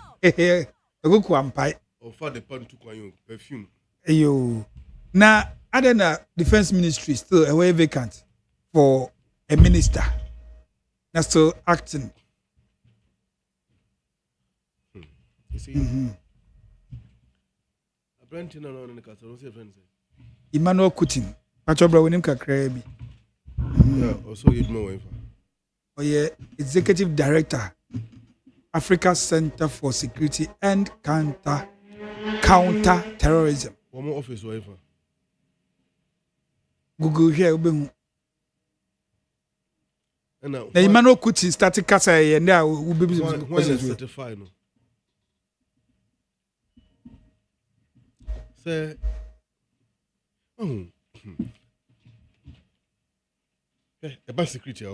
Koka Ampai. Ofa the pan to kwayo perfume. Eyo. Na Adena Defense Ministry still away vacant for a minister. That's still acting. You see, Emmanuel Kutin. Pachobra winim kakra bi. Yeah, also you know. Oh yeah, Executive Director, Africa Center for Security and Counter Terrorism. One more office whatever. Google here obehu. Na Emmanuel Kutin started kasa here na obebi certified no. Say, about security.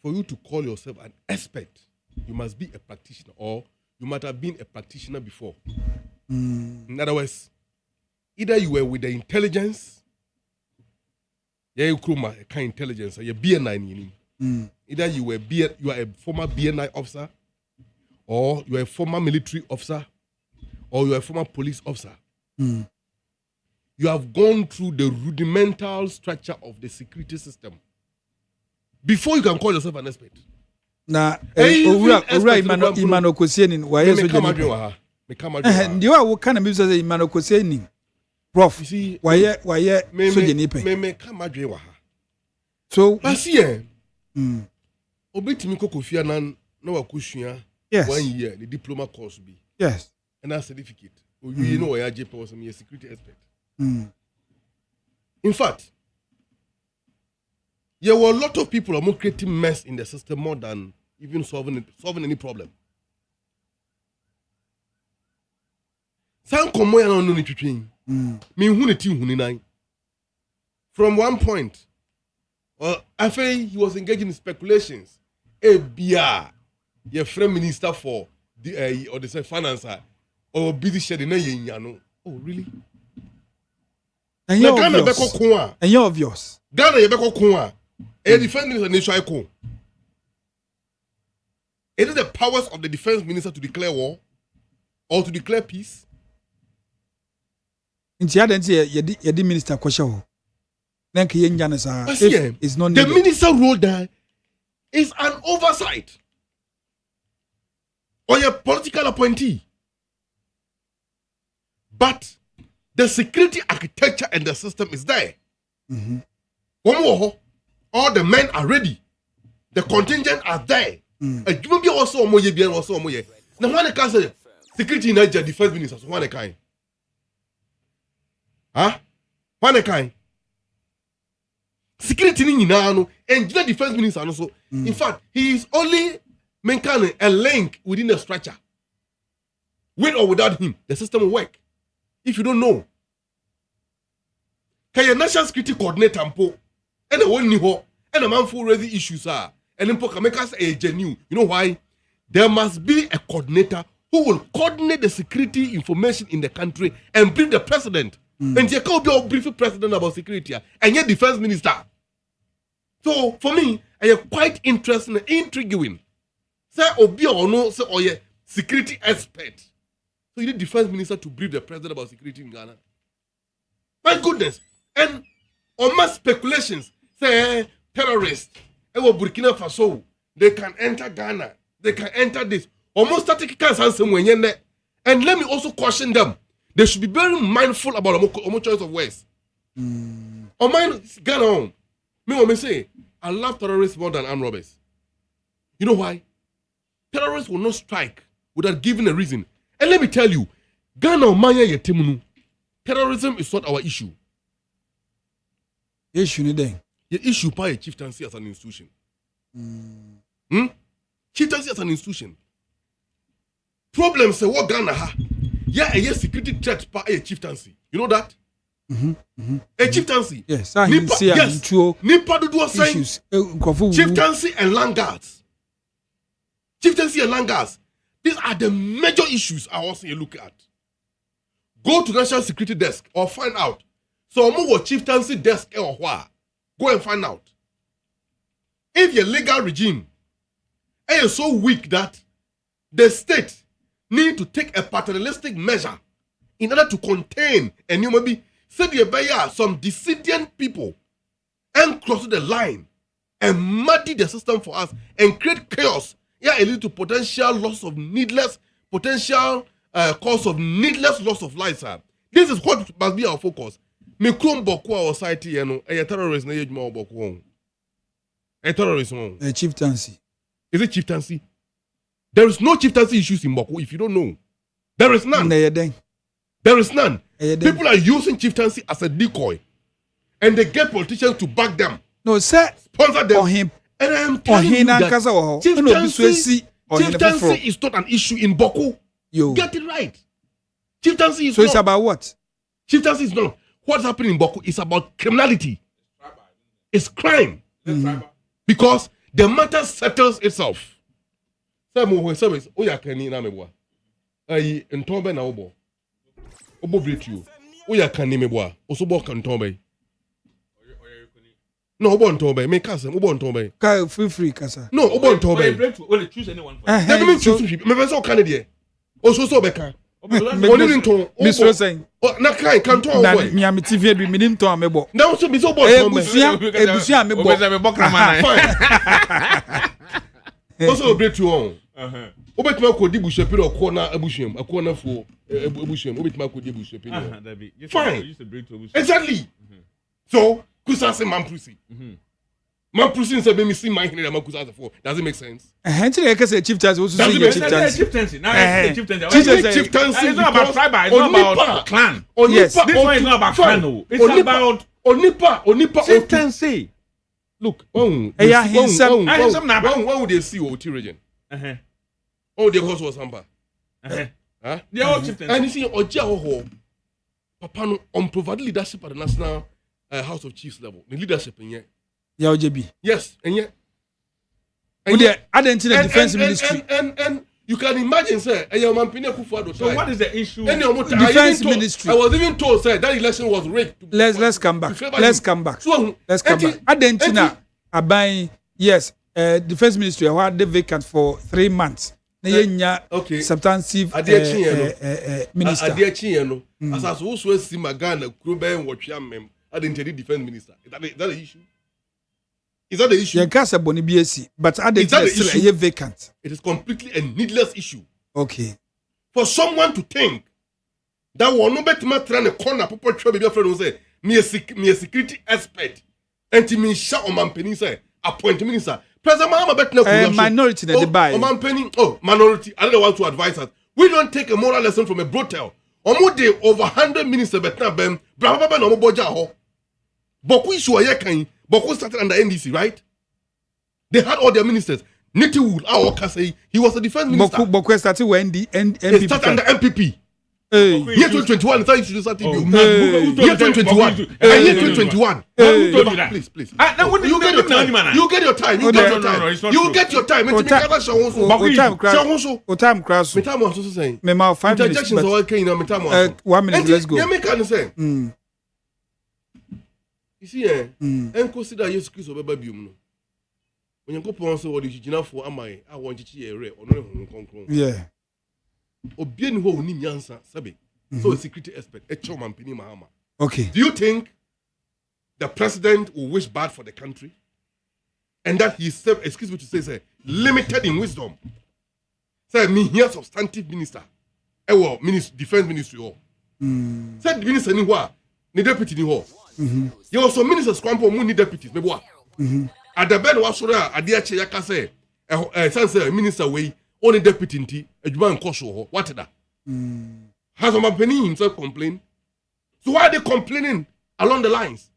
For you to call yourself an expert, you must be a practitioner, or you might have been a practitioner before. In other words, either you were with the intelligence, you are a kind intelligence, or you're BNI. Either you are a former BNI officer, or you are a former military officer, or you are a former police officer. You have gone through the rudimental structure of the security system before you can call yourself an expert. Na Imano Kosienin, why is it? You are what kind of music Imano Kosienin? Prof, why so me come adwe. So I see obetimi kokofia na wakusua. Yes. 1 year, the diploma course be. Yes. And that certificate. You know, I was a security expert. In fact, there were a lot of people who are creating mess in the system more than even solving any problem. From one point, I think he was engaging in speculations. ABR. Your friend minister for the or the finance or busy shedding no. Oh, really? And you're obvious. Ghana yebeko kwa. Defense minister nation ko. It is the powers of the defense minister to declare war or to declare peace. Yedi minister kwasha. It's not the minister role there is an oversight or a political appointee. But the security architecture and the system is there. All the men are ready. The contingent are there. And you will be also omoye. Now when can say security in Nigeria defense ministers one kind. One kind. Security in Yinano and the defense minister also. In fact, he is only maintaining a link within the structure. With or without him, the system will work. If you don't know, can your national security coordinator and a one niho and a man for raising issues are and then can make us a genuine. You know why? There must be a coordinator who will coordinate the security information in the country and brief the president. And you can't be a brief president about security and yet defense minister. So for me, I am quite interested and intriguing. Say Obi or no, say or security expert. So you need defense minister to brief the president about security in Ghana. My goodness. And on my speculations, say terrorists, Burkina Faso, they can enter Ghana, they can enter this. Almost static cancer somewhere. And let me also caution them. They should be very mindful about our choice of words. On mine, Ghana on. Me say, I love terrorists more than armed robbers. You know why? Terrorists will not strike without giving a reason. And let me tell you, Ghana Maya Yetemunu, terrorism is not our issue. Issue then. The issue by a chieftaincy as an institution. Chieftaincy as an institution. Problem say what Ghana ha. Yeah, a security threat by a chieftaincy. You know that? A chieftaincy. Yes. Nipa do saying chieftaincy and land guards. Chieftaincy and land guards. These are the major issues I want you look at. Go to National Security Desk or find out. So what chieftaincy desk or what? Go and find out. If your legal regime is so weak that the state need to take a paternalistic measure in order to contain and you maybe say the some dissident people and cross the line and muddy the system for us and create chaos. Yeah, it lead to potential loss of needless, potential cause of needless loss of lives. This is what must be our focus. Me krom boku our society, you know, a terrorist na yejuma boku. A terrorist, a chieftaincy. Is it chieftaincy? There is no chieftaincy issues in Boku if you don't know. There is none. There is none. People are using chieftaincy as a decoy, and they get politicians to back them. No, sir. Sponsor them. Him. And I am telling you that chieftaincy is not an issue in Boku. Get it right. Chieftaincy is so not. It's about what? Chieftaincy is not. What's happening in Boku is about criminality. It's crime. Because the matter settles itself. Service. Oya kani na meboa. Ayi ntombe na obo. Obo bretu. Oya kani meboa. Osobo kan ntombe. No, obo ntombe. Me kasa obo ntombe. Ka free kasa. No, obo ntombe. Bretu. Only choose anyone. Let me choose. Me person kan dey. Ososo beka. Oni nton. Mr. Sen. Na kai kan ton obo. Na mi am TV edu mi nton amebo. Na so mi so obo ntombe. Ebusia amebo. Obo me bokra man. Also bretu on. Obetima ko di bushepin okwo na abushiem akwo na fo abushiem obetima ko di bushepin. Fine. Exactly. So kusa say mamprusi. Mamprusi say me see my here na makusa for. Does it make sense? Until you say chieftaincy also say chieftaincy. Now it's chieftaincy. It's not about tribe, it's not about clan. Yes. This one is not about clan. It's about Onipa chieftaincy. Look, when would they see OT region? Oh, they cause was samba. They all chieftains. And you see, Oja Papa no unprovided leadership at the National House of Chiefs level. The leadership in here. Yeah, OJB. Yes, and yet. And the defense ministry. And You can imagine, sir, so what is the issue? Defense ministry. I was even told, sir, that election was rigged. Let's come back. Let's come back. Adentina Abai, yes, defense ministry had the vacant for 3 months. Okay. Substantive minister. As I also see Magana, Krube, and watch him. I didn't tell you defense minister. Is that the issue? Is that the issue? But I didn't say vacant. It is completely a needless issue. Okay. For someone to think that one no better matter than a corner, people try to be afraid of say, me a security expert, and to me shout on my penny say, appoint minister. President Mahama bet no minority in the buy. Minority. I don't want to advise us. We don't take a moral lesson from a brothel. Omo over 100 ministers bet na bem. Brahma no mo boja ho. Boku issue aye Boku started under NDC, right? They had all their ministers. Nitiwood, say he was a defense minister. Boku started when the NPP. He started under MPP. Year 2021, I thought you should do something. Year 2021. Year 2021. Please. You get your time. You get your time. You get your time. You get your time. Time crash. Time was also saying. 5 minutes. 1 minute. Let's go. You see, and consider Jesus Christ over Babium. When you go for what you enough for, am I want to hear or no? Yeah. Obien ho ni nyansa sabe. So a security expert, a chairman Pini Mahama. Okay. Do you think the president will wish bad for the country? And that he's, excuse me to say, limited in wisdom. Say me here substantive minister. Defense ministry. Said minister ni wa, ni deputy ni ho. You also ministers kwampo mu ni deputies me boa. At the bed was sure adeache yaka say say minister way only deputy nti adwuma nkoso ho. What that? Has a penny himself complain? So why are they complaining along the lines?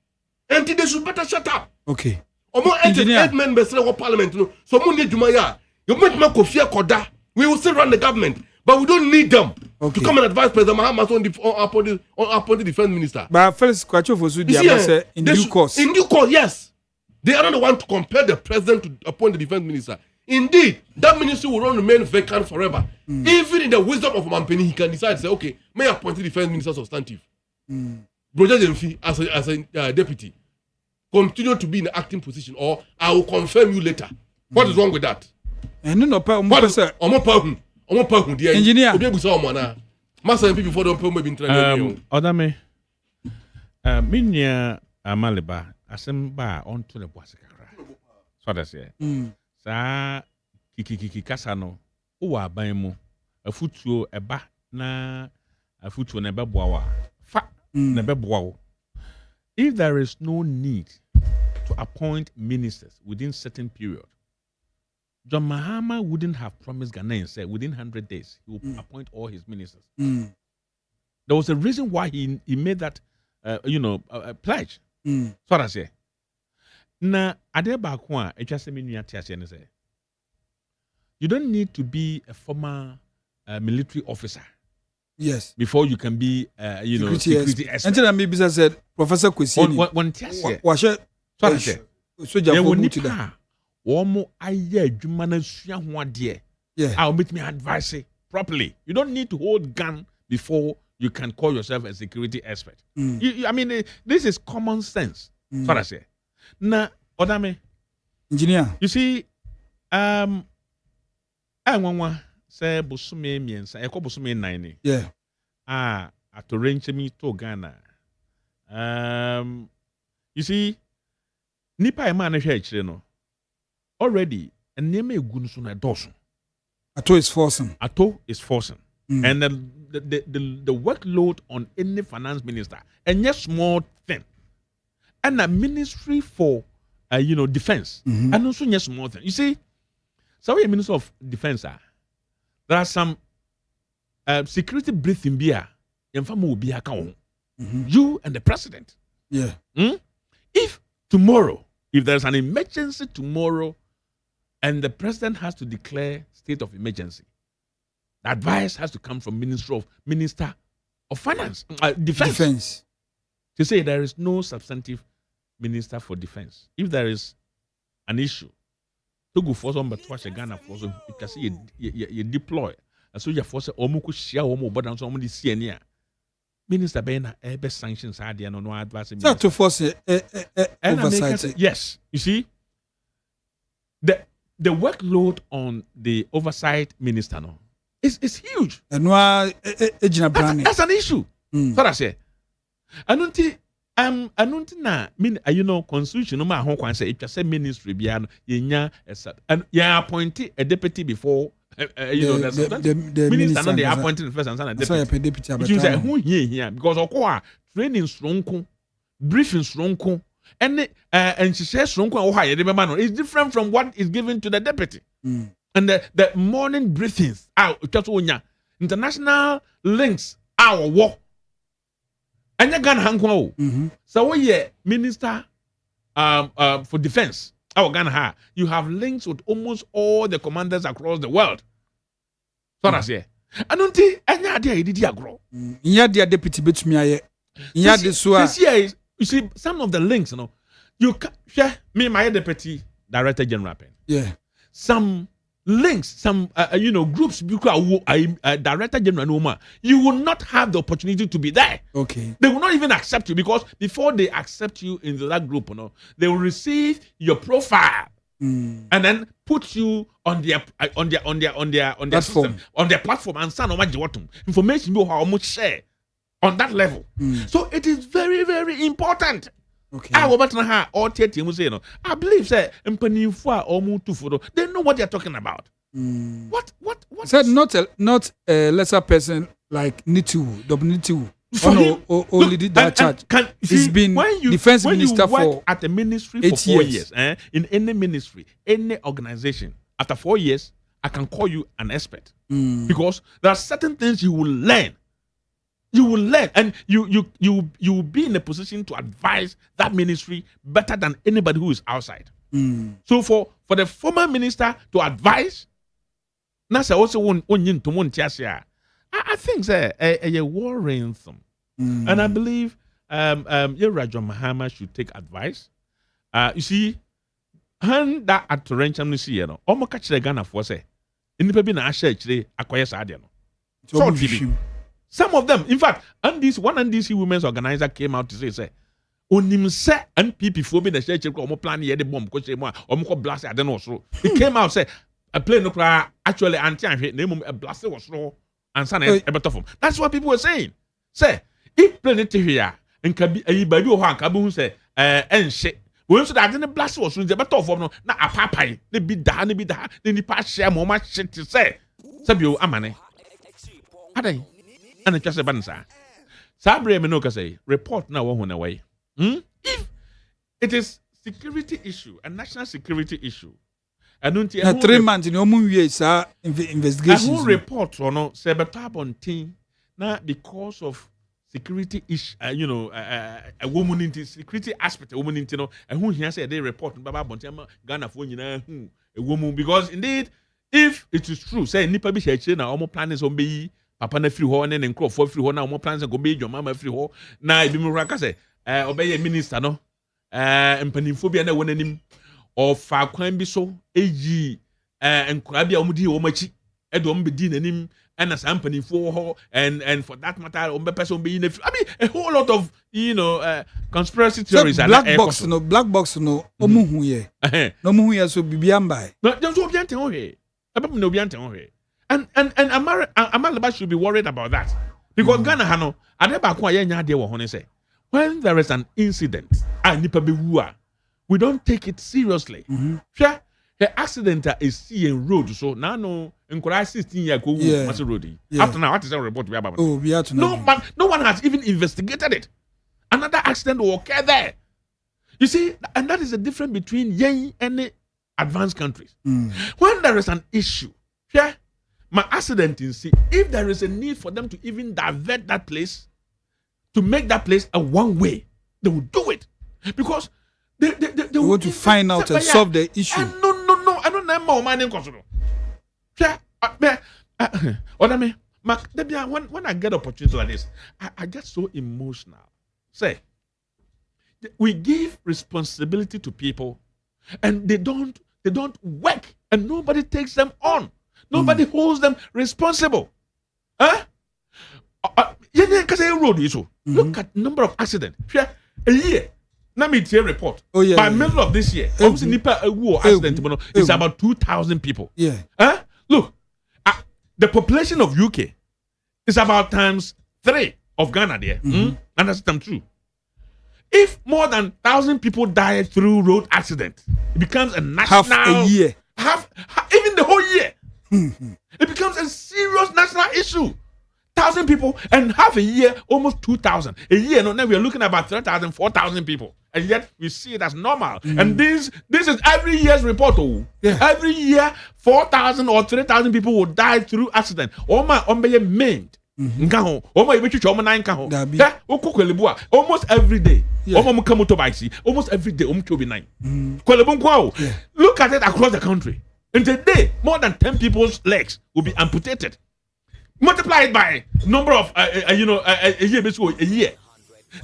And they should better shut up. Okay. Omo 8 members of parliament no. So mu ni adwuma ya. You make me kofia koda. We will still run the government. But we don't need them to come and advise President Mahama upon the defense minister. But first, in due course. In due course, yes. They are not the one to compel the president to appoint the defense minister. Indeed, that ministry will not remain vacant forever. Even in the wisdom of Mampeni, he can decide, say, okay, may I appoint the defense minister substantive. Broja Jemfi, as a deputy, continue to be in the acting position, or I will confirm you later. What is wrong with that? Engineer. Odame. Minya Amaliba, Asemba on to the Boisacra. So that's it. Sa Kiki Casano, Uwa Baimo, a futu eba na a futu neba boa. Fa neba boa. If there is no need to appoint ministers within certain period, John Mahama wouldn't have promised Ghanaians said within 100 days he will appoint all his ministers. There was a reason why he made that, pledge. So I say. Na adeba kwa say. You don't need to be a former military officer. Yes. Before you can be, security expert. Until I maybe said Professor Kwesini. One tiase. So I say. Womo aye adwuma na sua ho ade. I'll meet me advise properly. You don't need to hold gun before you can call yourself a security expert. This is common sense. So I say. Na Odame engineer. You see nwanwa say bosume miensa e ko bosume 9. Yeah. Atorenche mi to Ghana. You see nipa e ma na hwe akire no. Already, and name so na dosun. Ato is forcing. And the workload on any finance minister, and yes, small thing. And a ministry for defense, and also yes, small thing. You see, so a minister of defense, there are some security briefing beer. You and the president. Yeah. If tomorrow, if there's an emergency tomorrow, and the president has to declare state of emergency, the advice has to come from Minister of Finance, Defense. To say there is no substantive minister for defense. If there is an issue, Togo force on but watch a Ghana force you can see you deploy. And so you force omuku share omo but on some of the CNA. Minister Bena best sanctions are there no advice. So to force oversight. Yes. You see the workload on the oversight minister no is huge. And that's an issue. So I say I don't na mean constitution no ma ho kwan say it say ministry bia no yenya and you appoint a deputy before the minister no they appointed the first and second deputy. You say who here because okwa training stronko briefing stronko and she says stronko how you remember no is different from what is given to the deputy. And the morning briefings international links our work. Anya Ghana hankwa so we minister for defense our Ghana you have links with almost all the commanders across the world. So that's it. I don't think anya dia did agro. Nya dia deputy betumi aye. Nya de so this year you see some of the links you share me my deputy director general pen. Yeah. Some links, some groups director general Noma, you will not have the opportunity to be there. Okay. They will not even accept you because before they accept you in that group, they will receive your profile and then put you on their platform. System, on their platform and send information you how much share on that level. So it is very, very important. Okay. I believe say they know what they're talking about. What said not a lesser person like Nitu, Nitu. Only did that charge. He's been defense minister for at the ministry for 4 years. In any ministry, any organization, after 4 years, I can call you an expert. Because there are certain things you will learn. You will learn, and you will be in a position to advise that ministry better than anybody who is outside. So for the former minister to advise, I think a worrying thing. And I believe Rajon Mahama should take advice. You see, hand that at Torrential Museum, almost catch the Ghana for say, in the baby na share acquire Sadiano. Some of them, in fact, one NDC women's organizer came out to say, Onim se NPP for being the church or plan here the bomb because they more or blast. I don't know. So it came out say a plane actually name a blast was slow and son a better form. That's what people were saying. Say if planet here and can be a baby or Kabu say and shit. When so that didn't blast was the better form. Not a papa, they be down, then the past share more much shit to say. Sabio Amane. Ade. And it's just a bansa. Sabre Menoka say, report now one away. If it is security issue, a national security issue, I don't think 3 months in your investigations. I will report or no, Sabatabon team now because of security issue, a woman in the security aspect, a woman in and who here say they report Baba Bontema Ghana for a woman because indeed, if it is true, say Nipa Bishi now almost planners on be. Papa na free ho and crop for free ho na mo plans go be your mama free ho na ebi mu raka say obey minister no mpanimfo bia na wonanim of fa kwan bi so eyi enkura bia omudi wo machi edom be di nanim and as mpanimfo ho and for that matter ombe person be in I mean a whole lot of conspiracy theories so black box no omuhu ye no muhu ye so bibiamba no dem so obiante ho he abam no obiante ho he. And Amalaba should be worried about that. Because Ghana Hano, when there is an incident, we don't take it seriously. The accident is seeing road, so now no, in 16 years ago, road. After now, what is the report we have about? No one has even investigated it. Another accident will occur there. You see, and that is the difference between Yen and the advanced countries. When there is an issue, my accident in sea, if there is a need for them to even divert that place, to make that place a one way, they will do it. Because they want to find out and solve the issue. No. I don't know more money. When I get opportunities like this, I get so emotional. We give responsibility to people and they don't they don't work, and nobody takes them on. Nobody holds them responsible. Huh? Look at number of accidents. A year. Let me tell you a report. By middle of this year, accident is about 2,000 people. Yeah. Huh? Look, the population of UK is about times 3 of Ghana there. And that's true. If more than 1,000 people die through road accident, it becomes a national... Half a year. Even the whole year. It becomes a serious national issue. 1,000 people, and half a year, almost 2,000. A year, now we are looking at about 3,000, 4,000 people. And yet we see it as normal. And this is every year's report. Every year, 4,000 or 3,000 people will die through accident. Maimed. Almost every day. Almost every day. Look at it across the country. In a day, more than 10 people's legs will be amputated. Multiply it by number of a year.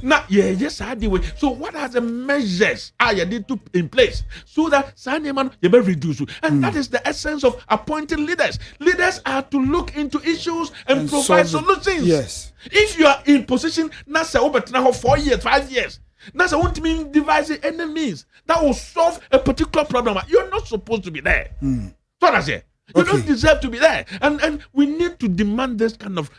Now, yes, I do. So, what are the measures I did to in place so that Sandeman you be reduced? And that is the essence of appointing leaders. Leaders are to look into issues and provide solutions. Yes. If you are in position, NASA over 4 years, 5 years. NASA won't mean devising any means that will solve a particular problem. You're not supposed to be there. What I say. You don't deserve to be there, and we need to demand this kind of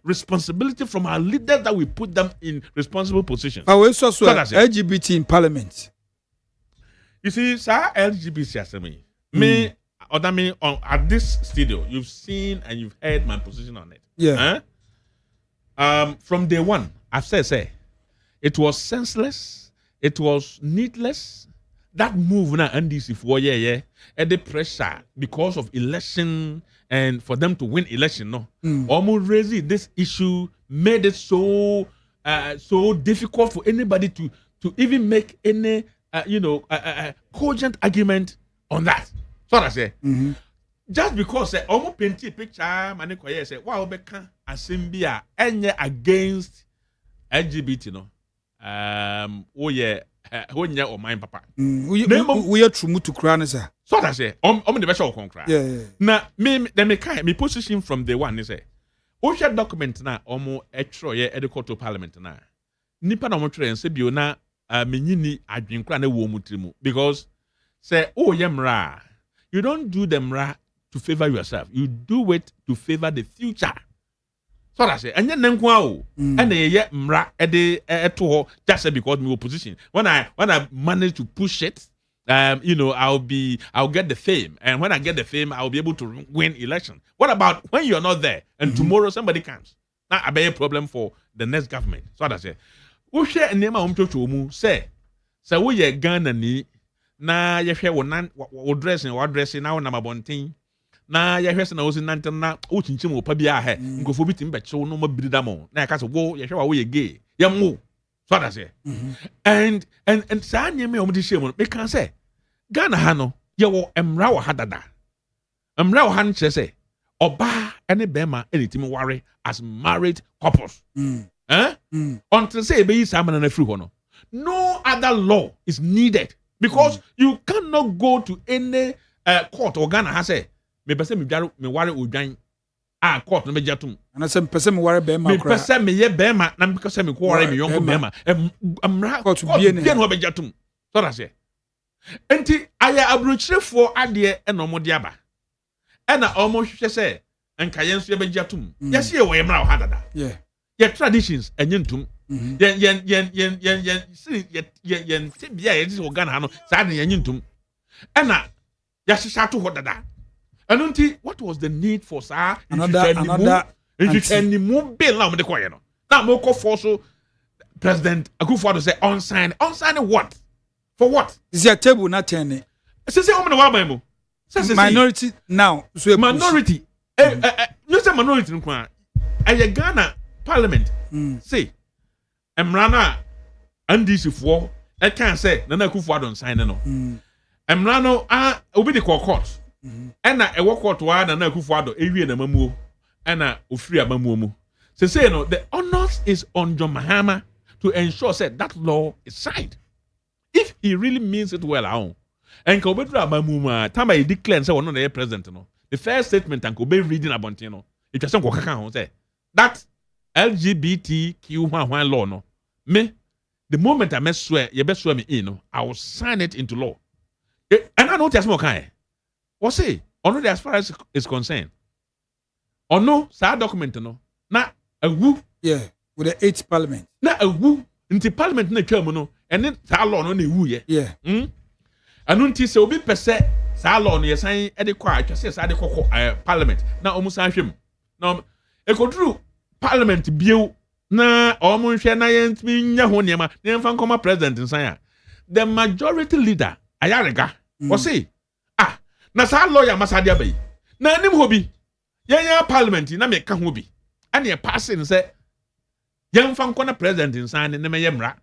responsibility from our leaders, that we put them in responsible positions. We also LGBT in Parliament. You see, sir, LGBT me, Odame, at this studio, you've seen and you've heard my position on it. Yeah. From day one, I've said, it was senseless, it was needless. That move now, NDC for and the pressure because of election and for them to win election, almost raising this issue made it so difficult for anybody to even make any cogent argument on that. So I say, just because almost painted a picture, Manikoye say, wow, Becca Asimbia any against LGBT, or mine papa. We are true to crown, sir. So that say, the best of concrete. Yeah. Now, me position from the one is a document na extra to parliament na. Nipa na motre and say na menyini adwenkra na wo mutrimu because say yemra. You don't do them to favor yourself. You do it to favor the future. So that say, and then and the mra to just because my opposition. When I manage to push it, I'll get the fame, and when I get the fame, I'll be able to win election. What about when you're not there and tomorrow somebody comes? Now I be a problem for the next government. So that say, we share a name of say we Ghana ni na ye share what dressing now na mabontin. Na ya hwese na ozi nante na o chinchim opa bia he nkofo bitim be chew no mabirida mo na ya ka so wo ya hwe wa wo ye gay ya mo so that say and sa nyeme o mdi shemu me kan say Ghana ha no ye wo emra wo hadada emra wo han che say oba ene bema anytime ware as married couples until say be yi samana na free ho no other law is needed because you cannot go to any court or Ghana ha say me pese me ware odwan court no be jatum ana se me pese me ware be ma kra me pese me ye be ma na me pese me ko ware me yonko be ma amra court bie no be jatum so that say enti aya abrochirefo ade e no mo de aba e na omo hwehwe se enka yen so ye be jatum yes ye we mra ha dada ye traditions enye ntum yen tibia ye dis organ ha no sa na enye ntum e na ya hwehwe to ho dada. And what was the need for sir? Another any move bill now no. Now moko force President Akufo-Addo say unsign what? For what? Is your table not turning? Say omo minority now. So minority. You say minority nkwa. Aye Ghana Parliament. Say Emrana NDC for I can't say Nana Akufo-Addo sign no. Emrano obi the court. Ena e work wa na Akufo-Addo ewie na mamuo ena ofiri amamuo mu say no the onus is on John Mahama to ensure that law is signed if he really means it well And Kobedra Bamuma, time I declare and say, one of the president, no. The first statement and Kobe reading about, you know, it was some Kokaka say that LGBTQ1 law, no. Me, the moment I must swear, you best swear me in, no, I will sign it into law. And I know just more kind. What say? Only as far as is concerned. Or no, sad document, no. Na a woo. Yeah, with the 8th parliament. Na a woo. Into parliament na twam no. And then that law no na woo ye. Yeah. And until so be per se, that law no ye sign at the quiet, just say the parliament. Na almost him. Now, a control parliament bill. Na almost share na yent me nya ho niema. Na fan come president in sign. The majority leader, Ayarega, was say, na sa lawyer Masadia Bay. Na nim hobi. Ya parliament na me ka hobi. And ye passing say, young fan corner president in sign in the Mayemra.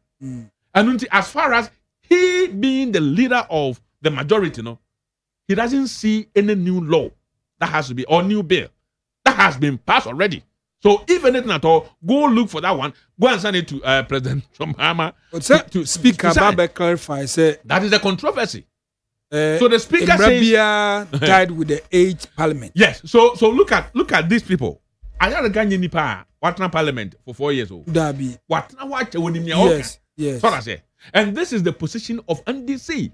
And as far as he being the leader of the majority, no, he doesn't see any new law that has to be or new bill that has been passed already. So if anything at all, go look for that one. Go and send it to President Chomhama. To Speaker Babe clarify, say that is the controversy. So the speaker says died with the 8th parliament. Yes. So look at these people. I had a Ghanaian nipa Watna parliament for 4 years old. Dabi. Watna watch when in Yes. Yes. So I say. And this is the position of NDC.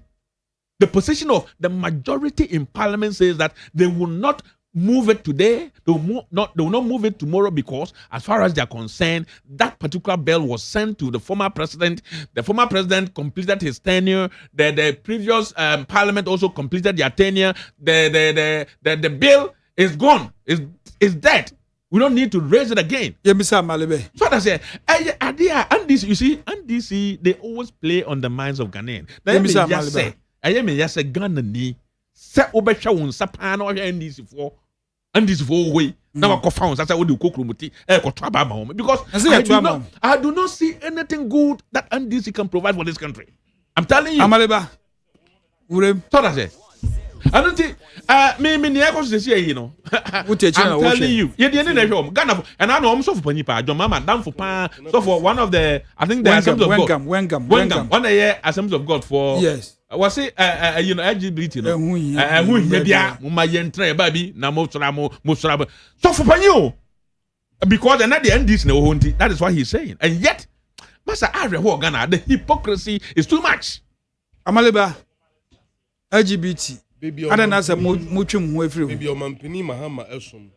The position of the majority in parliament says that they will not move it today. They will not move it tomorrow because, as far as they are concerned, that particular bill was sent to the former president. The former president completed his tenure. The previous parliament also completed their tenure. The bill is gone. Is dead. We don't need to raise it again. Yeah, Mr. Malebe. So I say, and this, you see, NDC, they always play on the minds of Ghanaians. Yeah, Mr. Malebe. I am just a Ghana ni. Se obecha won sapano NDC for way. Now I found that I would do kokrumuti because I do not see anything good that NDC can provide for this country. I'm telling you. Amaleba. I don't think me this year, you know. I'm telling you. Yeah, the Ghana and I know I'm so for Panipa, John Mama, down for Pan, so for one of the Assemblies of God. Wengam. 1 year Assemblies of God for yes. Was it you know LGBT no who bia my yentre baby na mo so for panyo because and at the end this no hunti that is what he's saying and yet Master Arre Ghana the hypocrisy is too much. Amaleba LGBT baby ada na say mo twem ho afiri baby o mampini mahama esum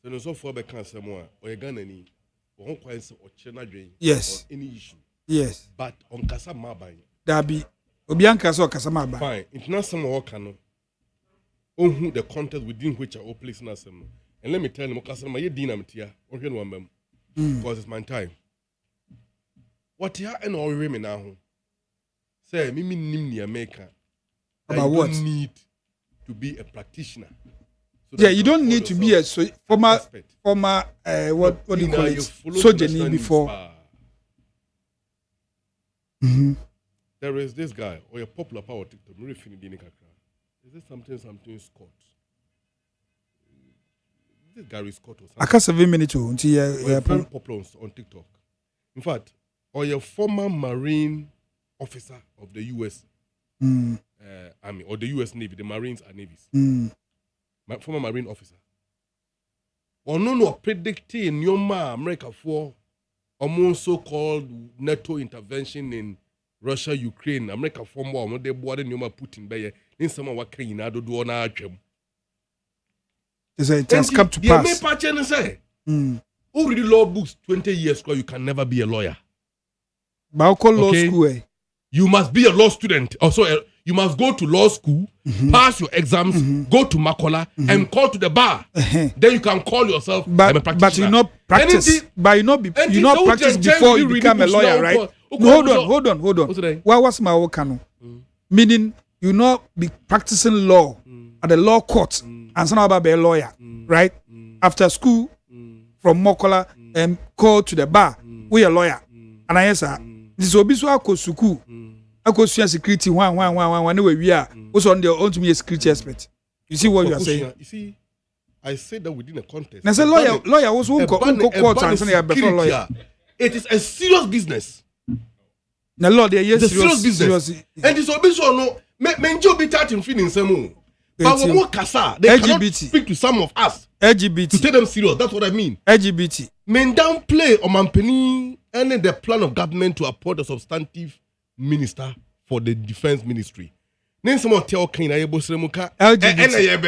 so no so for be kan asemo a o Ghana ni o ho kwan se o kire na dwen yes any issue yes but on kasa maban Dabi Obianka so kasama ba. Fine. International worker no. Who the context within which I all place na sem. And let me tell you, kasama ye din am tia. Ohwe no ambam. Because it's my time. What ya and all women now. Say me nim ni America. About what? You don't need to be a practitioner. So yeah, you don't need to be a former what do you call it? Sojourner before. There is this guy, or a popular power TikTok. Is this something Scott? This Gary Scott or something. I can't 7 minutes until you're very popular on TikTok. In fact, or a former Marine officer of the U.S. Army or the U.S. Navy, the Marines are navies. Former Marine officer. Or no predicting your America for almost so-called NATO intervention in Russia, Ukraine, America for more, they bought in Yoma Putin by in some of what can you do on our gym. It has come to pass. Already law books 20 years ago, you can never be a lawyer. Law school. You must be a law student. Also, you must go to law school, pass your exams, go to Makola, and call to the bar. Then you can call yourself a practitioner. But you not practice. But you not practice before you become a lawyer, right? No, hold on. What was my work? Meaning you not be practicing law at the law court and somehow about be a lawyer, right? After school, from Mokola and call to the bar, we a lawyer. And I answer, this will be so I go school. I go security one anyway we are also on their own to be a security expert. You see what you are saying? You see, I said that within a context. Now say lawyer also won't go court and say before lawyer. It is a serious business. The Lord, yes, the serious business. And this obispo no, men job be touching feeling some. But when more kasa, they cannot speak to some of us. LGBT to take them serious. That's what I mean. LGBT. Men downplay Omampeni and the plan of government to appoint a substantive minister for the defense ministry. Then someone tell Kenya Yebosemuka and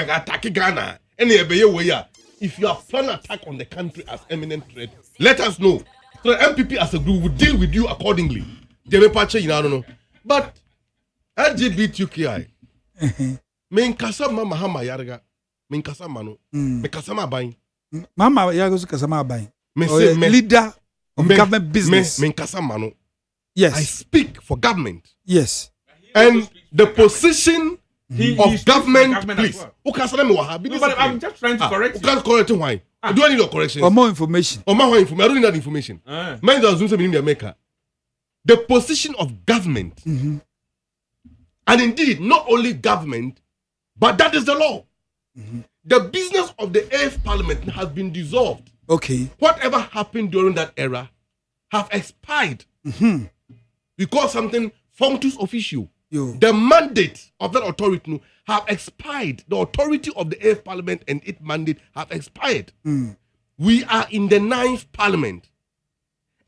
attack Ghana and if you have planned attack on the country as imminent threat, let us know. So the MPP as a group will deal with you accordingly. They may patch you, I don't know. But LGBTQI, men kasama mahama yarga, men kasama no, men kasama bain. Mama yarga kasama bain. Leader of government business. Men kasama no. Yes. I speak for government. Yes. And the position of government, please. But I'm just trying to correct you. You can't correct why? Do I need your correction? Or more information? Or more information? I don't need that information. Mind that Zoom in America. The position of government, and indeed not only government, but that is the law. The business of the 8th Parliament has been dissolved. Okay. Whatever happened during that era have expired. We call something functus officio. The mandate of that authority have expired. The authority of the 8th Parliament and its mandate have expired. We are in the 9th Parliament.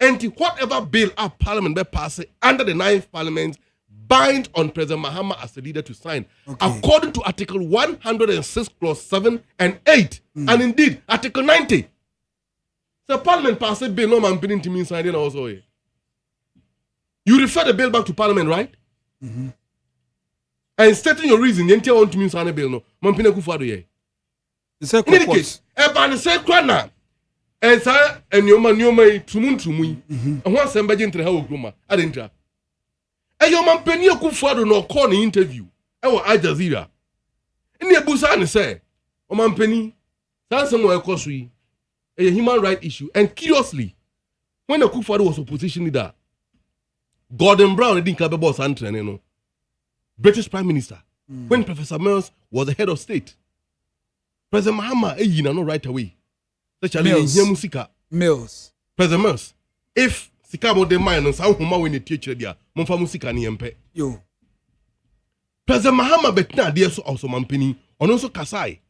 And whatever bill our Parliament will pass under the 9th Parliament bind on President Mahama as the leader to sign. According to Article 106, Clause 7 and 8. And indeed, Article 90. The Parliament passed a bill, no man putting to me signing also. You refer the bill back to Parliament, right? And stating your reason, you tell on to me sign a bill, no. Man pina kufado ye. In any case, ban say krana. And sir, and your man tumun. And once somebody enter how gruma, I didn't try. And your man penny kufado no call the interview. I was Al Jazeera. In the Busan say, O man penny, that's somewhere costly. A human rights issue. And curiously, when the Kufado was opposition leader, Gordon Brown didn't have a boss answer, you know. British Prime Minister. When Professor Mills was the head of state, President Mahama, no right away. Mills. President Mills. If Sikamo de mine and Sao Huma when the teacher there, Monfa Musika ni empe. Yo. President Mahama betna dear so also Mampini, and also Kasai,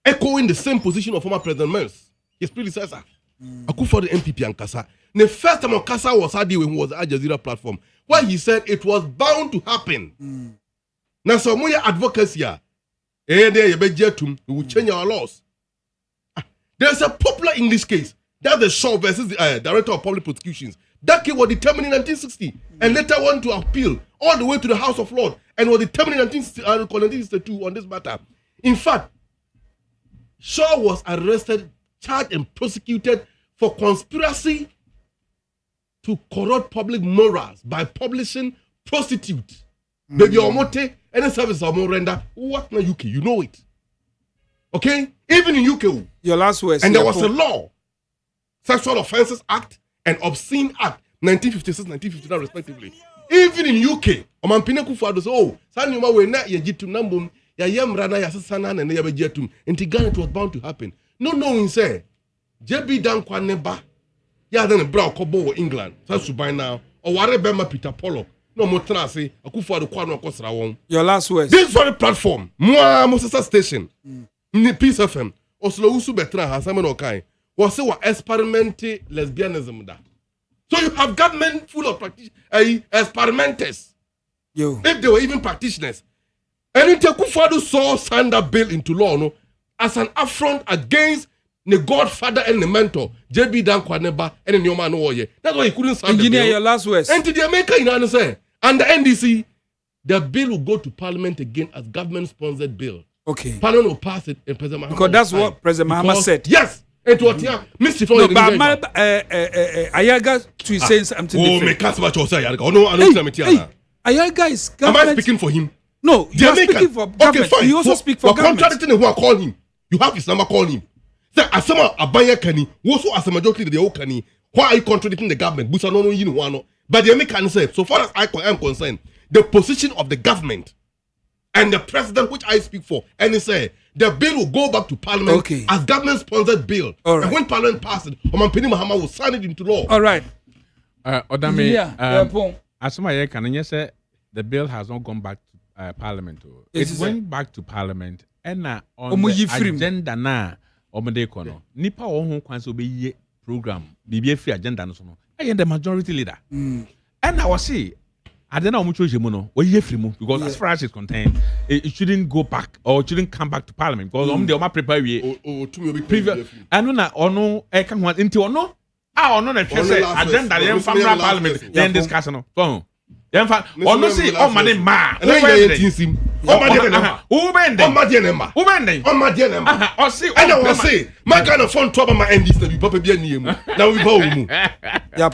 echoing the same position of former President Mills. His predecessor, Akufo the MPP and Kasa. The first time Kasa was had when he was Al Jazeera platform, where he said it was bound to happen. Now, some more advocacy, we will change our laws. There's a popular English case. That's the Shaw versus the Director of Public Prosecutions. That case was determined in 1960 and later went to appeal all the way to the House of Lords and was determined in 1962 on this matter. In fact, Shaw was arrested, charged and prosecuted for conspiracy to corrupt public morals by publishing prostitutes. Baby Omote, any service of more render. What na UK? You know it. Okay? Even in UK. Your last words. And there was a law. Sexual Offences Act and Obscene Act, 1956, 1959 respectively. Even in UK, Omampine Kufuado say, oh, Sanuma we na yejitum nambum, ya yemrana ya sasana na ya bejetum. And Ghana it was bound to happen. No knowing say, JB Dankwa neba, ya then a brow kobo England, that's to buy now, or whatever Peter Pollock. No more say Akufuado kwano kosra won. Your last words. This very platform, Mwa Mosesa Station, Peace FM, Oslo Usu Betra Hasamen Okai, was say experimental lesbianism da. So you have government full of experimenters. Yo. If they were even practitioners. And in Akufuado saw sign that bill into law no, as an affront against the godfather and the mentor, JB Dankwa Neba and the new man Oye. That's why he couldn't sign the bill. Your last words. And to the America in answer, and the NDC, the bill will go to Parliament again as government-sponsored bill. Okay. Parliament will pass it and President Mahama. Because that's what President Mahama said. Yes. And to what Mr. No, but Ayaga to say something different. Oh, me can't what you say, Ayaga. Oh no, I don't know. Ayaga is government. Am I speaking for him? No, you are speaking for government. Okay, fine. You also speak for government. Contradicting who are calling him. You have his number, call him. Say, Asama Abaya Kani, also as a majority of the Okani. Why are you contradicting the government? Busa no you know. But the American said, so far as I am concerned, the position of the government and the president, which I speak for, and he said the bill will go back to Parliament as government-sponsored bill. Right. And when Parliament passes it, Omampini Mahama will sign it into law. All right. Odame, as my can you say the bill has not gone back to Parliament. It went back to Parliament and on the agenda na omode kono. Nipa ohun kwan so be ye program BBA free agenda no so no. I am the majority leader. And I was say I don't know how much we free because as far as it's contained, it shouldn't go back or it shouldn't come back to Parliament because they prepare we previous. I know na ono e kan want into ono. Ono na say agenda dem family Parliament then discuss no. So ono say o mane ma. O say and I was say my kind of phone trouble my end this to be papa bia niemu. Na we ba omu. Yeah,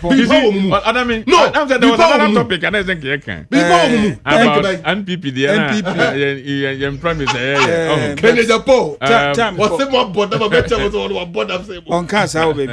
no, there was another topic and I think you can. NPP, the promise. What's the more board? Never better was all about board. On cancer, baby.